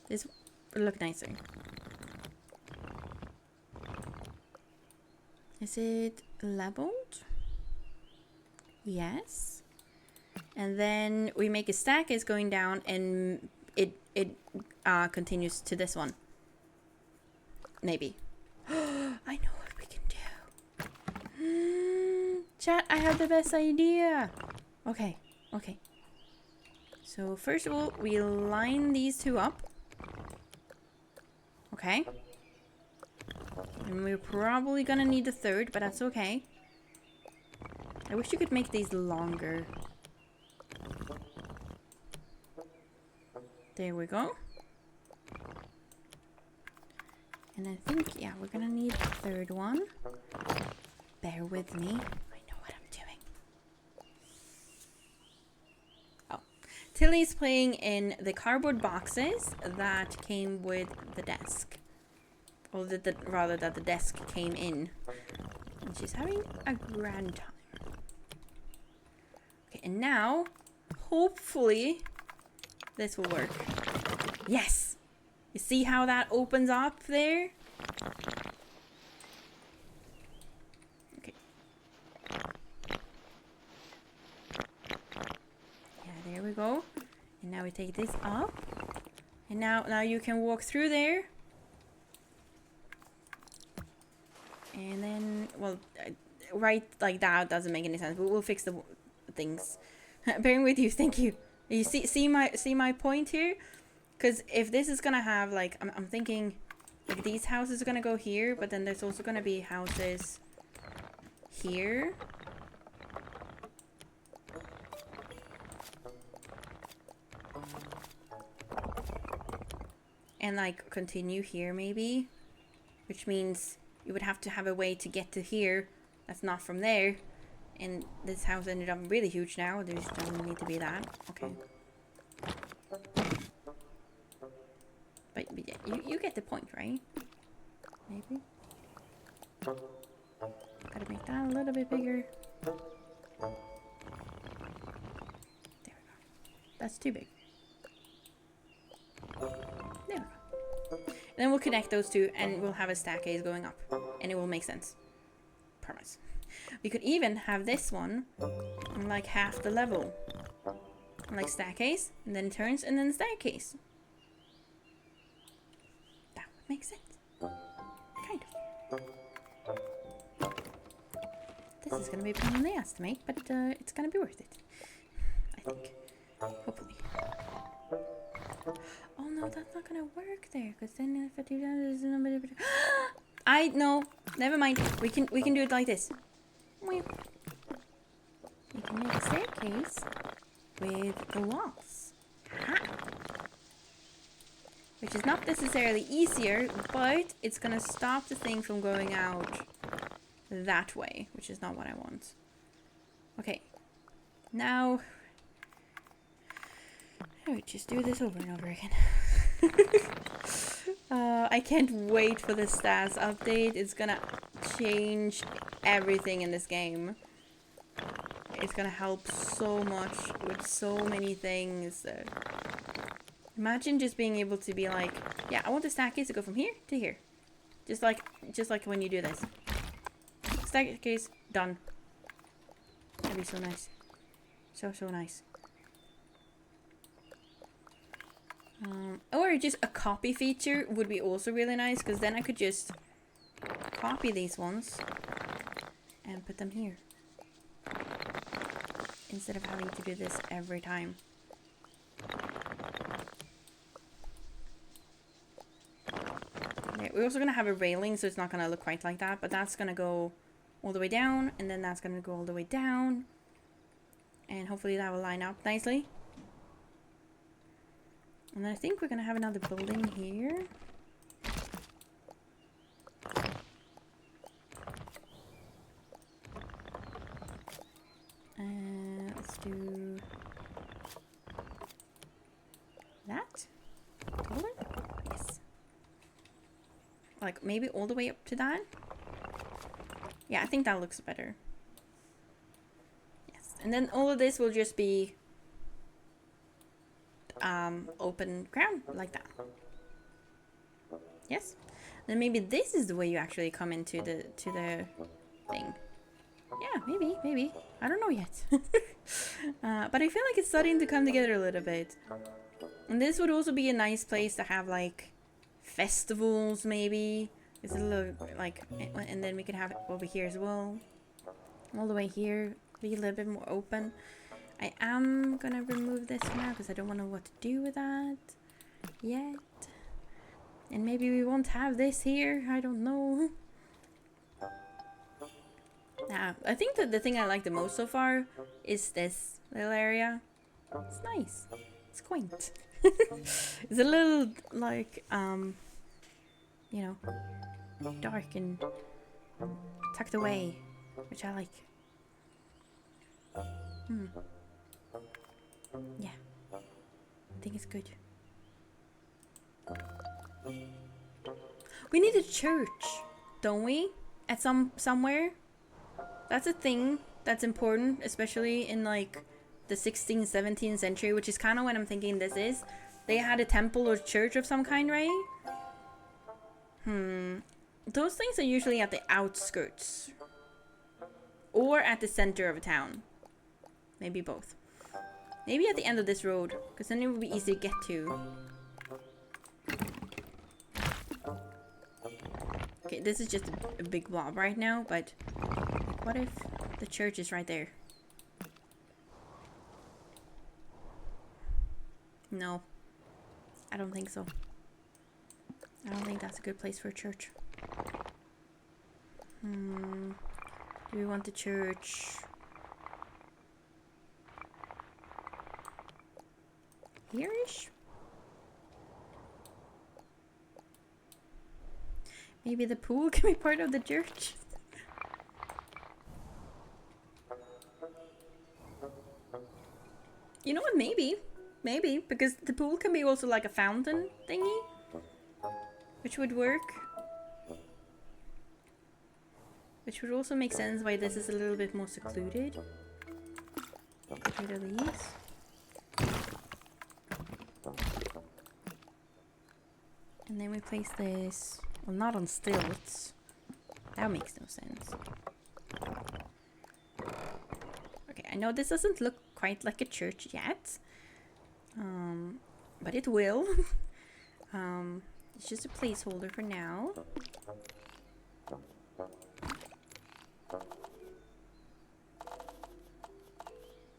This would look nicer. Is it leveled? Yes. And then we make a stack is going down, and it continues to this one. Maybe. I know what we can do. Chat, I have the best idea. Okay. So first of all, we line these two up. Okay. And we're probably gonna need a third, but that's okay. I wish you could make these longer. There we go. And I think, yeah, we're gonna need a third one. Bear with me. I know what I'm doing. Oh. Tilly's playing in the cardboard boxes that came with the desk. Or rather that the desk came in. And she's having a grand time. Okay, and now, hopefully, this will work. Yes! You see how that opens up there? Okay. Yeah, there we go. And now we take this up. And now you can walk through there. And then, well, right like that doesn't make any sense, but we'll fix the things. Bearing with you, thank you. You see my point here? Because if this is gonna have, like, I'm thinking, like, these houses are gonna go here, but then there's also gonna be houses here. And, like, continue here, maybe. Which means you would have to have a way to get to here that's not from there. And this house ended up really huge now. There doesn't need to be that. Okay. But yeah, you get the point, right? Maybe. Gotta make that a little bit bigger. There we go. That's too big. There we go. And then we'll connect those two and we'll have a staircase going up. And it will make sense. promise. We could even have this one on like half the level. Like staircase, and then it turns, and then staircase. That would make sense. Kind of. This is gonna be a pain in the ass to make, but it's gonna be worth it. I think. Hopefully. Oh no, that's not gonna work there, because then if I do that, there's nobody. I know. Never mind. We can do it like this. We can make a staircase with the walls. Which is not necessarily easier, but it's gonna stop the thing from going out that way, which is not what I want. Okay. Now I would just do this over and over again. I can't wait for the stats update. It's gonna change everything in this game. It's gonna help so much with so many things. Imagine just being able to be like, yeah, I want the staircase to go from here to here. Just like when you do this. Staircase, done. That'd be so nice. So nice. Or just a copy feature would be also really nice, because then I could just copy these ones and put them here. Instead of having to do this every time. Okay, we're also going to have a railing, so it's not going to look quite like that, but that's going to go all the way down, and then that's going to go all the way down. And hopefully that will line up nicely. And then I think we're going to have another building here. Let's do that. Taller? Yes. Like maybe all the way up to that. Yeah, I think that looks better. Yes. And then all of this will just be open ground like that. Yes. Then maybe this is the way you actually come into the thing. Yeah, maybe. I don't know yet. But I feel like it's starting to come together a little bit. And this would also be a nice place to have like festivals maybe. It's a little like, and then we can have it over here as well. All the way here, be a little bit more open. I am gonna remove this for now because I don't want to know what to do with that yet. And maybe we won't have this here, I don't know. Now, I think that the thing I like the most so far is this little area. It's nice. It's quaint. It's a little, like, you know, dark and tucked away, which I like. Yeah. I think it's good. We need a church, don't we? At somewhere? That's a thing that's important, especially in like the 16th, 17th century, which is kind of what I'm thinking this is. They had a temple or church of some kind, right? Those things are usually at the outskirts. Or at the center of a town. Maybe both. Maybe at the end of this road, because then it would be easy to get to. Okay, this is just a big blob right now, but like, what if the church is right there? No. I don't think so. I don't think that's a good place for a church. Do we want the church here-ish? Maybe the pool can be part of the church? You know what, maybe, because the pool can be also like a fountain thingy, which would work. Which would also make sense why this is a little bit more secluded. Get rid of these. And then we place this, well, not on stilts. That makes no sense. I know this doesn't look quite like a church yet, but it will. It's just a placeholder for now.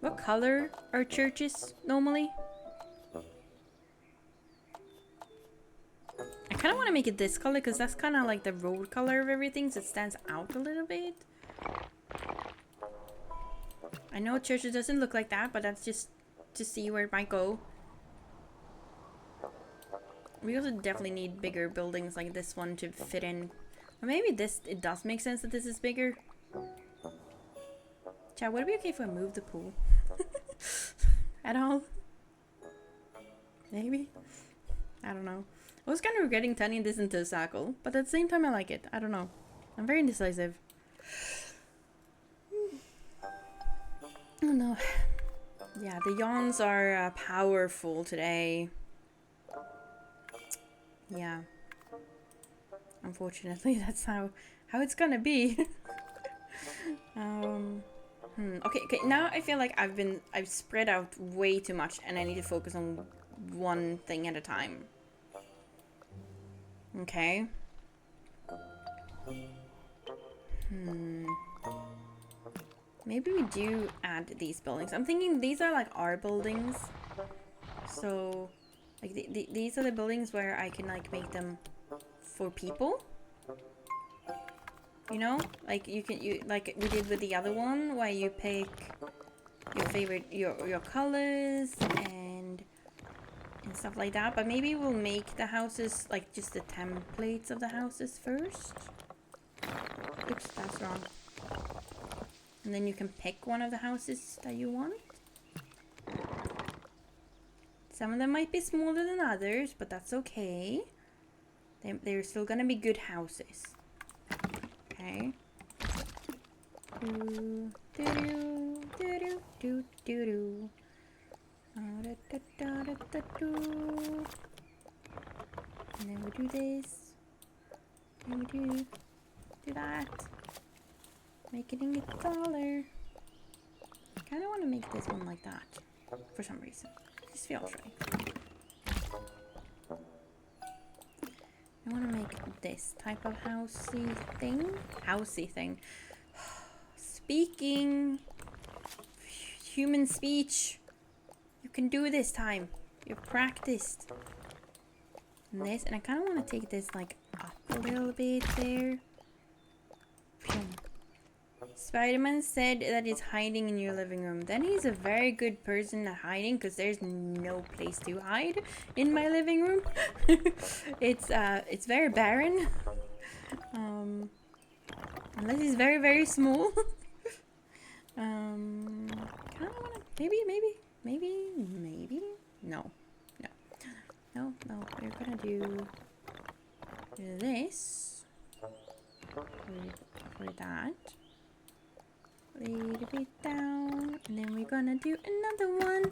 What color are churches normally? I kind of want to make it this color because that's kind of like the road color of everything, so it stands out a little bit. I know churches doesn't look like that, but that's just to see where it might go. We also definitely need bigger buildings like this one to fit in. Or maybe this, it does make sense that this is bigger. Chat, would it be okay if I move the pool? At all? Maybe? I don't know. I was kind of regretting turning this into a circle, but at the same time I like it. I don't know. I'm very indecisive. Oh no. Yeah, the yawns are powerful today. Yeah. Unfortunately, that's how it's gonna be. Okay, now I feel like I've spread out way too much and I need to focus on one thing at a time. Okay. Maybe we do add these buildings. I'm thinking these are like our buildings. So, like these are the buildings where I can like make them for people. You know, like you like we did with the other one, where you pick your favorite your colors and stuff like that. But maybe we'll make the houses like just the templates of the houses first. Oops, that's wrong. And then you can pick one of the houses that you want. Some of them might be smaller than others, but that's okay. They're still gonna be good houses. Okay. And then we do this. And we do that. Making it taller. I kind of want to make this one like that. For some reason. It just feels right. I want to make this type of housey thing. Speaking. Human speech. You can do this time. You've practiced. And this, and I kind of want to take this like up a little bit there. Spider-Man said that he's hiding in your living room. Then he's a very good person at hiding, because there's no place to hide in my living room. It's very barren. Unless he's very, very small. Kind of wanna, maybe. No. We're gonna do this for that. A little bit down, and then we're gonna do another one,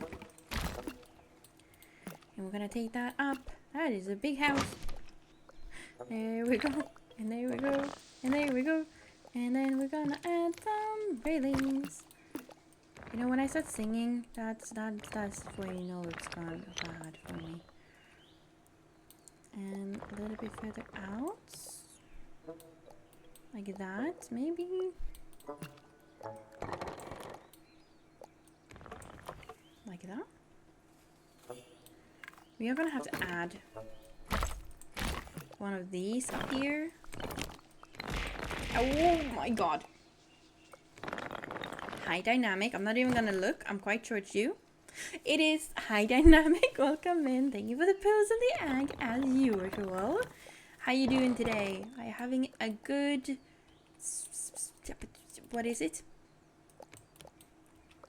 and we're gonna take that up. That is a big house. There we go, and there we go, and there we go, and then we're gonna add some railings. You know, when I start singing, that's when you know it's gone bad for me. And a little bit further out, like that, maybe. Like that. We are gonna have to add one of these up here. Oh my god. Hi Dynamic. I'm not even gonna look. I'm quite sure it's you. It is. Hi Dynamic. Welcome in. Thank you for the pills and the egg as usual. How you doing today? Are you having a good... What is it?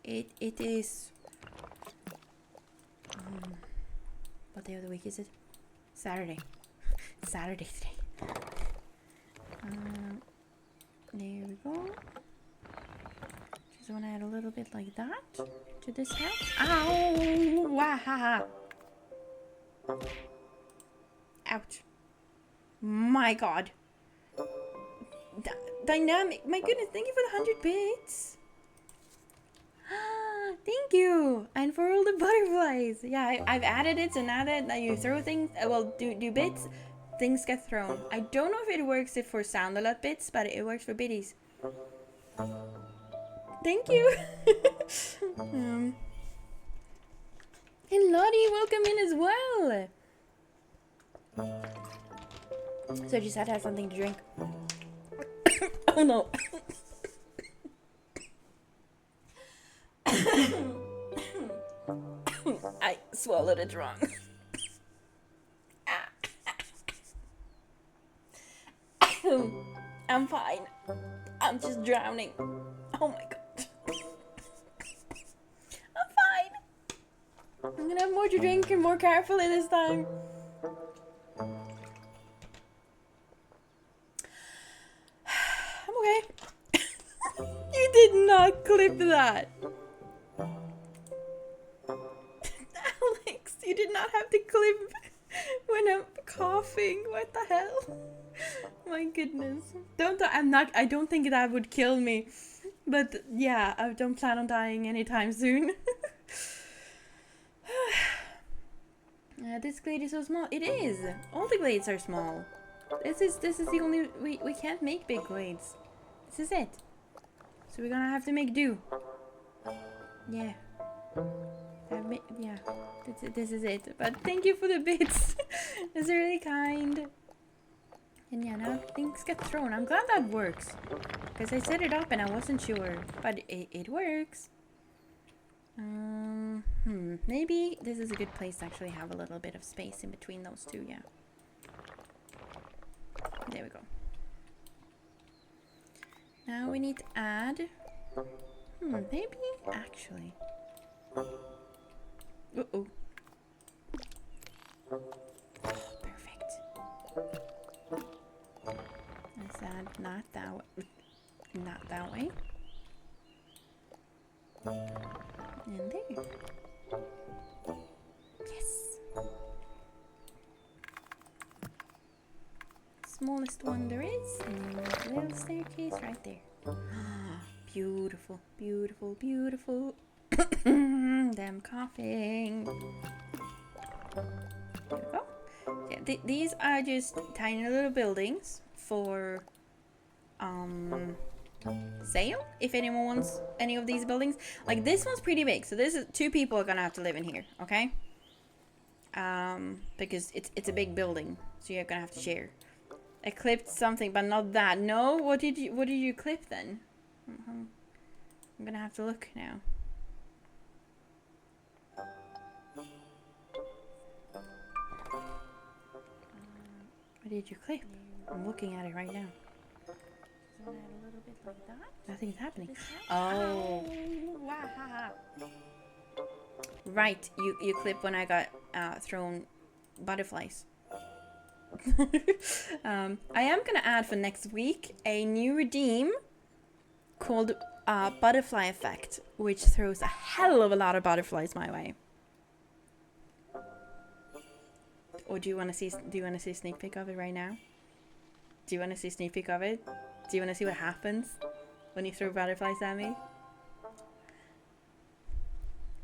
It is... what day of the week is it? Saturday. Saturday today. There we go. Just want to add a little bit like that to this house. Ow! Wahaha! Ouch. My god. Dynamic. My goodness, thank you for the 100 bits. Thank you! And for all the butterflies! Yeah, I've added it, so now that you throw things, well, do bits, things get thrown. I don't know if it works if for sound a lot bits, but it works for biddies. Thank you! And Lottie, welcome in as well! So I just had to have something to drink. Oh no! I swallowed it wrong. I'm fine. I'm just drowning. Oh my god. I'm fine. I'm gonna have more to drink and more carefully this time. I'm okay. You did not clip that. Alex, you did not have to clip when I'm coughing. What the hell? My goodness. I don't think that would kill me. But yeah, I don't plan on dying anytime soon. This glade is so small. It is. All the glades are small. This is the only we can't make big glades. This is it. So we're gonna have to make do. Yeah. Yeah. This is it. But thank you for the bits. It's really kind. And yeah, now things get thrown. I'm glad that works. Because I set it up and I wasn't sure. But it works. Maybe this is a good place to actually have a little bit of space in between those two, yeah. There we go. Now we need to add... maybe actually... Uh-oh. Perfect. Let's add not that way. Not that way. And there. Yes. Smallest one there is. And a little staircase right there. Beautiful, beautiful, beautiful. Them coughing. There we go. Yeah, these are just tiny little buildings for sale. If anyone wants any of these buildings, like this one's pretty big. So this is 2 people are gonna have to live in here. Okay. Because it's a big building, so you're gonna have to share. I clipped something, but not that. No, what did you clip then? I'm gonna have to look now. What did you clip? I'm looking at it right now. So add a little bit like that. Nothing's happening. Oh. Right, you clip when I got thrown butterflies. I am gonna add for next week a new redeem called Butterfly Effect, which throws a hell of a lot of butterflies my way. Or do you want to see a sneak peek of it right now? Do you want to see a sneak peek of it? Do you want to see what happens when you throw butterflies at me? You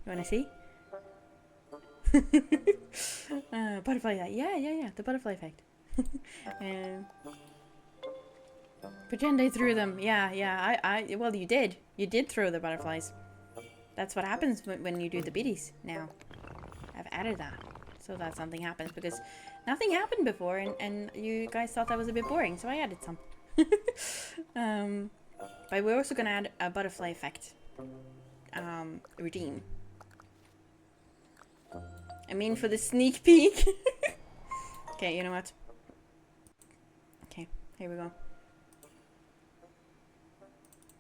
want to see? Butterfly effect. Yeah, the butterfly effect. Pretend I threw them. Yeah, well, you did throw the butterflies. That's what happens when you do the biddies now. I've added that so that something happens, because nothing happened before, and you guys thought that was a bit boring, so I added some. But we're also gonna add a butterfly effect redeem. I mean, for the sneak peek. Okay, you know what? Okay, here we go.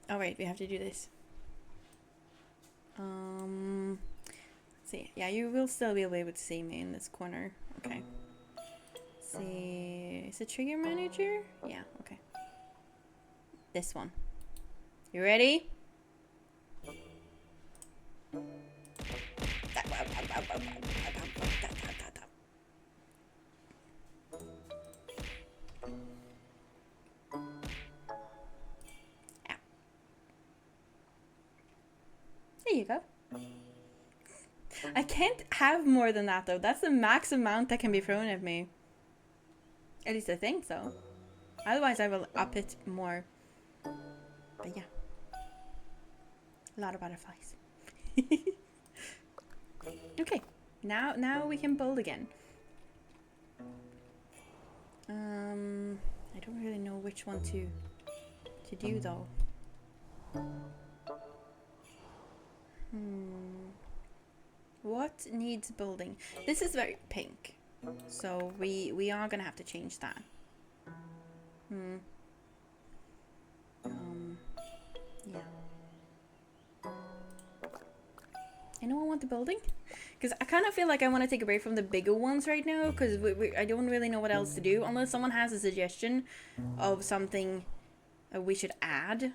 Oh wait, we have to do this. Let's see. Yeah, you will still be able to see me in this corner. Okay. Let's see, is it trigger manager? Yeah, okay. This one. You ready? There you go. I can't have more than that though. That's the max amount that can be thrown at me. At least I think so. Otherwise I will up it more. But yeah. A lot of butterflies. Okay. Now we can build again. I don't really know which one to do though. What needs building? This is very pink, so we are gonna have to change that. Yeah. Anyone want the building? Because I kind of feel like I want to take a break from the bigger ones right now, because I don't really know what else to do, unless someone has a suggestion of something we should add.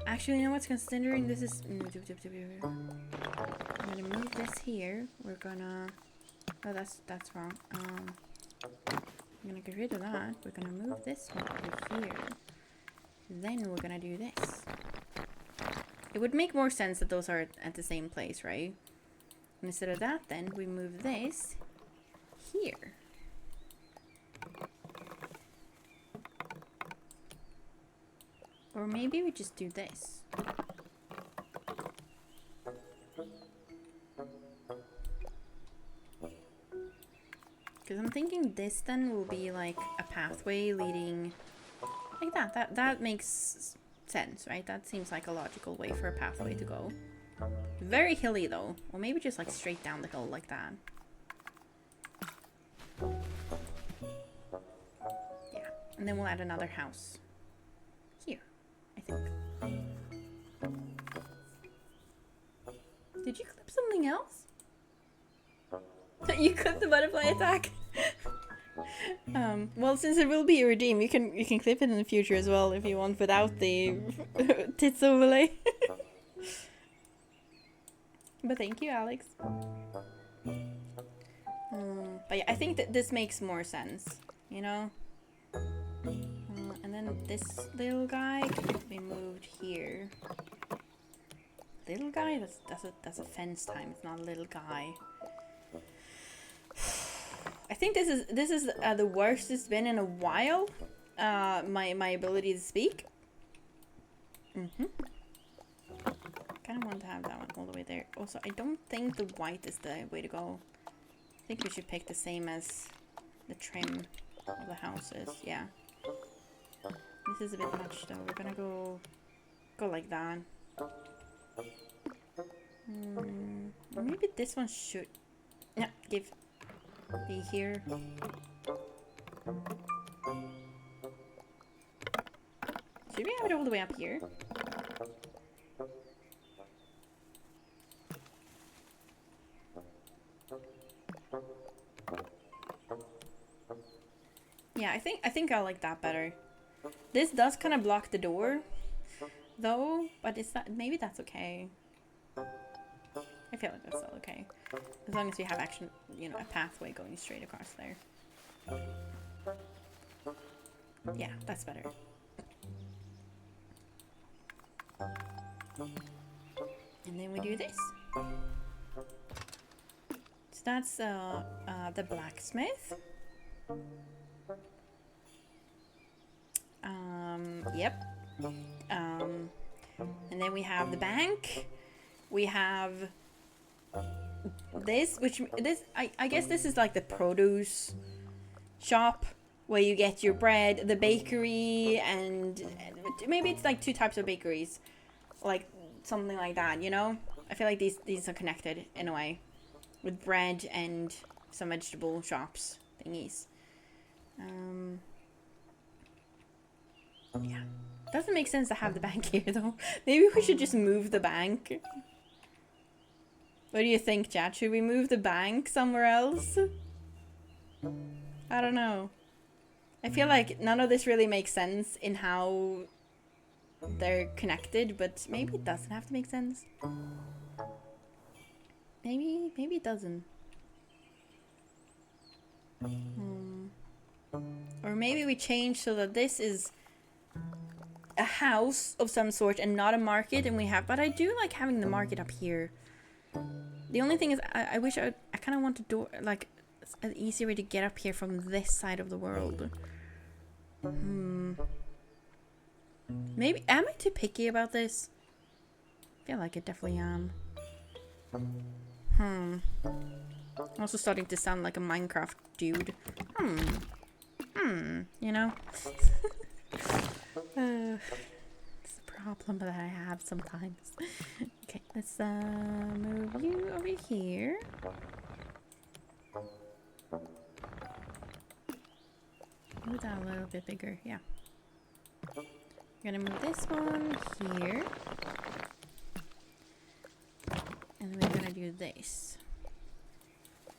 Actually, you know what's, considering this is... I'm gonna move this here. We're gonna... Oh, that's wrong. I'm gonna get rid of that. We're gonna move this one over here. Then we're gonna do this. It would make more sense that those are at the same place, right? And instead of that, then we move this here. Or maybe we just do this. Because I'm thinking this then will be like a pathway leading like that. That makes sense, right? That seems like a logical way for a pathway to go. Very hilly though. Or maybe just like straight down the hill like that. Yeah. And then we'll add another house. Here, I think. Did you clip something else? You clipped the butterfly attack. Well, since it will be a redeem, you can clip it in the future as well if you want, without the tits overlay. But thank you, Alex. But yeah, I think that this makes more sense, you know. And then this little guy can be moved here. Little guy? That's a fence time. It's not a little guy. I think this is the worst it's been in a while. My ability to speak. Kind of want to have that one all the way there. Also, I don't think the white is the way to go. I think we should pick the same as the trim of the houses. Yeah. This is a bit much though. We're gonna go like that. Or maybe this one should... Yeah, be here. Should we have it all the way up here? Yeah, I think I like that better. This does kind of block the door, though, but maybe that's okay. I feel like that's still okay. As long as we have actually, you know, a pathway going straight across there. Yeah, that's better. And then we do this. So that's the blacksmith. Yep. And then we have the bank. We have this, I guess this is like the produce shop where you get your bread, the bakery, and maybe it's like 2 types of bakeries, like something like that, you know? I feel like these are connected in a way with bread and some vegetable shops thingies. Yeah. Doesn't make sense to have the bank here though. Maybe we should just move the bank. What do you think, chat? Should we move the bank somewhere else? I don't know. I feel like none of this really makes sense in how they're connected, but maybe it doesn't have to make sense. Maybe it doesn't. Or maybe we change so that this is a house of some sort and not a market, and we have. But I do like having the market up here. The only thing is, I wish I kind of want a door, like an easier way to get up here from this side of the world. Maybe am I too picky about this? I feel like I definitely am. I'm also starting to sound like a Minecraft dude. You know? It's a problem that I have sometimes. Okay, let's move you over here. Move that a little bit bigger, yeah. I'm gonna move this one here. And we're gonna do this.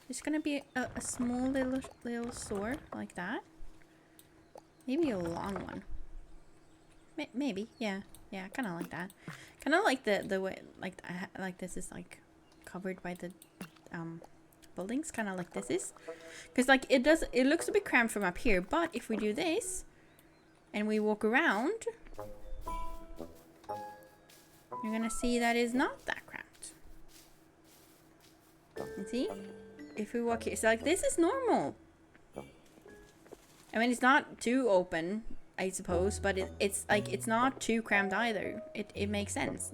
It's gonna be a small little store like that. Maybe a long one. Maybe, yeah, kind of like that. Kind of like the way like this is like covered by the buildings. Kind of like this is, because like it looks a bit cramped from up here. But if we do this and we walk around, you're gonna see that it's not that cramped. You see? If we walk here, so like this is normal. I mean, it's not too open, I suppose, but it's like it's not too cramped either. It makes sense.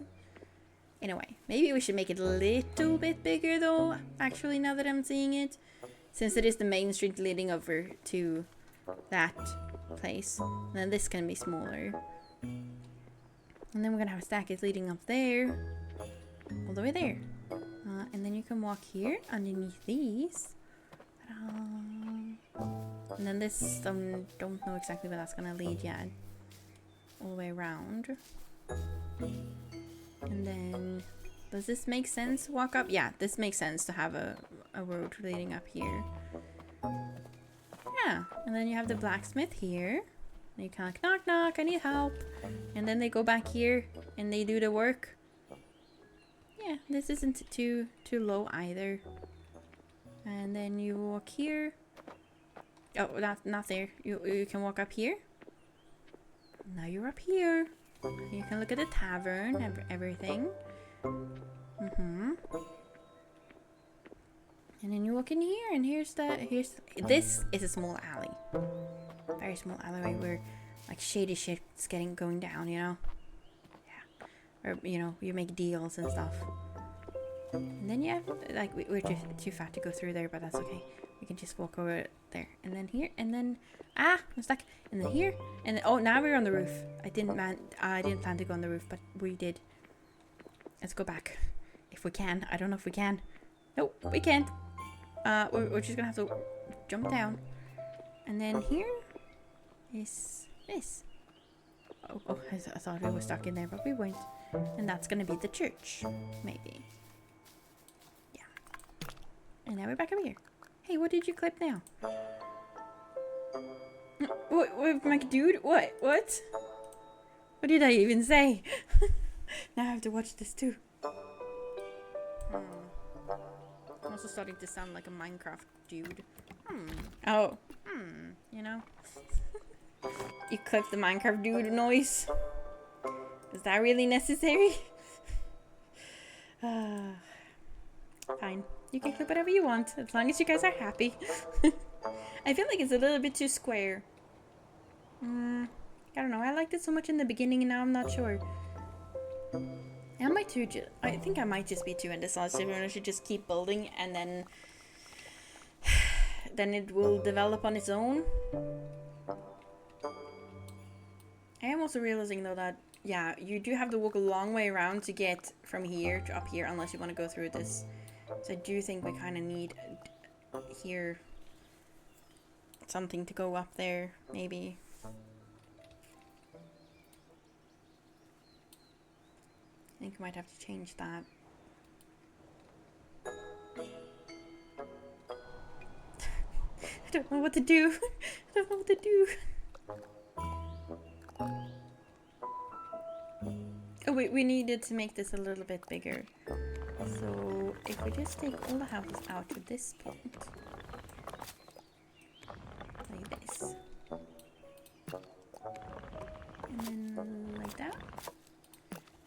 In a way. Maybe we should make it a little bit bigger though, actually, now that I'm seeing it. Since it is the main street leading over to that place. And then this can be smaller. And then we're gonna have a staircase leading up there. All the way there. And then you can walk here underneath these. And then this, don't know exactly where that's gonna lead yet. All the way around. And then, does this make sense? Walk up? Yeah, this makes sense to have a road leading up here. Yeah, and then you have the blacksmith here. And you kind of like, knock knock, I need help. And then they go back here and they do the work. Yeah, this isn't too low either. And then you walk here. Oh, not there. You can walk up here. Now you're up here. You can look at the tavern, everything. And then you walk in here, and here's this is a small alley. Very small alleyway where like shady shit's going down, you know. Yeah. Or you know, you make deals and stuff. And then you have like we're just too fat to go through there, but that's okay. We can just walk over there, and then here, and then I'm stuck. And then here, and then, oh, now we're on the roof. I didn't plan to go on the roof, but we did. Let's go back if we can. I don't know if we can. Nope, we can't. We're just gonna have to jump down, and then here is this. Oh, I thought we were stuck in there, but we weren't. And that's gonna be the church, maybe. Yeah. And now we're back over here. Hey, what did you clip now? What, my dude? What? What did I even say? Now I have to watch this too. I'm also starting to sound like a Minecraft dude. Oh. You know? You clipped the Minecraft dude noise. Is that really necessary? Fine. You can clip whatever you want, as long as you guys are happy. I feel like it's a little bit too square. I don't know. I liked it so much in the beginning, and now I'm not sure. I think I might just be too indecisive, and I should just keep building, and then it will develop on its own. I am also realizing though that yeah, you do have to walk a long way around to get from here to up here, unless you want to go through this. So I do think we kind of need here something to go up there, maybe. I think we might have to change that. I don't know what to do. I don't know what to do. Oh wait, we needed to make this a little bit bigger. So if we just take all the houses out to this point, like this, And then like that.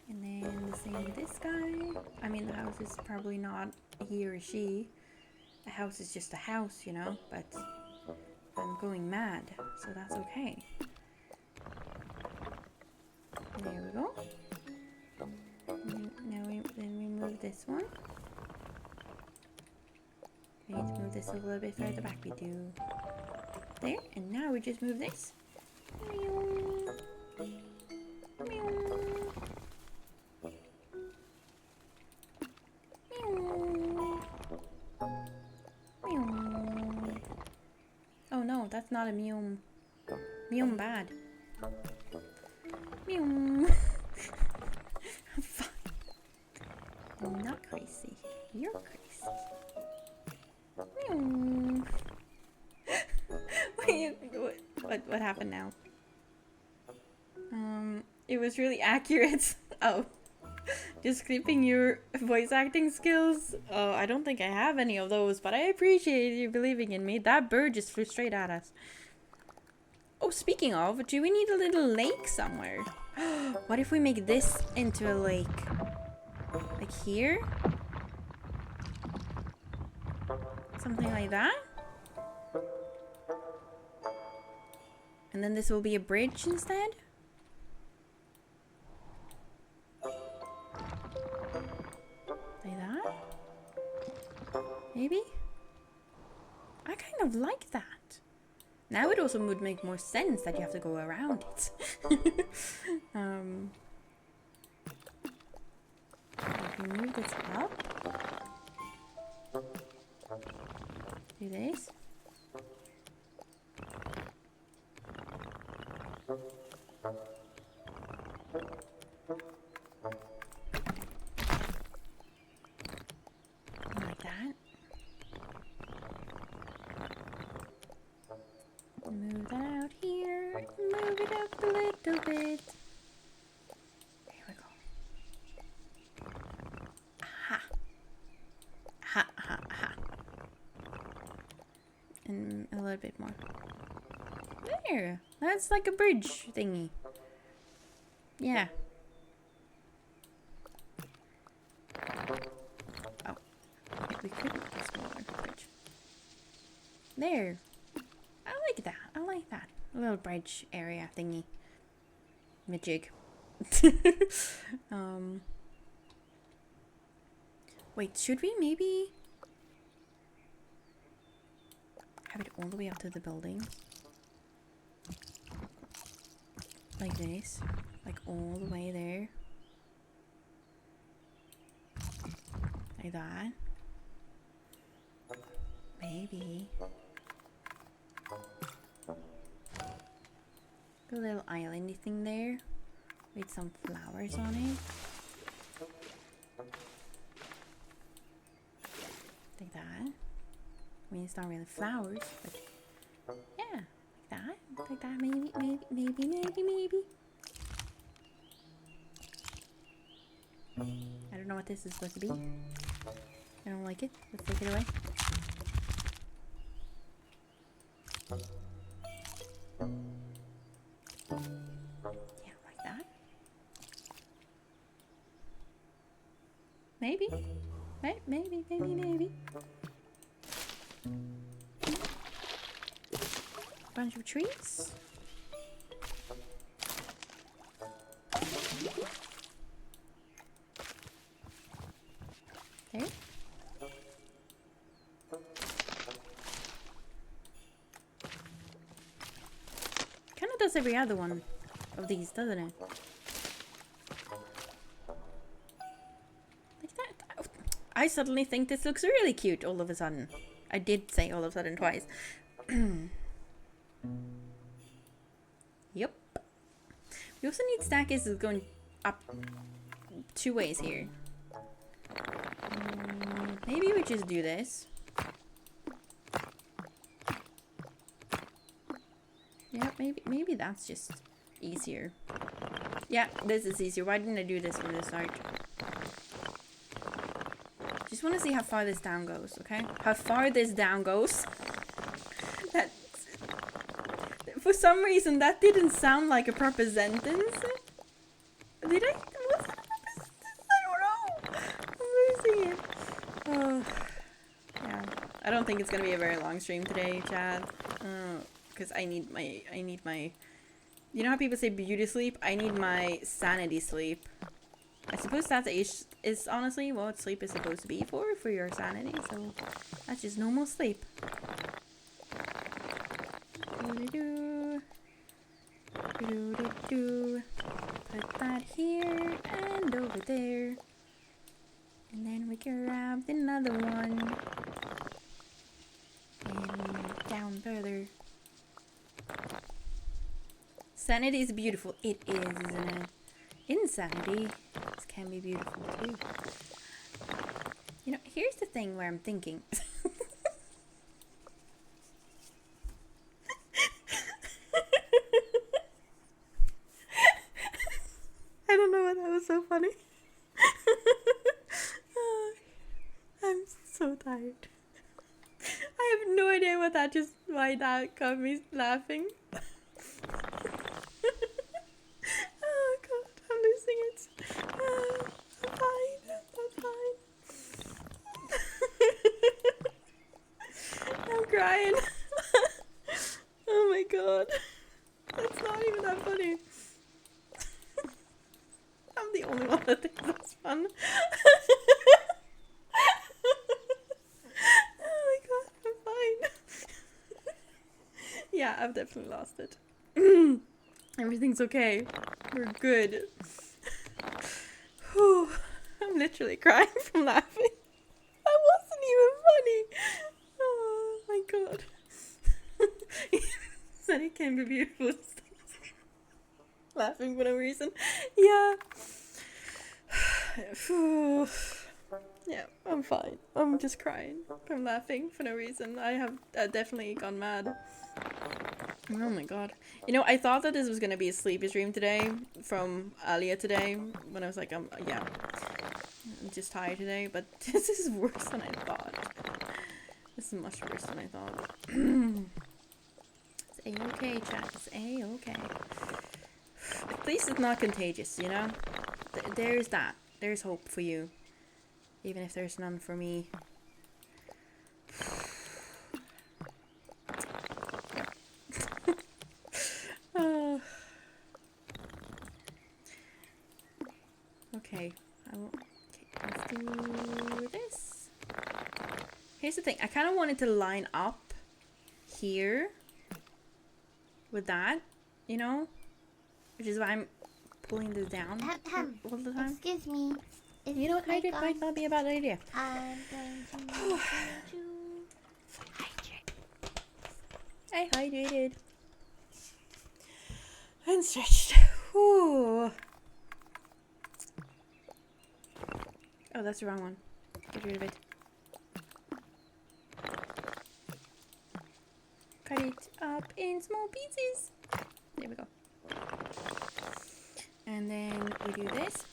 And then the same with this guy. I mean, the house is probably not he or she. A house is just a house, you know, but I'm going mad, so that's okay. There we go. Then we move this one. We need to move this a little bit further back. We do. There, and now we just move this. Oh no, that's not a meow. Meow bad. Meow. I'm fine. I'm not crazy. You're crazy. Meow. Wait, what happened now? It was really accurate. Oh. Just clipping your voice acting skills. Oh, I don't think I have any of those, but I appreciate you believing in me. That bird just flew straight at us. Oh, speaking of, do we need a little lake somewhere? What if we make this into a lake? Like here? Something like that? And then this will be a bridge instead? Like that? Maybe? I kind of like that. Now it also would make more sense that you have to go around it. If we move this up. Do this. Like that. Move that out here. Move it up a little bit. There we go. Aha. Aha, aha, aha. And a little bit more. There. That's like a bridge thingy. Yeah. Oh. We could make a smaller bridge. There. I like that. I like that. A little bridge area thingy. Majig. Wait, should we maybe have it all the way up to the building? Like this. Like all the way there. Like that. Maybe. A little islandy thing there. With some flowers on it. Like that. I mean, it's not really flowers, but yeah, like that. Like that, maybe. I don't know what this is supposed to be. I don't like it. Let's take it away. Yeah, like that. Maybe. Maybe. Bunch of trees. There. Kind of does every other one of these, doesn't it? Like that. I suddenly think this looks really cute all of a sudden. I did say all of a sudden twice. Yep. We also need staircases going up 2 ways here. Maybe we just do this. Yeah, maybe that's just easier. Yeah, this is easier. Why didn't I do this from the start? Just want to see how far this down goes, okay? How far this down goes. That's For some reason, that didn't sound like a proper sentence. Did I? Was it a proper sentence? I don't know. I'm losing it. Oh, yeah. I don't think it's gonna be a very long stream today, Chad. Because I need my. You know how people say beauty sleep? I need my sanity sleep. I suppose that is honestly what sleep is supposed to be for your sanity. So that's just normal sleep. Put that here and over there. And then we grab another one. And down further. Sanity is beautiful. It is, isn't it? Insanity can be beautiful too. You know, here's the thing where I'm thinking. I don't know why that was so funny. I'm so tired. I have no idea why that got me laughing. Oh god, I'm losing it. I'm fine. I'm crying. Oh my god. That's not even that funny. I'm the only one that thinks that's fun. Oh my god, I'm fine. Yeah, I've definitely lost it. Everything's okay. We're good. Whew. I'm literally crying from laughing. That wasn't even funny. Oh my god. Said it can be beautiful. Laughing for no reason. Yeah. Yeah, I'm fine. I'm just crying from laughing for no reason. I have definitely gone mad. Oh my god. You know, I thought that this was gonna be a sleepy stream today from earlier today when I was like, yeah, I'm just tired today, but this is worse than I thought. This is much worse than I thought. It's A-okay, chat. It's A-okay. At least it's not contagious, you know? There's that. There's hope for you. Even if there's none for me. Okay. Let's do this. Here's the thing. I kind of wanted to line up here with that, you know? Which is why I'm pulling this down all the time. Excuse me. You know what? Maybe it might not be a bad idea. I'm going to hydrate. I hydrated. And stretched. Whew. Oh, that's the wrong one. Get rid of it. Cut it up in small pieces. There we go. And then we do this.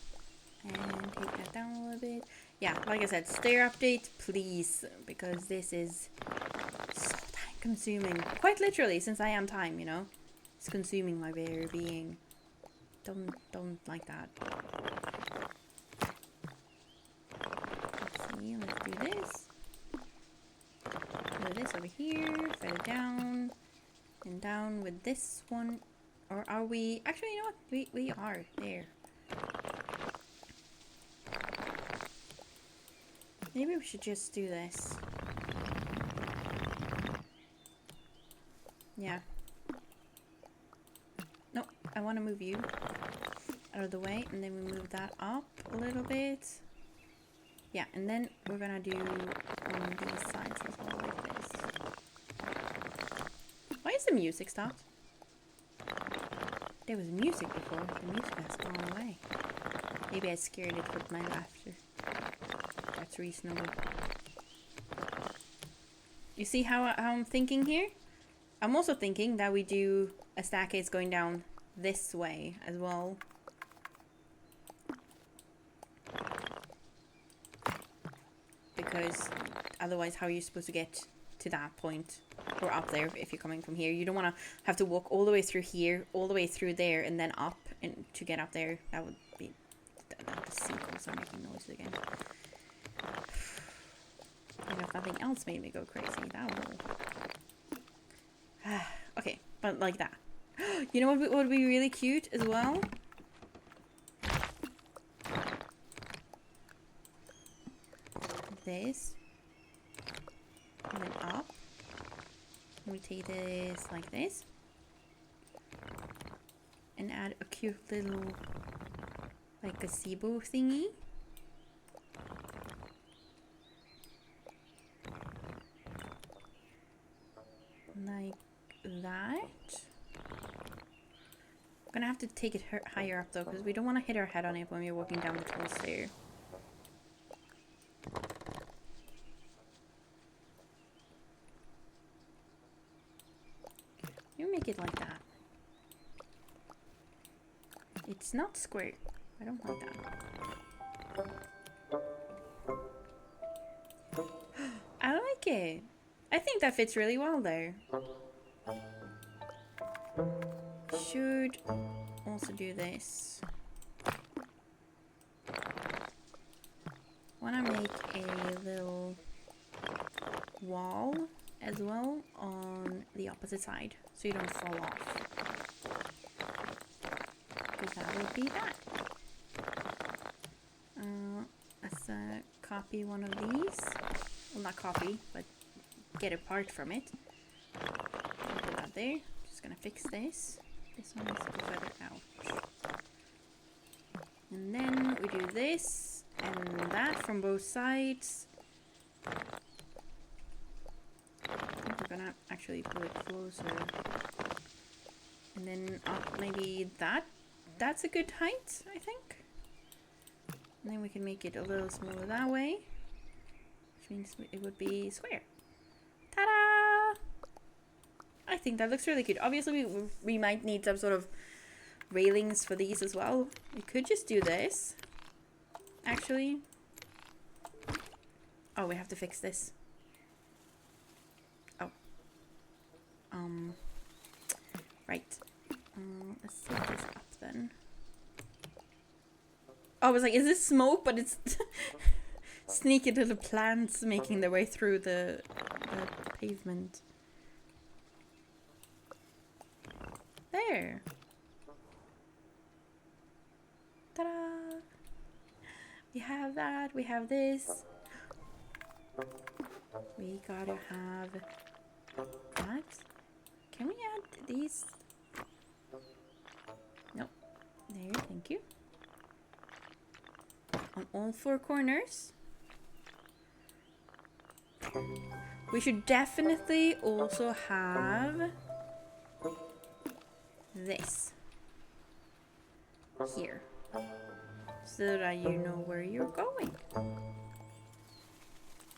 And take that down a little bit. Yeah, like I said, stair update, please. Because this is so time consuming. Quite literally, since I am time, you know. It's consuming my very being. Don't like that. Let's see, let's do this. Do this over here, further down. And down with this one. Or are we... Actually, you know what? We are there. Maybe we should just do this. Yeah. No, I want to move you out of the way, and then we move that up a little bit. Yeah, and then we're gonna do on these sides as well, like this. Why is the music stopped? There was music before. The music has gone away. Maybe I scared it with my laughter. That's reasonable. You see how I'm thinking here? I'm also thinking that we do a staircase going down this way as well. Because otherwise how are you supposed to get to that point? or up there if you're coming from here. You don't want to have to walk all the way through here, all the way through there, and then up and to get up there. That would be... The sinkholes are making noise again. And if nothing else made me go crazy, that will... Okay, but like that. You know what would be really cute as well? This. And then up. And we take this like this. And add a cute little like gazebo thingy. Like that. I'm gonna have to take it higher up though, because we don't want to hit our head on it when we're walking down the tall stair. You make it like that. It's not square. I don't like that. I like it. I think that fits really well there. Should also do this. Wanna make a little wall as well on the opposite side so you don't fall off. Because that would be that. Let's copy one of these. Well, not copy, but get a part from it. Put that there. Just gonna fix this. This one needs to go further out. And then we do this and that from both sides. I think we're gonna actually pull it closer. And then up maybe that. That's a good height, I think. And then we can make it a little smaller that way. Which means it would be square. Ta-da! I think that looks really cute. Obviously, we might need some sort of railings for these as well. We could just do this. Actually. Oh, we have to fix this. Oh. Right. Let's set this up then. Oh, I was like, is this smoke? But it's sneaky little plants making their way through the pavement. There. Ta-da! We have that. We have this. We gotta have that. Can we add these? Nope. There, thank you. On all four corners. We should definitely also have this here, so that you know where you're going.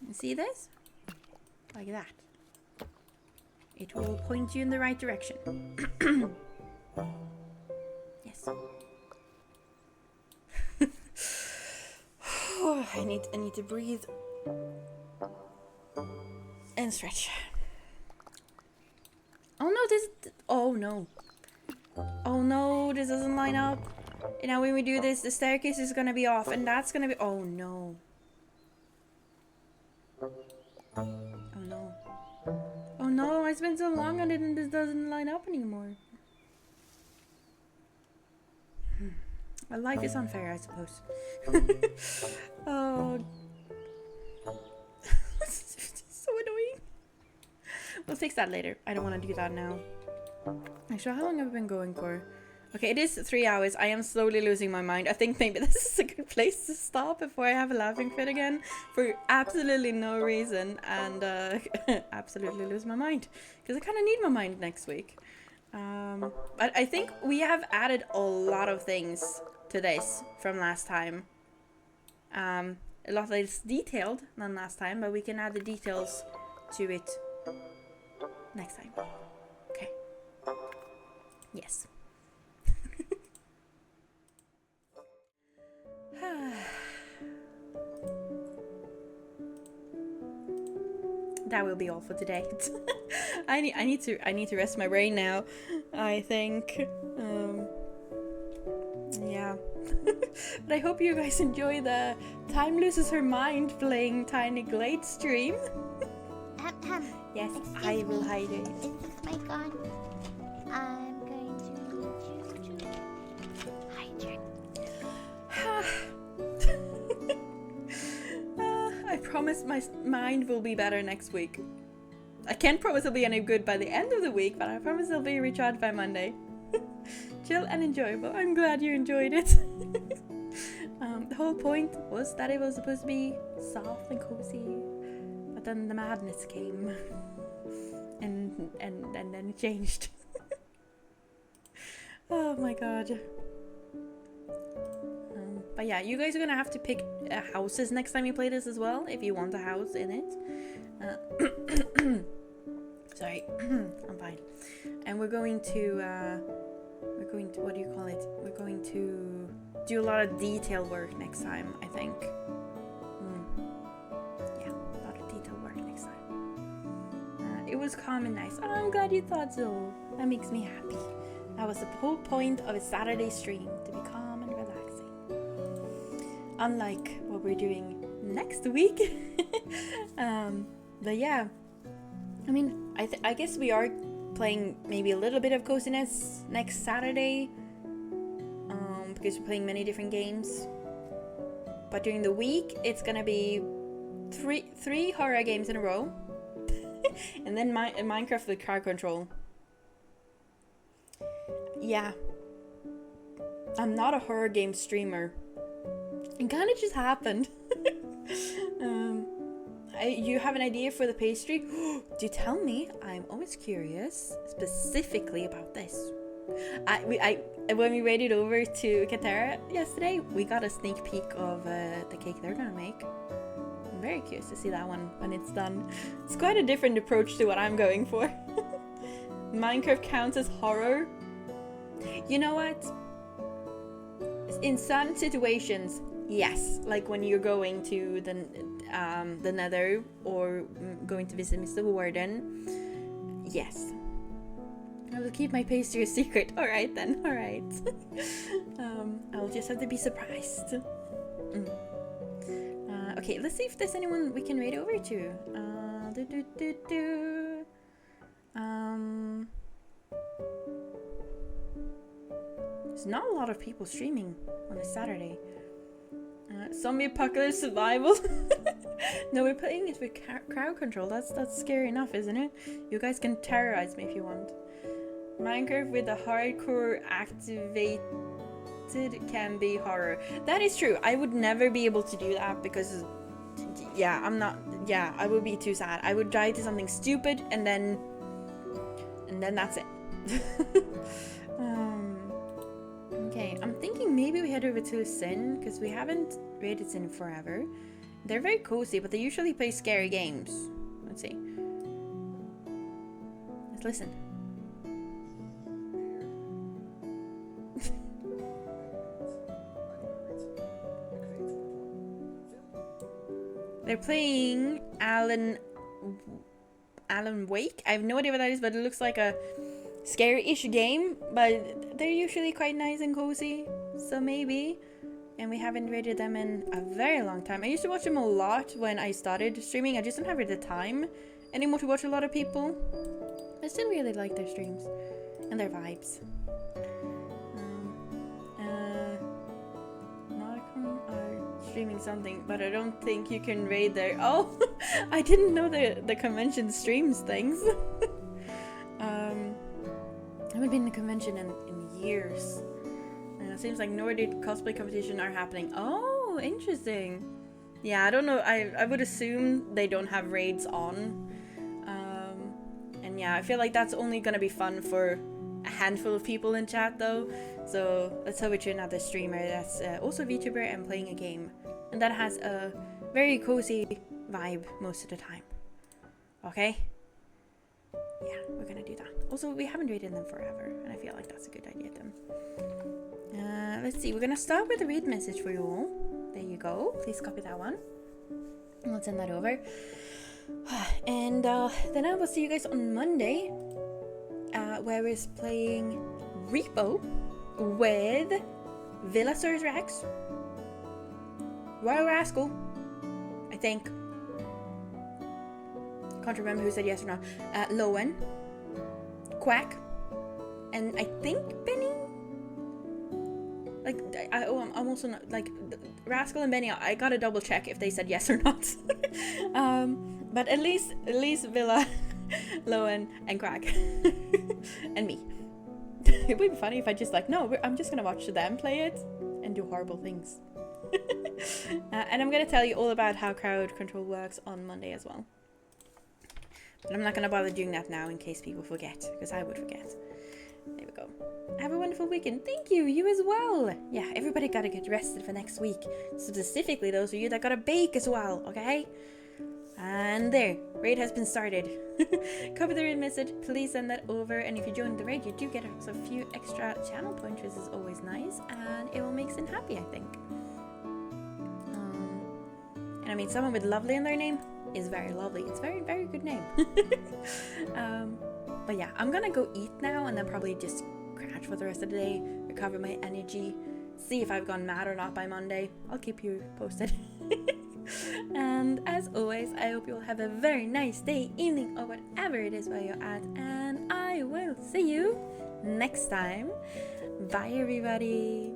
You see this? Like that. It will point you in the right direction. Yes. I need to breathe and stretch. Oh no, oh no. Oh no, this doesn't line up. And now when we do this, the staircase is gonna be off, and that's gonna be... Oh no. Oh no. Oh no, I spent so long on it and this doesn't line up anymore. Well, life is unfair, I suppose. Oh. It's so annoying. We'll fix that later. I don't want to do that now. Actually, how long have I been going for? Okay, it is 3 hours. I am slowly losing my mind. I think maybe this is a good place to stop before I have a laughing fit again for absolutely no reason and absolutely lose my mind. Because I kind of need my mind next week. But I think we have added a lot of things to this from last time. A lot less detailed than last time, but we can add the details to it next time. Okay. Yes. that will be all for today. I need to rest my brain now, I think. Yeah. But I hope you guys enjoy the Time Loses Her Mind playing Tiny Glade stream. Yes, I will hide it. Is this mic on? I'm going to need you to hide your... I promise my mind will be better next week. I can't promise it'll be any good by the end of the week, but I promise it'll be recharged by Monday. Chill and enjoyable. I'm glad you enjoyed it. The whole point was that it was supposed to be soft and cozy, but then the madness came, and then it changed. Oh my god. But yeah, you guys are gonna have to pick houses next time you play this as well, if you want a house in it. Sorry, I'm fine. And we're going to what do you call it? We're going to do a lot of detail work next time, I think. Yeah, a lot of detail work next time. It was calm and nice. Oh, I'm glad you thought so. That makes me happy. That was the whole point of a Saturday stream, to be calm and relaxing. Unlike what we're doing next week. But yeah, I mean, I guess we are playing maybe a little bit of coziness next Saturday, because we're playing many different games. But during the week, it's gonna be three horror games in a row, and then Minecraft with crowd control. Yeah, I'm not a horror game streamer. It kind of just happened. You have an idea for the pastry? Do tell me. I'm always curious, specifically about this. When we raided over to Katara yesterday, we got a sneak peek of the cake they're gonna make. I'm very curious to see that one when it's done. It's quite a different approach to what I'm going for. Minecraft counts as horror. You know what? In some situations, yes. Like when you're going to the Nether or going to visit Mr. Warden. Yes. I will keep my pastry a secret. Alright then, alright. I'll just have to be surprised. Okay, let's see if there's anyone we can raid over to. There's not a lot of people streaming on a Saturday. Zombie apocalypse survival. No, we're playing it with crowd control. That's scary enough, isn't it? You guys can terrorize me if you want. Minecraft with the hardcore activated can be horror. That is true. I would never be able to do that because, yeah, I'm not. Yeah, I would be too sad. I would die to something stupid and then that's it. Okay, I'm thinking maybe we head over to Sin, because we haven't raided Sin forever. They're very cozy, but they usually play scary games. Let's see. Let's listen. They're playing Alan Wake. I have no idea what that is, but it looks like a scary-ish game, but they're usually quite nice and cozy, so maybe. And we haven't rated them in a very long time. I used to watch them a lot when I started streaming. I just don't have the time anymore to watch a lot of people. I still really like their streams and their vibes. Marcom are streaming something, but I don't think you can raid there. Oh, I didn't know the convention streams things. I haven't been to a convention in years. It seems like Nordic cosplay competition are happening. Oh, interesting. Yeah, I don't know. I would assume they don't have raids on. And yeah, I feel like that's only gonna be fun for a handful of people in chat though. So let's hope it's another streamer that's also a VTuber and playing a game. And that has a very cozy vibe most of the time. Okay? Yeah, we're gonna do that. Also, we haven't raided them forever, and I feel like that's a good idea then. Let's see, we're gonna start with a read message for you all. There you go. Please copy that one. And let's send that over. And then I will see you guys on Monday, where we're playing Repo with Villa Sirs Rex, Royal Rascal, I think. Can't remember who said yes or not. Lowen, Quack, and I think Benny. Like, I'm also not, like, Rascal and Benny, I gotta double check if they said yes or not. But at least Villa, Lowen, and Quack, and me. It would be funny if I just like, no, I'm just gonna watch them play it and do horrible things. And I'm gonna tell you all about how crowd control works on Monday as well. But I'm not gonna bother doing that now in case people forget, because I would forget. There we go. Have a wonderful weekend. Thank you, you as well. Yeah, everybody gotta get rested for next week. Specifically those of you that gotta bake as well, okay? And there, raid has been started. Copy the raid message, please send that over. And if you join the raid, you do get a few extra channel points, which is always nice. And it will make Sin happy, I think. And I mean, someone with lovely in their name is very lovely. It's very, very good name. But yeah, I'm gonna go eat now and then probably just crash for the rest of the day, recover my energy, see if I've gone mad or not by Monday. I'll keep you posted. And as always, I hope you all have a very nice day, evening, or whatever it is where you're at. And I will see you next time. Bye, everybody.